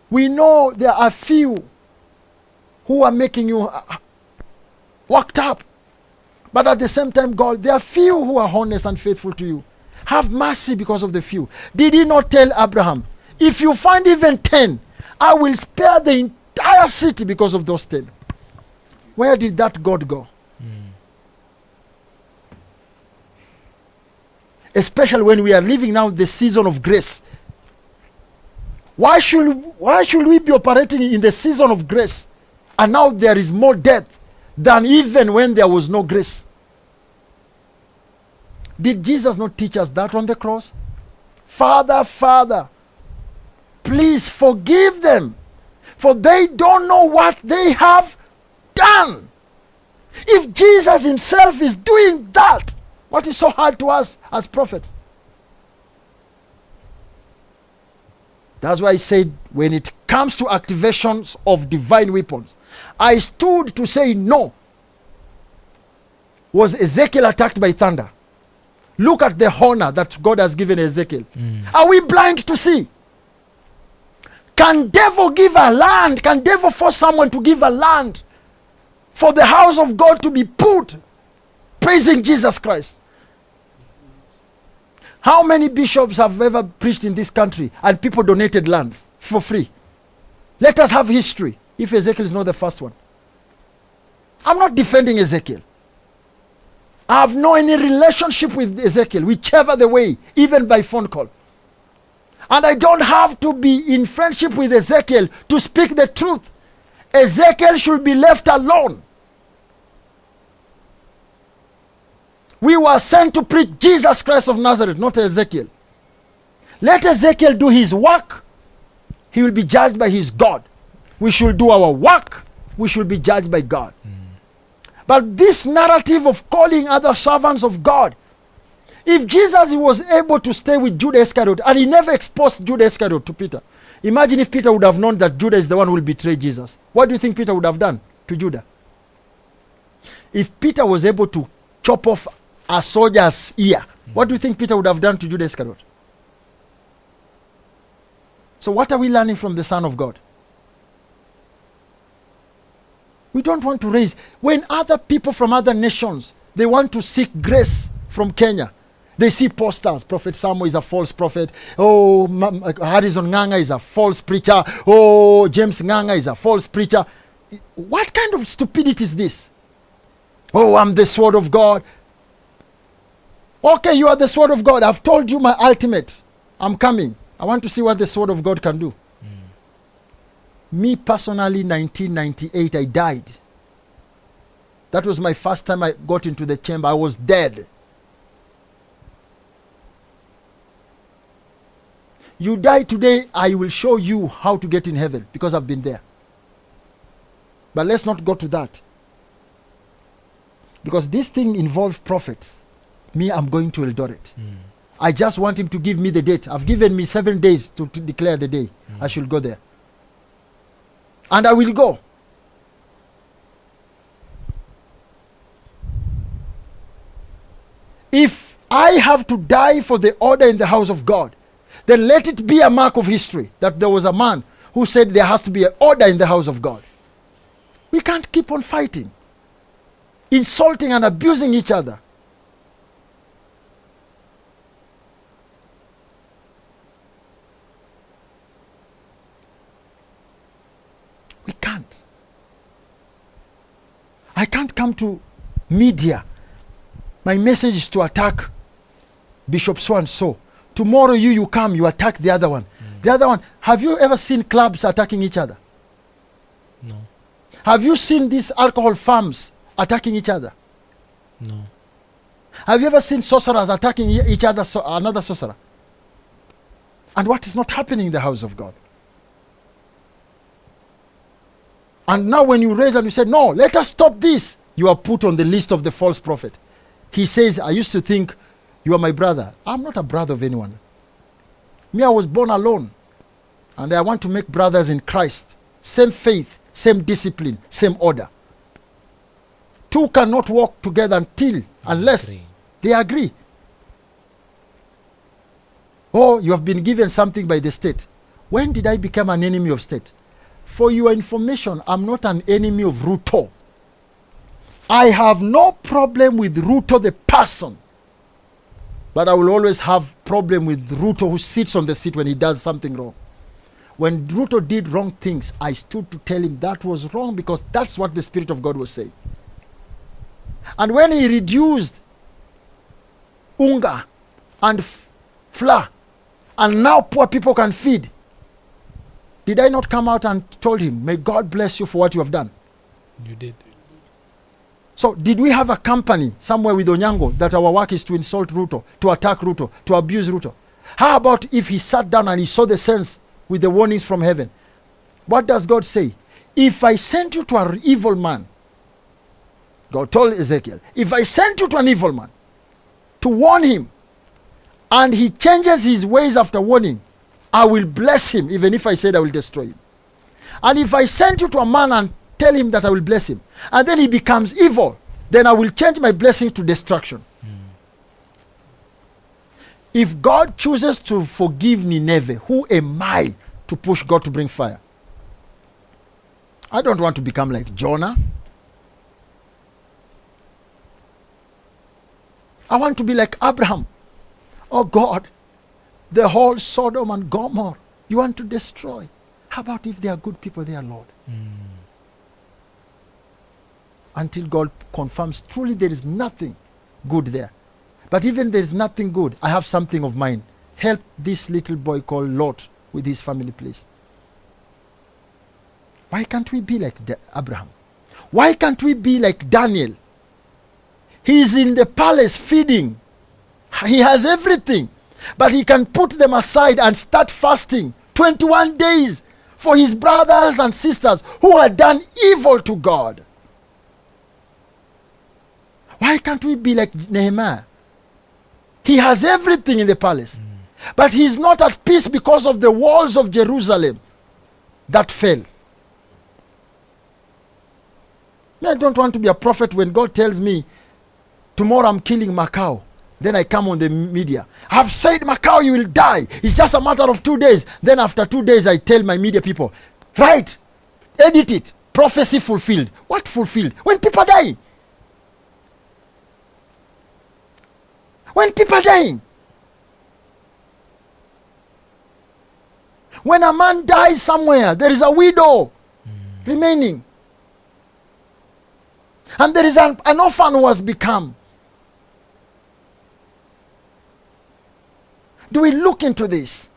we know there are few who are making you worked up. But at the same time, God, there are few who are honest and faithful to you. Have mercy because of the few. Did he not tell Abraham, if you find even 10, I will spare the entire city because of those 10? Where did that God go? Especially when we are living now the season of grace. Why should we be operating in the season of grace? And now there is more death than even when there was no grace. Did Jesus not teach us that on the cross? Father, Father, please forgive them, for they don't know what they have done. If Jesus himself is doing that, what is so hard to us as prophets? That's why I said, when it comes to activations of divine weapons, I stood to say no. Was Ezekiel attacked by thunder? Look at the honor that God has given Ezekiel. Are we blind to see? Can devil give a land? Can devil force someone to give a land for the house of God to be put praising Jesus Christ? How many bishops have ever preached in this country and people donated lands for free? Let us have history, if Ezekiel is not the first one. I'm not defending Ezekiel. I have no any relationship with Ezekiel, whichever the way, even by phone call. And I don't have to be in friendship with Ezekiel to speak the truth. Ezekiel should be left alone. We were sent to preach Jesus Christ of Nazareth, not Ezekiel. Let Ezekiel do his work. He will be judged by his God. We should do our work. We should be judged by God. But this narrative of calling other servants of God, if Jesus was able to stay with Judas Iscariot and he never exposed Judas Iscariot to Peter, imagine if Peter would have known that Judas is the one who will betray Jesus. What do you think Peter would have done to Judas? If Peter was able to chop off a soldier's ear, what do you think Peter would have done to Judas Iscariot? So what are we learning from the Son of God? We don't want to raise. When other people from other nations, they want to seek grace from Kenya, they see posters. Prophet Samo is a false prophet. Oh, Harrison Nganga is a false preacher. Oh, James Nganga is a false preacher. What kind of stupidity is this? Oh, I'm the sword of God. Okay, you are the sword of God. I've told you my ultimate. I'm coming. I want to see what the sword of God can do. Me personally, 1998, I died. That was my first time I got into the chamber. I was dead. You die today, I will show you how to get in heaven because I've been there. But let's not go to that. Because this thing involves prophets. Me, I'm going to Eldoret. I just want him to give me the date. I've given me 7 days to declare the day. I should go there. And I will go. If I have to die for the order in the house of God, then let it be a mark of history that there was a man who said there has to be an order in the house of God. We can't keep on fighting, insulting and abusing each other. can't. I can't come to media. My message is to attack Bishop so and so. Tomorrow you come, you attack the other one. The other one. Have you ever seen clubs attacking each other? No. Have you seen these alcohol farms attacking each other? No. Have you ever seen sorcerers attacking each other, another sorcerer? And what is not happening in the house of God? And now when you raise and you say, no, let us stop this, you are put on the list of the false prophet. He says, I used to think you are my brother. I'm not a brother of anyone. Me, I was born alone. And I want to make brothers in Christ. Same faith, same discipline, same order. Two cannot walk together unless they agree. Oh, you have been given something by the state. When did I become an enemy of state? For your information, I'm not an enemy of Ruto. I have no problem with Ruto the person. But I will always have problem with Ruto who sits on the seat when he does something wrong. When Ruto did wrong things, I stood to tell him that was wrong because that's what the Spirit of God was saying. And when he reduced unga and flour, and now poor people can feed, did I not come out and told him, may God bless you for what you have done? You did. So did we have a company somewhere with Onyango that our work is to insult Ruto, to attack Ruto, to abuse Ruto? How about if he sat down and he saw the sense with the warnings from heaven? What does God say? If I sent you to an evil man, God told Ezekiel, if I sent you to an evil man to warn him, and he changes his ways after warning, I will bless him, even if I said I will destroy him. And if I send you to a man and tell him that I will bless him, and then he becomes evil, then I will change my blessings to destruction. If God chooses to forgive Nineveh, who am I to push God to bring fire? I don't want to become like Jonah. I want to be like Abraham. Oh God, the whole Sodom and Gomorrah you want to destroy. How about if there are good people there, Lord? Until God confirms truly there is nothing good there. But even there is nothing good, I have something of mine. Help this little boy called Lot with his family, please. Why can't we be like Abraham? Why can't we be like Daniel? He's in the palace feeding. He has everything. But he can put them aside and start fasting 21 days for his brothers and sisters who had done evil to God. Why can't we be like Nehemiah? He has everything in the palace. But he's not at peace because of the walls of Jerusalem that fell. I don't want to be a prophet when God tells me, tomorrow I'm killing Macau. Then I come on the media. I've said, Macau, you will die. It's just a matter of 2 days. Then after 2 days, I tell my media people, right, edit it. Prophecy fulfilled. What fulfilled? When people are dying. When people are dying. When a man dies somewhere, there is a widow remaining. And there is an orphan who has become. Do we look into this?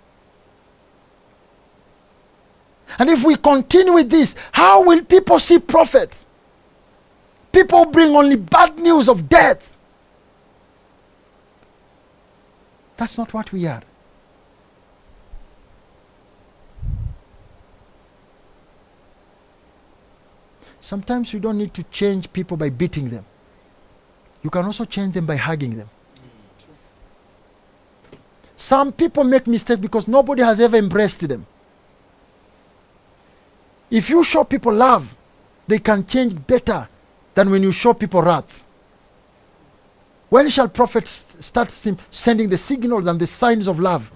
And if we continue with this, how will people see prophets? People bring only bad news of death. That's not what we are. Sometimes you don't need to change people by beating them. You can also change them by hugging them. Some people make mistakes because nobody has ever embraced them. If you show people love, they can change better than when you show people wrath. When shall prophets start sending the signals and the signs of love?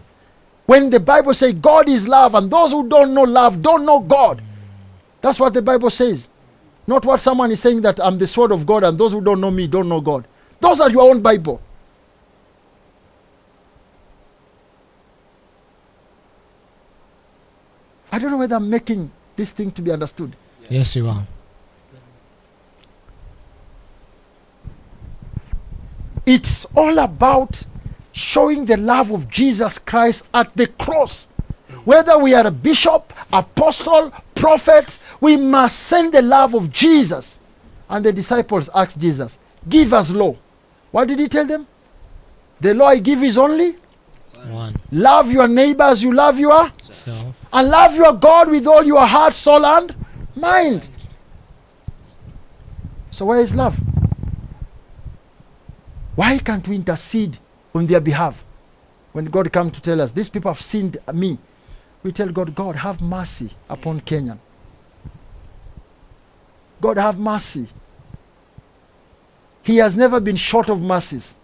When the Bible says God is love, and those who don't know love don't know God. That's what the Bible says. Not what someone is saying that I'm the sword of God and those who don't know me don't know God. Those are your own Bible. I don't know whether I'm making this thing to be understood. Yes, you are. It's all about showing the love of Jesus Christ at the cross. Whether we are a bishop, apostle, prophet, we must send the love of Jesus. And the disciples asked Jesus, give us law. What did he tell them? The law I give is only one. Love your neighbor as you love Self. and love your God with all your heart, soul, and mind. So where is love? Why can't we intercede on their behalf? When God comes to tell us, these people have sinned me, we tell God, God, have mercy upon Kenya. God, have mercy. He has never been short of mercies.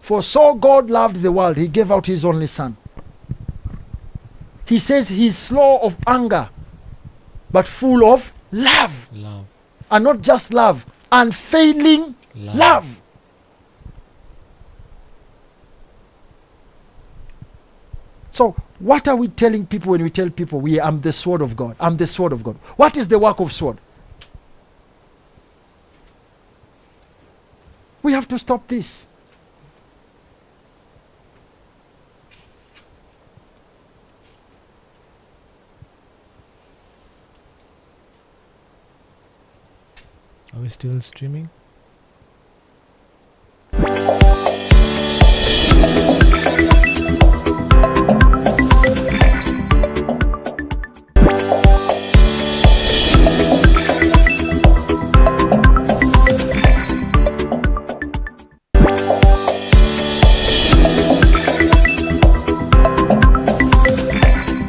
For so God loved the world, he gave out his only son. He says he's slow of anger, but full of love. Love. And not just love, unfailing love. So what are we telling people when we tell people I'm the sword of God? I'm the sword of God. What is the work of sword? We have to stop this. Are we still streaming?